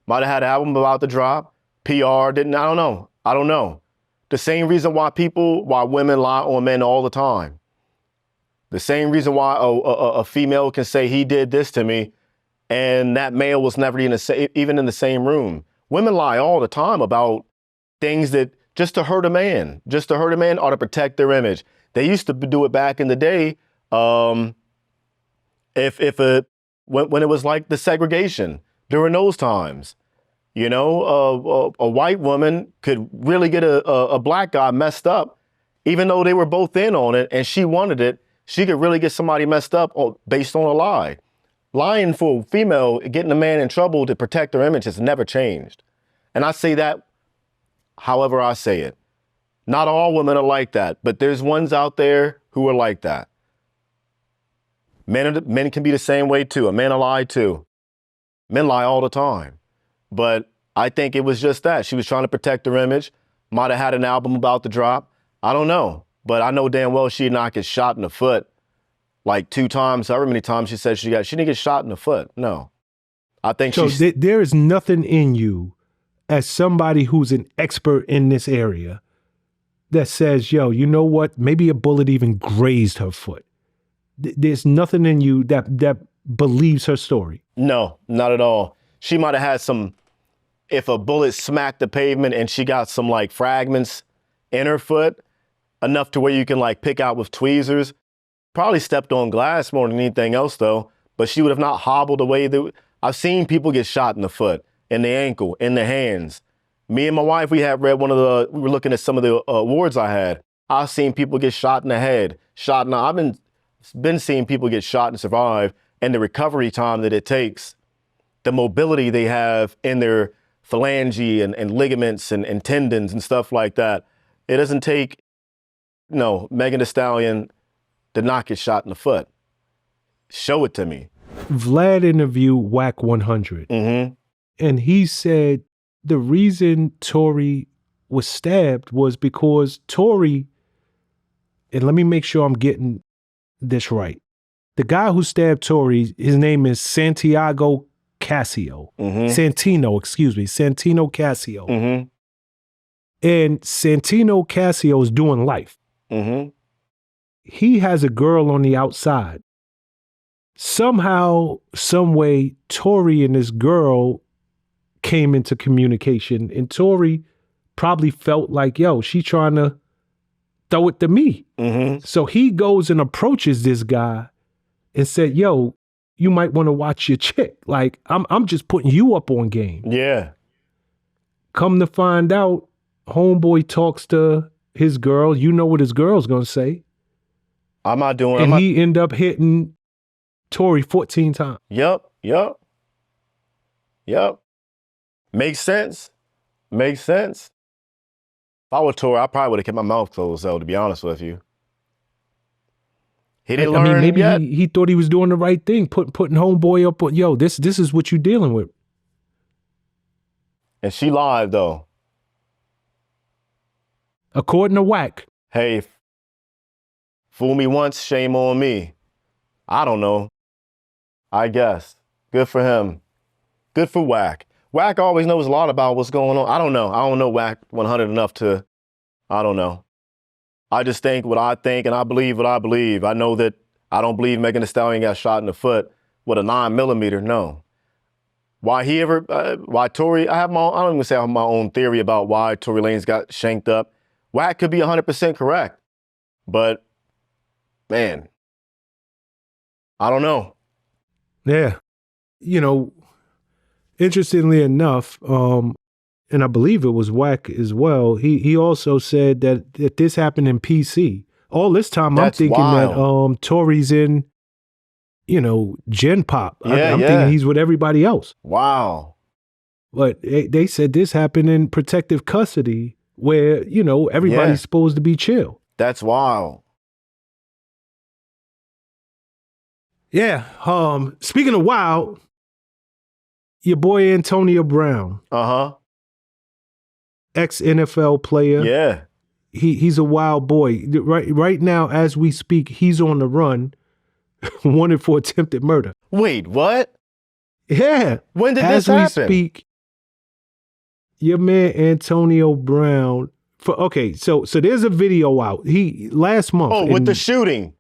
Speaker 2: Might have had an album about to drop. PR didn't, I don't know. The same reason why women lie on men all the time. The same reason why a female can say he did this to me and that male was never even in the same room. Women lie all the time about things that just to hurt a man or to protect their image. They used to do it back in the day. When it was like the segregation during those times, you know, a white woman could really get a black guy messed up, even though they were both in on it and she wanted it. She could really get somebody messed up based on a lie. Lying for a female, getting a man in trouble to protect their image has never changed. And I say that however I say it. Not all women are like that, but there's ones out there who are like that. Men can be the same way too. A man will lie too. Men lie all the time. But I think it was just that. She was trying to protect her image. Might have had an album about to drop. I don't know. But I know damn well she did not get shot in the foot like 2 times, however many times she said she didn't get shot in the foot. No. I think
Speaker 1: so there is nothing in you as somebody who's an expert in this area that says, yo, you know what? Maybe a bullet even grazed her foot. There's nothing in you that believes her story.
Speaker 2: No, not at all. She might have had if a bullet smacked the pavement and she got some like fragments in her foot, enough to where you can like pick out with tweezers. Probably stepped on glass more than anything else though, but she would have not hobbled away. I've seen people get shot in the foot, in the ankle, in the hands. Me and my wife, we were looking at some of the awards I had. I've seen people get shot in the head, I've been seeing people get shot and survive, and the recovery time that it takes, the mobility they have in their phalange and ligaments and tendons and stuff like that. It doesn't take, Megan Thee Stallion did not get shot in the foot. Show it to me.
Speaker 1: Vlad interviewed Whack 100. And he said the reason Tory was stabbed was because Tory, and let me make sure I'm getting this right. The guy who stabbed Tory, his name is Santiago Casio. Santino Casio. And Santino Casio is doing life. he has a girl on the outside. Somehow, some way, Tory and this girl came into communication, and Tory probably felt like, yo, she trying to throw it to me.
Speaker 2: Mm-hmm.
Speaker 1: So he goes and approaches this guy and said, yo, you might want to watch your chick. Like, I'm just putting you up on game.
Speaker 2: Yeah.
Speaker 1: Come to find out, homeboy talks to his girl. You know what his girl's gonna say. He end up hitting Tory 14 times.
Speaker 2: Yep. Makes sense. If I were Tory, I probably would have kept my mouth closed, though, to be honest with you. He didn't learn
Speaker 1: maybe
Speaker 2: yet.
Speaker 1: he thought he was doing the right thing, putting homeboy up on, yo, this is what you dealing with.
Speaker 2: And she lied, though.
Speaker 1: According to Whack.
Speaker 2: Hey, fool me once, shame on me. I don't know. I guess. Good for him. Good for Whack. Whack always knows a lot about what's going on. I don't know Whack 100 enough to, I don't know. I just think what I think and I believe what I believe. I know that I don't believe Megan Thee Stallion got shot in the foot with a 9mm. No. Why Tory, I don't even say I have my own theory about why Tory Lanez got shanked up. Whack could be 100% correct. But, man, I don't know.
Speaker 1: Yeah. You know, interestingly enough, and I believe it was Whack as well, he also said that this happened in PC. All this time
Speaker 2: That's
Speaker 1: I'm thinking
Speaker 2: wild.
Speaker 1: that Tory's in, Gen Pop.
Speaker 2: Yeah,
Speaker 1: I'm thinking he's with everybody else.
Speaker 2: Wow.
Speaker 1: But they said this happened in protective custody where, everybody's supposed to be chill.
Speaker 2: That's wild.
Speaker 1: Yeah. Speaking of wild, your boy Antonio Brown.
Speaker 2: Uh-huh.
Speaker 1: Ex-NFL player.
Speaker 2: Yeah.
Speaker 1: He's a wild boy. Right now, as we speak, he's on the run, wanted for attempted murder.
Speaker 2: Wait, what?
Speaker 1: Yeah.
Speaker 2: When did this happen?
Speaker 1: As we speak, your man Antonio Brown. So there's a video out. Last month.
Speaker 2: Oh, with the shooting.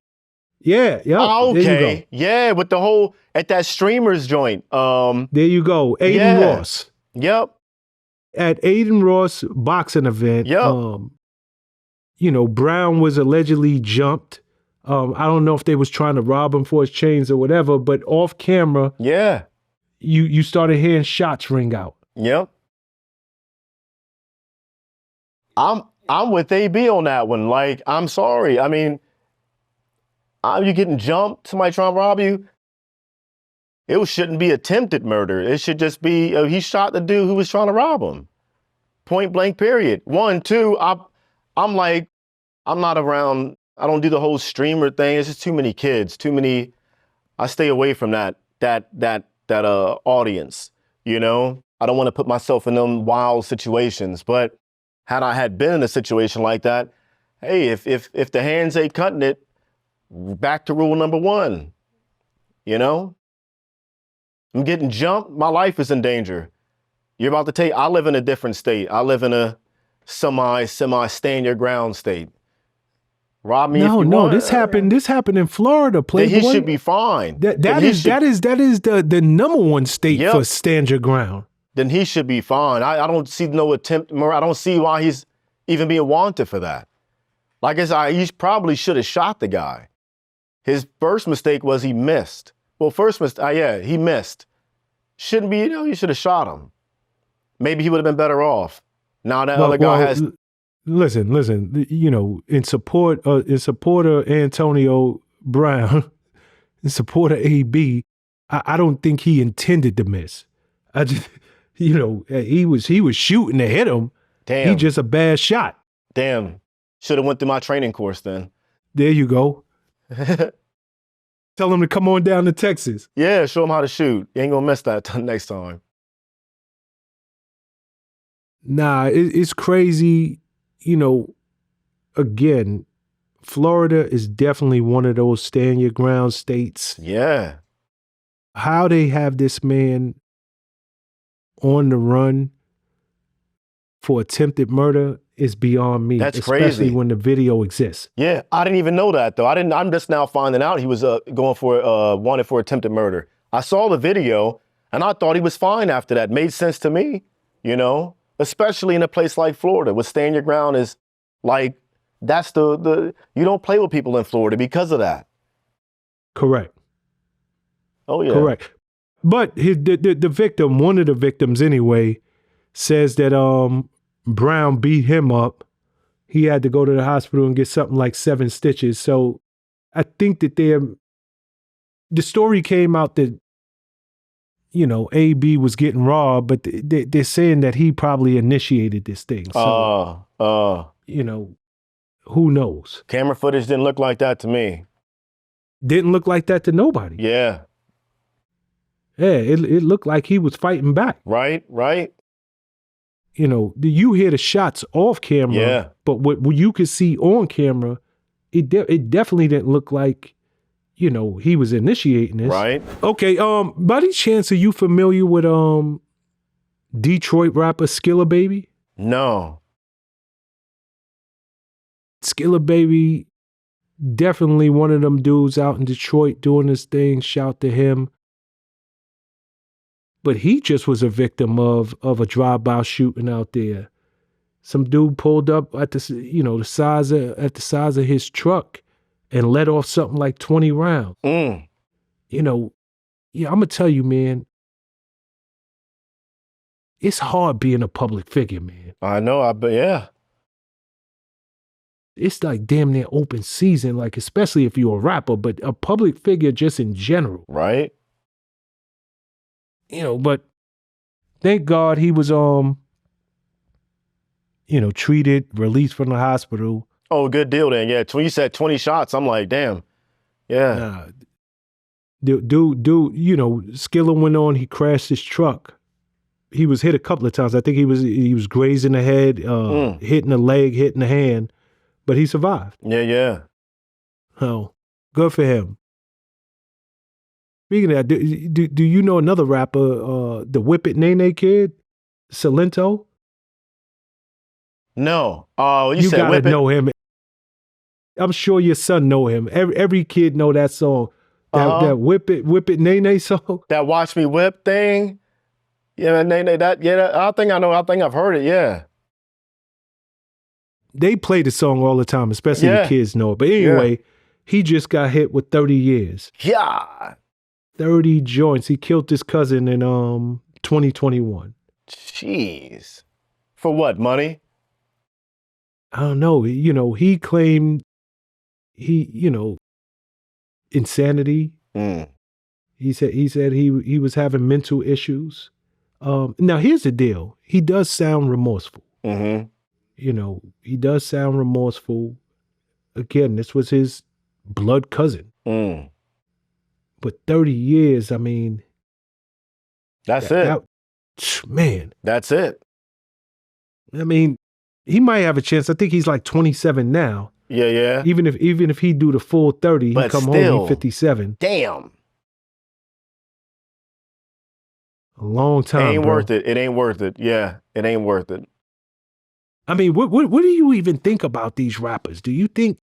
Speaker 1: Yeah.
Speaker 2: Oh, okay.
Speaker 1: There you go.
Speaker 2: Yeah, with the whole at that streamers joint.
Speaker 1: There you go. Aiden Ross.
Speaker 2: Yep.
Speaker 1: At Aiden Ross boxing event.
Speaker 2: Yep.
Speaker 1: Brown was allegedly jumped. I don't know if they was trying to rob him for his chains or whatever, but off camera, you started hearing shots ring out.
Speaker 2: Yep. I'm with AB on that one. Like, I'm sorry. I mean, you getting jumped, somebody trying to rob you. It shouldn't be attempted murder. It should just be he shot the dude who was trying to rob him. Point blank, period. 1, 2, I'm like, I'm not around. I don't do the whole streamer thing. It's just too many kids, too many. I stay away from that audience, I don't want to put myself in them wild situations. But had I had been in a situation like that, hey, if the hands ain't cutting it, back to rule number 1, I'm getting jumped. My life is in danger. You're about to I live in a different state. I live in a semi stand your ground state. Rob me if you want.
Speaker 1: This happened in Florida, Playboy.
Speaker 2: Then he should be fine.
Speaker 1: That is the number one state for stand your ground.
Speaker 2: Then he should be fine. I don't see no attempt. I don't see why he's even being wanted for that. Like I said, he probably should have shot the guy. His first mistake was he missed. Well, he missed. Shouldn't be, you should have shot him. Maybe he would have been better off. Now that other guy has.
Speaker 1: Listen. In support of Antonio Brown, in support of AB, I don't think he intended to miss. I just, he was shooting to hit him.
Speaker 2: Damn.
Speaker 1: He just a bad shot.
Speaker 2: Damn. Should have went through my training course then.
Speaker 1: There you go. Tell him to come on down to Texas.
Speaker 2: Yeah, show him how to shoot. You ain't gonna miss that next time.
Speaker 1: Nah, it's crazy. Again, Florida is definitely one of those stand your ground states.
Speaker 2: Yeah.
Speaker 1: How they have this man on the run for attempted murder is beyond me.
Speaker 2: That's
Speaker 1: especially
Speaker 2: crazy.
Speaker 1: when the video exists.
Speaker 2: Yeah, I didn't even know that though. I'm just now finding out he was going for wanted for attempted murder. I saw the video and I thought he was fine after that. Made sense to me, you know, especially in a place like Florida, where stand your ground is like, that's the you don't play with people in Florida because of that.
Speaker 1: Correct.
Speaker 2: Oh yeah.
Speaker 1: Correct. But the victim, one of the victims anyway, says that Brown beat him up. He had to go to the hospital and get something like 7 stitches. So I think that the story came out that, you know, AB was getting robbed, but they're saying that he probably initiated this thing. So, you know, who knows?
Speaker 2: Camera footage didn't look like that to me.
Speaker 1: Didn't look like that to nobody.
Speaker 2: Yeah.
Speaker 1: Yeah, it looked like he was fighting back.
Speaker 2: Right.
Speaker 1: You know, you hear the shots off camera,
Speaker 2: Yeah.
Speaker 1: but what you could see on camera, it definitely didn't look like, you know, he was initiating this.
Speaker 2: Right.
Speaker 1: Okay, by any chance, are you familiar with Detroit rapper Skilla Baby?
Speaker 2: No.
Speaker 1: Skilla Baby, definitely one of them dudes out in Detroit doing this thing. Shout to him. But he just was a victim of a drive-by shooting out there. Some dude pulled up at the size of his truck and let off something like 20 rounds.
Speaker 2: Mm.
Speaker 1: You know, yeah, I'm gonna tell you, man, it's hard being a public figure, man.
Speaker 2: I know. Yeah.
Speaker 1: It's like damn near open season, like especially if you're a rapper, but a public figure just in general.
Speaker 2: Right.
Speaker 1: You know, but thank God he was treated, released from the hospital.
Speaker 2: Oh, good deal then. Yeah. When you said 20 shots, I'm like, damn. Yeah.
Speaker 1: Dude, you know, Skilla went on, he crashed his truck. He was hit a couple of times. I think he was grazing the head, hitting the leg, hitting the hand, but he survived.
Speaker 2: Yeah.
Speaker 1: Oh, good for him. Speaking of that, do you know another rapper, the Whip It Nene kid, Salento?
Speaker 2: No. Oh, you said
Speaker 1: gotta
Speaker 2: Whip It?
Speaker 1: know him. I'm sure your son know him. Every kid know that song. That Whip It Nene song.
Speaker 2: That Watch Me Whip thing. Yeah, Nene. I think I know. I think I've heard it. Yeah.
Speaker 1: They play the song all the time, especially
Speaker 2: Yeah.
Speaker 1: the kids know it. But anyway, he just got hit with 30 years.
Speaker 2: Yeah.
Speaker 1: 30 joints. He killed his cousin in 2021.
Speaker 2: Jeez. For what? Money?
Speaker 1: I don't know. You know, he claimed insanity.
Speaker 2: Mm.
Speaker 1: He said he was having mental issues. Now here's the deal. He does sound remorseful.
Speaker 2: Mm-hmm.
Speaker 1: You know, he does sound remorseful. Again, this was his blood cousin.
Speaker 2: Mm.
Speaker 1: But 30 years, I mean.
Speaker 2: That's it.
Speaker 1: Man.
Speaker 2: That's it.
Speaker 1: I mean, he might have a chance. I think he's like 27 now.
Speaker 2: Yeah.
Speaker 1: Even if he do the full 30, he come home, he's 57.
Speaker 2: Damn.
Speaker 1: A long time,
Speaker 2: It ain't
Speaker 1: bro.
Speaker 2: worth it. It ain't worth it. Yeah, it ain't worth it.
Speaker 1: I mean, what do you even think about these rappers? Do you think,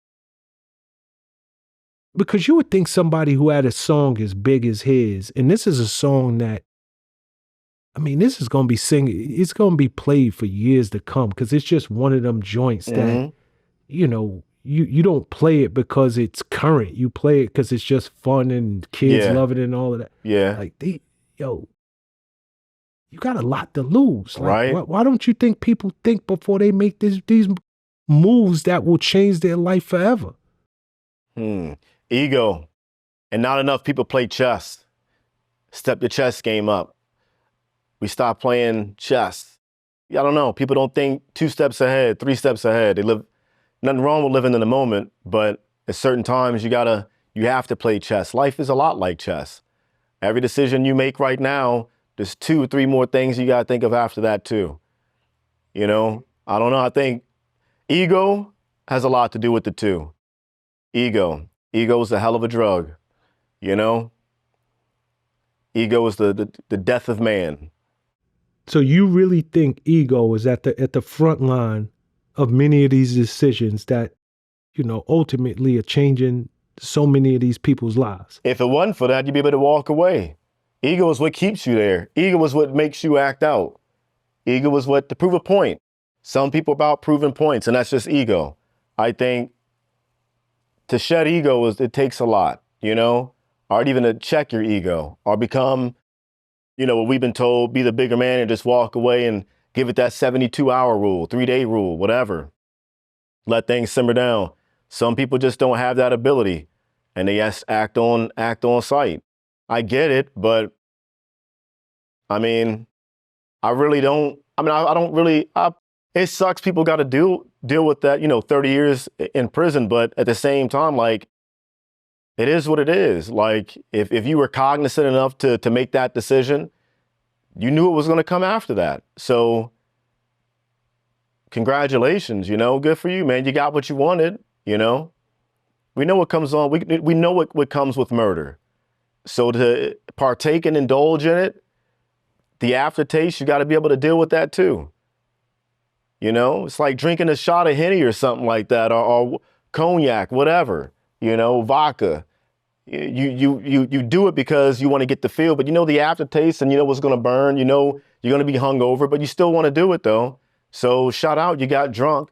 Speaker 1: because you would think somebody who had a song as big as his, and this is a song that, I mean, this is going to be it's going to be played for years to come, because it's just one of them joints that, you know, you don't play it because it's current. You play it because it's just fun and kids love it and all of that.
Speaker 2: Yeah.
Speaker 1: Like, you got a lot to lose. Like,
Speaker 2: right.
Speaker 1: Why don't you think people think before they make these moves that will change their life forever?
Speaker 2: Ego. And not enough people play chess. Step your chess game up. We stopped playing chess. I don't know. People don't think 2 steps ahead, 3 steps ahead. Nothing wrong with living in the moment, but at certain times you have to play chess. Life is a lot like chess. Every decision you make right now, there's 2 or 3 more things you got to think of after that too. You know, I don't know. I think ego has a lot to do with the two. Ego is a hell of a drug, you know? Ego is the death of man.
Speaker 1: So you really think ego is at the front line of many of these decisions that, ultimately are changing so many of these people's lives.
Speaker 2: If it wasn't for that, you'd be able to walk away. Ego is what keeps you there. Ego is what makes you act out. Ego is what, to prove a point. Some people about proving points, and that's just ego. I think to shed ego, it takes a lot, or even to check your ego, or become, what we've been told, be the bigger man and just walk away and give it that 72-hour rule, 3-day rule, whatever. Let things simmer down. Some people just don't have that ability, and they act on sight. I get it, but I really don't. I don't really. It sucks. People got to deal with that. 30 years in prison, but at the same time, like, it is what it is. Like, if you were cognizant enough to make that decision, you knew it was going to come after that. So, congratulations. Good for you, man. You got what you wanted. We know what comes on. We know what comes with murder. So to partake and indulge in it, the aftertaste, you got to be able to deal with that too. It's like drinking a shot of Henny or something like that, or cognac, whatever, vodka. You do it because you want to get the feel, but the aftertaste and what's going to burn, you're going to be hungover, but you still want to do it though. So shout out, you got drunk.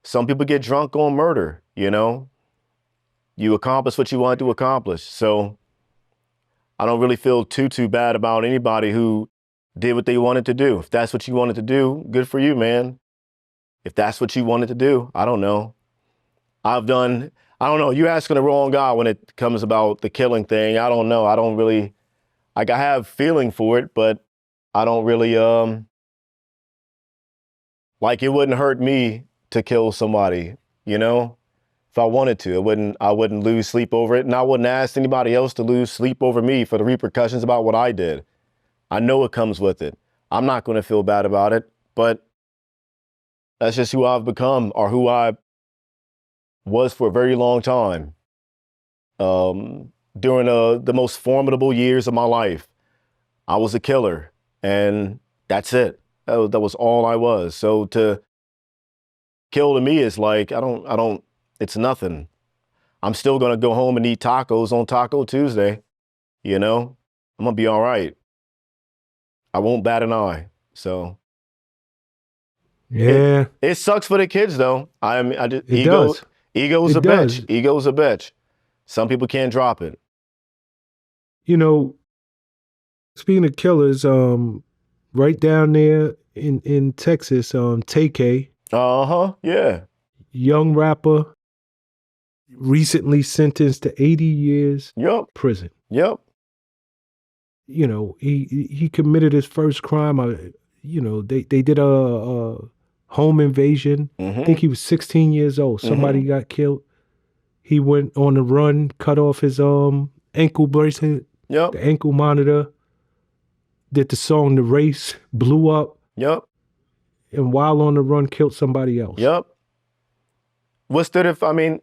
Speaker 2: Some people get drunk on murder, You accomplish what you want to accomplish. So I don't really feel too bad about anybody who did what they wanted to do. If that's what you wanted to do, good for you, man. If that's what you wanted to do, I don't know. I don't know. You're asking the wrong guy when it comes about the killing thing. I don't know. I don't really, I have feeling for it, but I don't really, like, it wouldn't hurt me to kill somebody, If I wanted to, I wouldn't lose sleep over it, and I wouldn't ask anybody else to lose sleep over me for the repercussions about what I did. I know it comes with it. I'm not going to feel bad about it, but that's just who I've become, or who I was for a very long time. During the most formidable years of my life, I was a killer, and that's it. That was all I was. So to kill to me is like, it's nothing. I'm still going to go home and eat tacos on Taco Tuesday. I'm going to be all right. I won't bat an eye. So
Speaker 1: yeah,
Speaker 2: it sucks for the kids though.
Speaker 1: Does.
Speaker 2: Ego's a bitch. Ego's a bitch. Some people can't drop it.
Speaker 1: Speaking of killers, right down there in Texas, TK.
Speaker 2: Yeah.
Speaker 1: Young rapper, recently sentenced to 80 years prison.
Speaker 2: Yep.
Speaker 1: He committed his first crime. They did a home invasion.
Speaker 2: Mm-hmm.
Speaker 1: I think he was 16 years old. Somebody got killed. He went on the run, cut off his ankle bracelet, the ankle monitor, did the song The Race, blew up.
Speaker 2: Yep.
Speaker 1: And while on the run, killed somebody else.
Speaker 2: Yep. I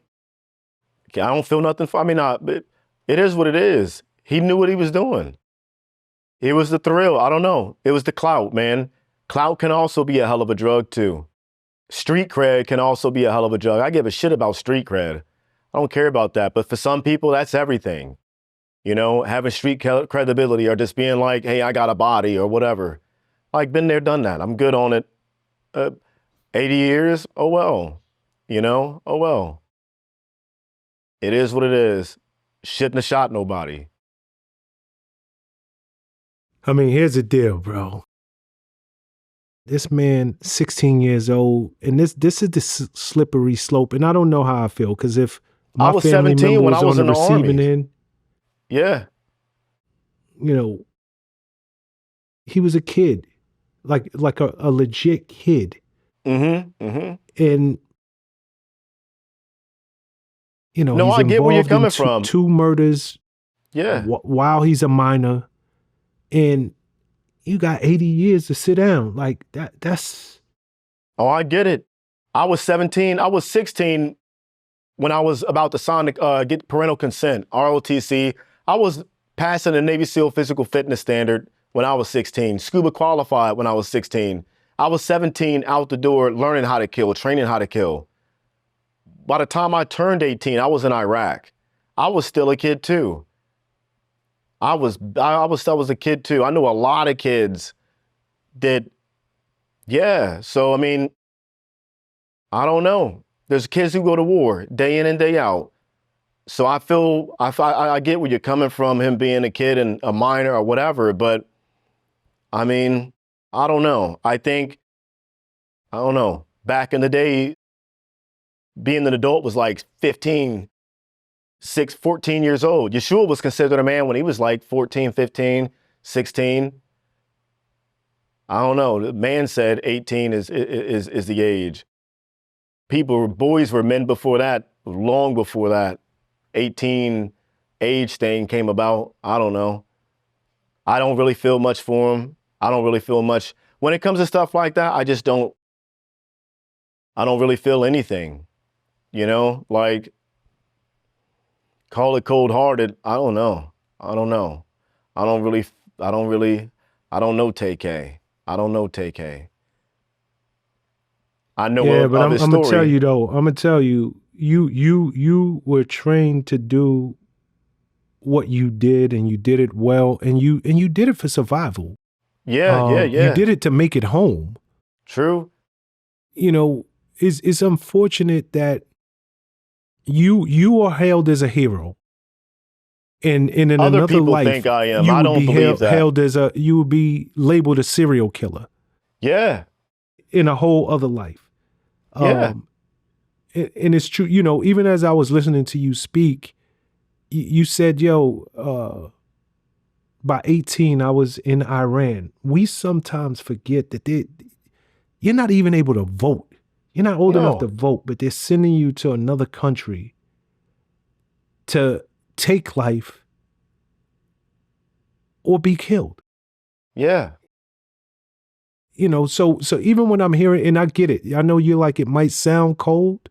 Speaker 2: don't feel nothing for, it is what it is. He knew what he was doing. It was the thrill. I don't know. It was the clout, man. Clout can also be a hell of a drug too. Street cred can also be a hell of a drug. I give a shit about street cred. I don't care about that. But for some people, that's everything. Having street credibility, or just being like, hey, I got a body or whatever. Like, been there, done that. I'm good on it. 80 years, oh well. Oh well. It is what it is. Shouldn't have shot nobody.
Speaker 1: Here's the deal, bro. This man, 16 years old, and this is the slippery slope, and I don't know how I feel, because if my
Speaker 2: I was
Speaker 1: family
Speaker 2: 17
Speaker 1: member
Speaker 2: when
Speaker 1: was
Speaker 2: I was
Speaker 1: on
Speaker 2: in
Speaker 1: the
Speaker 2: the
Speaker 1: receiving
Speaker 2: Army.
Speaker 1: end,
Speaker 2: Yeah.
Speaker 1: he was a kid, like a legit kid. And
Speaker 2: no,
Speaker 1: he's
Speaker 2: I get where you're coming
Speaker 1: in
Speaker 2: from.
Speaker 1: Two murders.
Speaker 2: Yeah.
Speaker 1: While he's a minor, and you got 80 years to sit down. Like that's.
Speaker 2: Oh, I get it. I was 17. I was 16 when I was about to sign get parental consent, ROTC. I was passing the Navy SEAL physical fitness standard when I was 16. Scuba qualified when I was 16. I was 17 out the door learning how to kill, training how to kill. By the time I turned 18, I was in Iraq. I was still a kid too. I was a kid too. I knew a lot of kids that, yeah. So, I mean, I don't know. There's kids who go to war day in and day out. So I get where you're coming from, him being a kid and a minor or whatever, but I mean, I don't know. I don't know. Back in the day, being an adult was like 14 years old. Yeshua was considered a man when he was like 14, 15, 16. I don't know. The man said 18 is the age. Boys were men before that, long before that. 18 age thing came about. I don't know. I don't really feel much for him. I don't really feel much. When it comes to stuff like that, I don't really feel anything, you know, like call it cold hearted. I don't know. I don't know TK. I don't know TK. I know
Speaker 1: yeah,
Speaker 2: of
Speaker 1: but
Speaker 2: his
Speaker 1: I'm
Speaker 2: story.
Speaker 1: gonna tell you though. I'm gonna tell you, you were trained to do what you did, and you did it well, and you did it for survival.
Speaker 2: Yeah.
Speaker 1: You did it to make it home.
Speaker 2: True.
Speaker 1: You know, it's unfortunate that you are hailed as a hero, and in
Speaker 2: Other
Speaker 1: another
Speaker 2: people
Speaker 1: life,
Speaker 2: think I am.
Speaker 1: you
Speaker 2: I
Speaker 1: would
Speaker 2: don't
Speaker 1: be
Speaker 2: believe that.
Speaker 1: hailed as you would be labeled a serial killer.
Speaker 2: Yeah.
Speaker 1: In a whole other life.
Speaker 2: Yeah.
Speaker 1: And it's true, you know, even as I was listening to you speak, you said, yo, by 18, I was in Iran. We sometimes forget that you're not even able to vote. You're not old enough to vote, but they're sending you to another country to take life or be killed.
Speaker 2: Yeah.
Speaker 1: You know, so even when I'm hearing, and I get it, I know you're like, it might sound cold.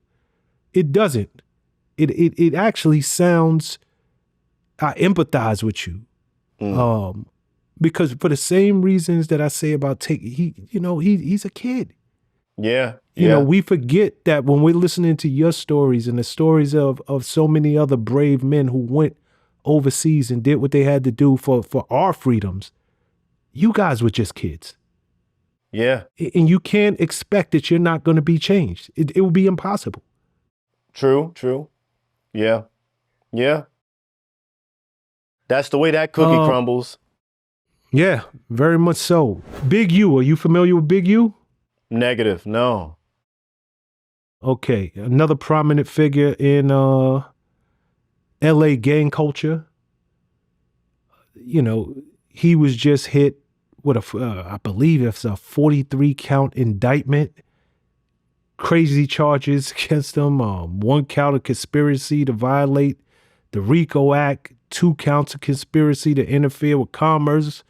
Speaker 1: It doesn't. It actually sounds, I empathize with you. Because for the same reasons that I say about he's a kid.
Speaker 2: Yeah.
Speaker 1: You know, we forget that when we're listening to your stories and the stories of so many other brave men who went overseas and did what they had to do for our freedoms, you guys were just kids.
Speaker 2: Yeah.
Speaker 1: And you can't expect that you're not going to be changed. It would be impossible.
Speaker 2: True. Yeah. That's the way that cookie crumbles.
Speaker 1: Yeah, very much so. Big U, are you familiar with Big U?
Speaker 2: Negative, no.
Speaker 1: Okay, another prominent figure in LA gang culture. You know, he was just hit with I believe it's a 43 count indictment. Crazy charges against him. 1 count of conspiracy to violate the RICO Act, 2 counts of conspiracy to interfere with commerce.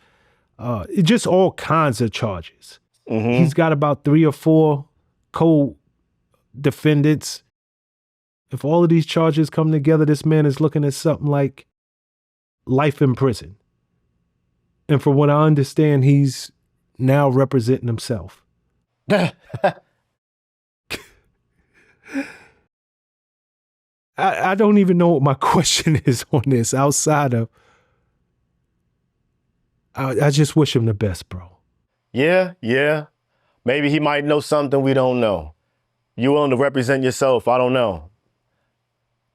Speaker 1: Just all kinds of charges.
Speaker 2: Mm-hmm.
Speaker 1: He's got about 3 or 4 co-defendants. If all of these charges come together, this man is looking at something like life in prison. And from what I understand, he's now representing himself. I don't even know what my question is on this outside of, I just wish him the best, bro.
Speaker 2: Yeah. Maybe he might know something we don't know. You willing to represent yourself? I don't know.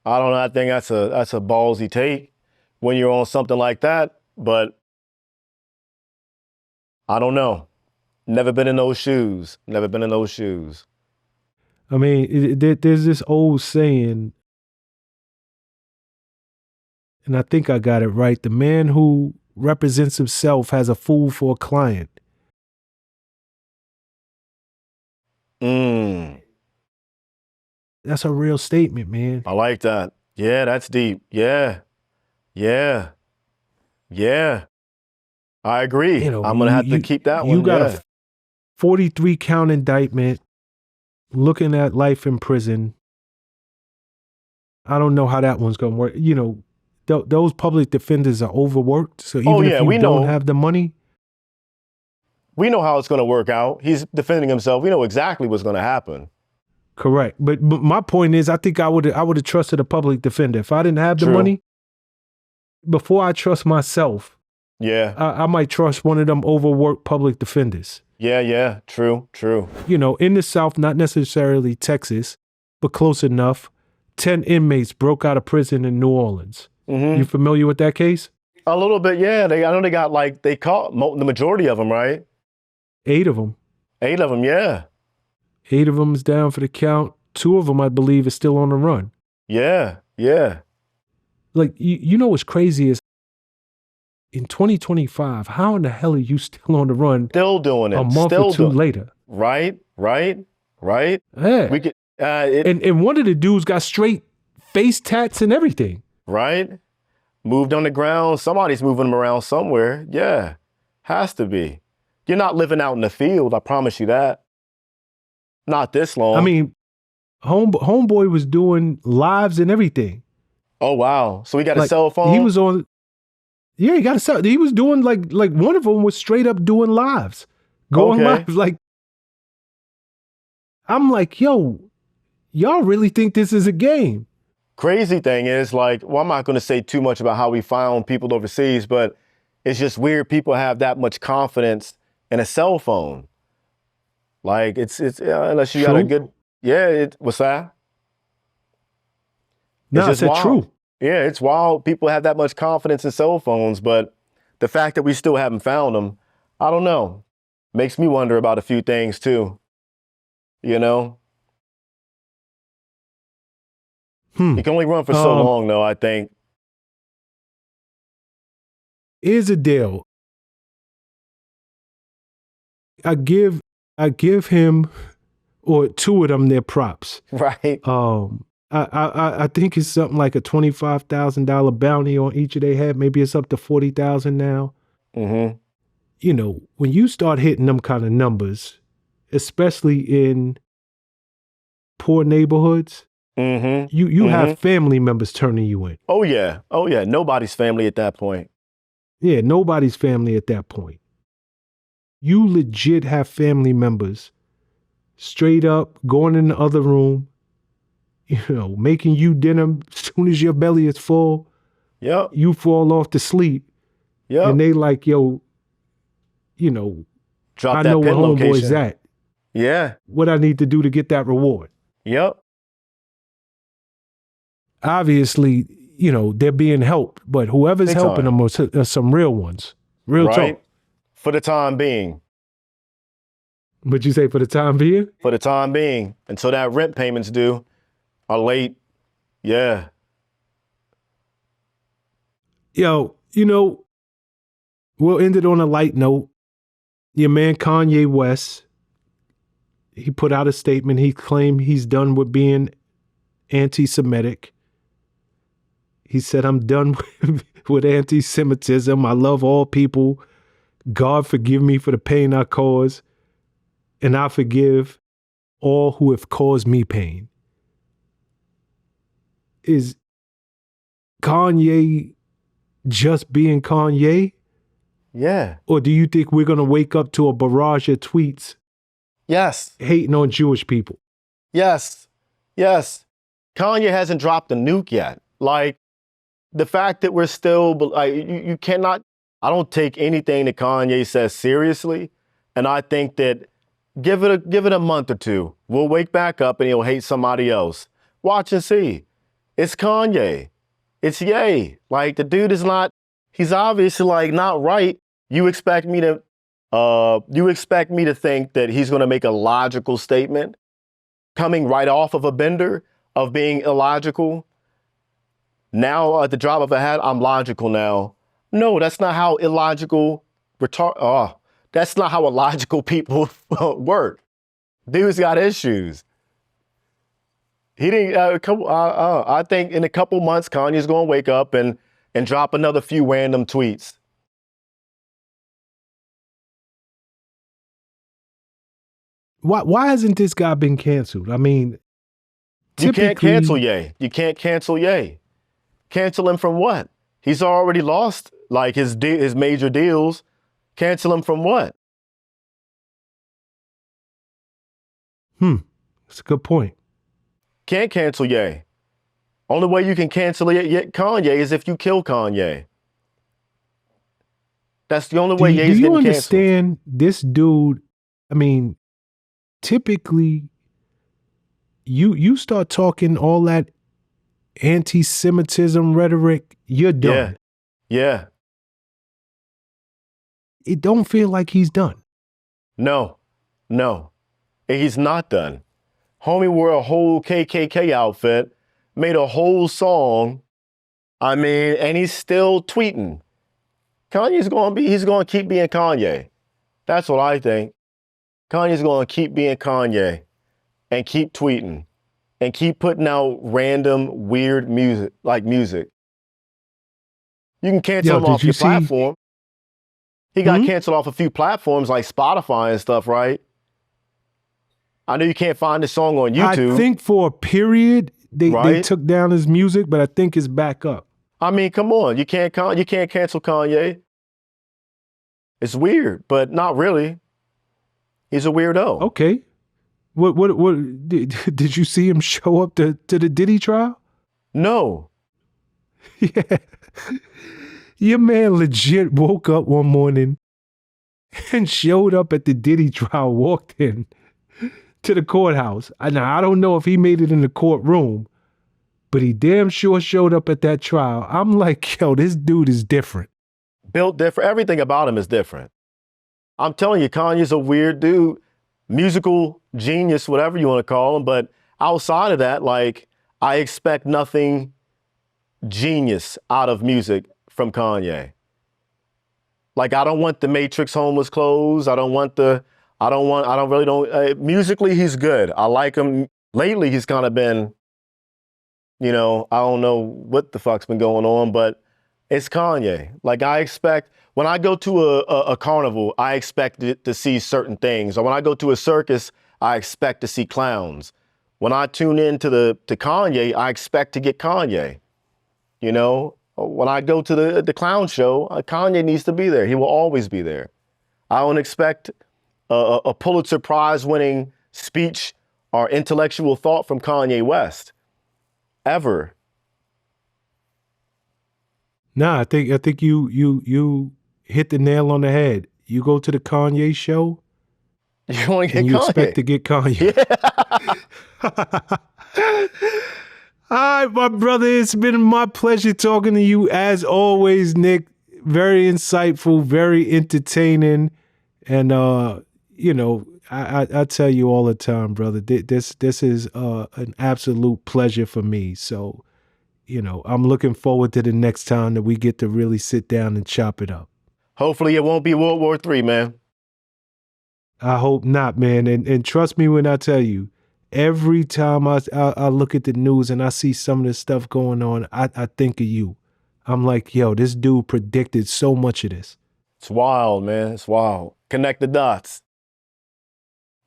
Speaker 2: I think that's a ballsy take when you're on something like that, but I don't know. Never been in those shoes.
Speaker 1: I mean, there's this old saying, and I think I got it right. The man who represents himself has a fool for a client. That's a real statement, man.
Speaker 2: I like that. Yeah, that's deep. Yeah. I agree.
Speaker 1: You know,
Speaker 2: I'm going to have to keep that one.
Speaker 1: You got a 43 count indictment, looking at life in prison. I don't know how that one's going to work. You know, those public defenders are overworked. So even if you don't have the money.
Speaker 2: We know how it's going to work out. He's defending himself. We know exactly what's going to happen.
Speaker 1: Correct. But my point is, I think I would have trusted a public defender. If I didn't have the money, before I trust myself, I might trust one of them overworked public defenders.
Speaker 2: Yeah. True.
Speaker 1: You know, in the South, not necessarily Texas, but close enough, 10 inmates broke out of prison in New Orleans. Mm-hmm. You familiar with that case?
Speaker 2: A little bit, yeah. I know they got they caught the majority of them, right?
Speaker 1: 8 of them.
Speaker 2: 8 of them, yeah.
Speaker 1: 8 of them is down for the count. 2 of them, I believe, is still on the run.
Speaker 2: Yeah.
Speaker 1: Like, you know what's crazy is in 2025, how in the hell are you still on the run?
Speaker 2: Still doing it.
Speaker 1: A month or 2 later.
Speaker 2: Right.
Speaker 1: Yeah.
Speaker 2: We could,
Speaker 1: and one of the dudes got straight face tats and everything.
Speaker 2: Right. Moved on the ground. Somebody's moving them around somewhere. Yeah. Has to be. You're not living out in the field. I promise you that. Not this long.
Speaker 1: I mean, homeboy was doing lives and everything.
Speaker 2: Oh, wow. So he got a cell phone?
Speaker 1: He was on. Yeah, he got a cell. He was doing like one of them was straight up doing lives. Going live. Like, I'm like, yo, y'all really think this is a game?
Speaker 2: Crazy thing is, like, well, I'm not going to say too much about how we found people overseas, but it's just weird people have that much confidence in a cell phone. Like, it's unless you got a good, what's that?
Speaker 1: No, I said true.
Speaker 2: Yeah, it's wild. People have that much confidence in cell phones, but the fact that we still haven't found them, I don't know. Makes me wonder about a few things too. You know? You can only run for so long, though, I think.
Speaker 1: Here's the deal. I give him or 2 of them their props.
Speaker 2: Right.
Speaker 1: I think it's something like a $25,000 bounty on each of their head. Maybe it's up to $40,000 now. Mm-hmm. You know, when you start hitting them kind of numbers, especially in poor neighborhoods, you have family members turning you in.
Speaker 2: Oh yeah. Nobody's family at that point.
Speaker 1: Yeah, nobody's family at that point. You legit have family members straight up going in the other room, you know, making you dinner as soon as your belly is full.
Speaker 2: Yep.
Speaker 1: You fall off to sleep.
Speaker 2: Yep.
Speaker 1: And they like, yo, you know,
Speaker 2: drop
Speaker 1: I
Speaker 2: that
Speaker 1: know where
Speaker 2: pin
Speaker 1: homeboy's
Speaker 2: location.
Speaker 1: at.
Speaker 2: Yeah.
Speaker 1: What I need to do to get that reward.
Speaker 2: Yep.
Speaker 1: Obviously, you know, they're being helped, but whoever's helping them are some real ones. Real talk.
Speaker 2: For the time being.
Speaker 1: What'd you say, for the time being?
Speaker 2: For the time being. Until that rent payments due are late. Yeah.
Speaker 1: Yo, you know, we'll end it on a light note. Your man Kanye West, he put out a statement. He claimed he's done with being anti-Semitic. He said, I'm done with anti-Semitism. I love all people. God forgive me for the pain I cause, and I forgive all who have caused me pain. Is Kanye just being Kanye?
Speaker 2: Yeah.
Speaker 1: Or do you think we're going to wake up to a barrage of tweets?
Speaker 2: Yes.
Speaker 1: Hating on Jewish people?
Speaker 2: Yes. Kanye hasn't dropped the nuke yet. Like, the fact that we're still, like, you cannot, I don't take anything that Kanye says seriously. And I think that give it a month or 2. We'll wake back up and he'll hate somebody else. Watch and see. It's Kanye. It's Ye. Like, the dude is not, he's obviously like not right. You expect me to think that he's going to make a logical statement coming right off of a bender of being illogical? Now, at the drop of a hat, I'm logical now. No, that's not how illogical that's not how illogical people work. Dude's got issues. He didn't. I think in a couple months, Kanye's going to wake up and drop another few random tweets.
Speaker 1: Why hasn't this guy been canceled? I mean,
Speaker 2: you can't cancel Ye. You can't cancel Ye. Cancel him from what? He's already lost like his major deals. Cancel him from what?
Speaker 1: That's a good point.
Speaker 2: Can't cancel Ye. Only way you can cancel Kanye is if you kill Kanye. That's the only way
Speaker 1: Do
Speaker 2: Ye's
Speaker 1: you
Speaker 2: getting canceled.
Speaker 1: understand this dude? I mean, typically, you start talking all that anti-Semitism rhetoric, you're done.
Speaker 2: Yeah.
Speaker 1: It don't feel like he's done.
Speaker 2: No. He's not done. Homie wore a whole KKK outfit, made a whole song. I mean, and he's still tweeting. He's going to keep being Kanye. That's what I think. Kanye's going to keep being Kanye and keep tweeting and keep putting out random weird music. You can cancel him off your platform. He got canceled off a few platforms like Spotify and stuff, right? I know you can't find this song on YouTube.
Speaker 1: I think for a period they took down his music, but I think it's back up.
Speaker 2: I mean, come on, you can't cancel Kanye. It's weird, but not really. He's a weirdo.
Speaker 1: Okay. What did you see him show up to the Diddy trial?
Speaker 2: No.
Speaker 1: Yeah. Your man legit woke up one morning and showed up at the Diddy trial, walked in to the courthouse. Now, I don't know if he made it in the courtroom, but he damn sure showed up at that trial. I'm like, yo, this dude is different.
Speaker 2: Built different. Everything about him is different. I'm telling you, Kanye's a weird dude, musical genius, whatever you want to call him. But outside of that, like, I expect nothing genius out of music from Kanye. Like, I don't want the Matrix homeless clothes. Musically, he's good. I like him. Lately, he's kind of been, I don't know what the fuck's been going on, but it's Kanye. Like, I expect, when I go to a carnival, I expect to see certain things. Or when I go to a circus, I expect to see clowns. When I tune in to Kanye, I expect to get Kanye. When I go to the clown show, Kanye needs to be there. He will always be there. I don't expect a Pulitzer Prize winning speech or intellectual thought from Kanye West. Ever.
Speaker 1: Nah, I think you hit the nail on the head. You go to the Kanye show,
Speaker 2: you want to get
Speaker 1: and you
Speaker 2: Kanye.
Speaker 1: expect to get Kanye.
Speaker 2: Yeah.
Speaker 1: All right, my brother, it's been my pleasure talking to you as always, Nick. Very insightful, very entertaining, and I tell you all the time, brother. This is an absolute pleasure for me. So, I'm looking forward to the next time that we get to really sit down and chop it up.
Speaker 2: Hopefully, it won't be World War III, man.
Speaker 1: I hope not, man. And trust me when I tell you, every time I look at the news and I see some of this stuff going on, I think of you. I'm like, yo, this dude predicted so much of this.
Speaker 2: It's wild, man. It's wild. Connect the dots.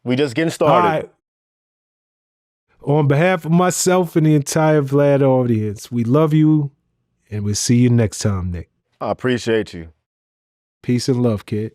Speaker 2: We just getting started.
Speaker 1: All right. On behalf of myself and the entire Vlad audience, we love you, and we'll see you next time, Nick.
Speaker 2: I appreciate you.
Speaker 1: Peace and love, kid.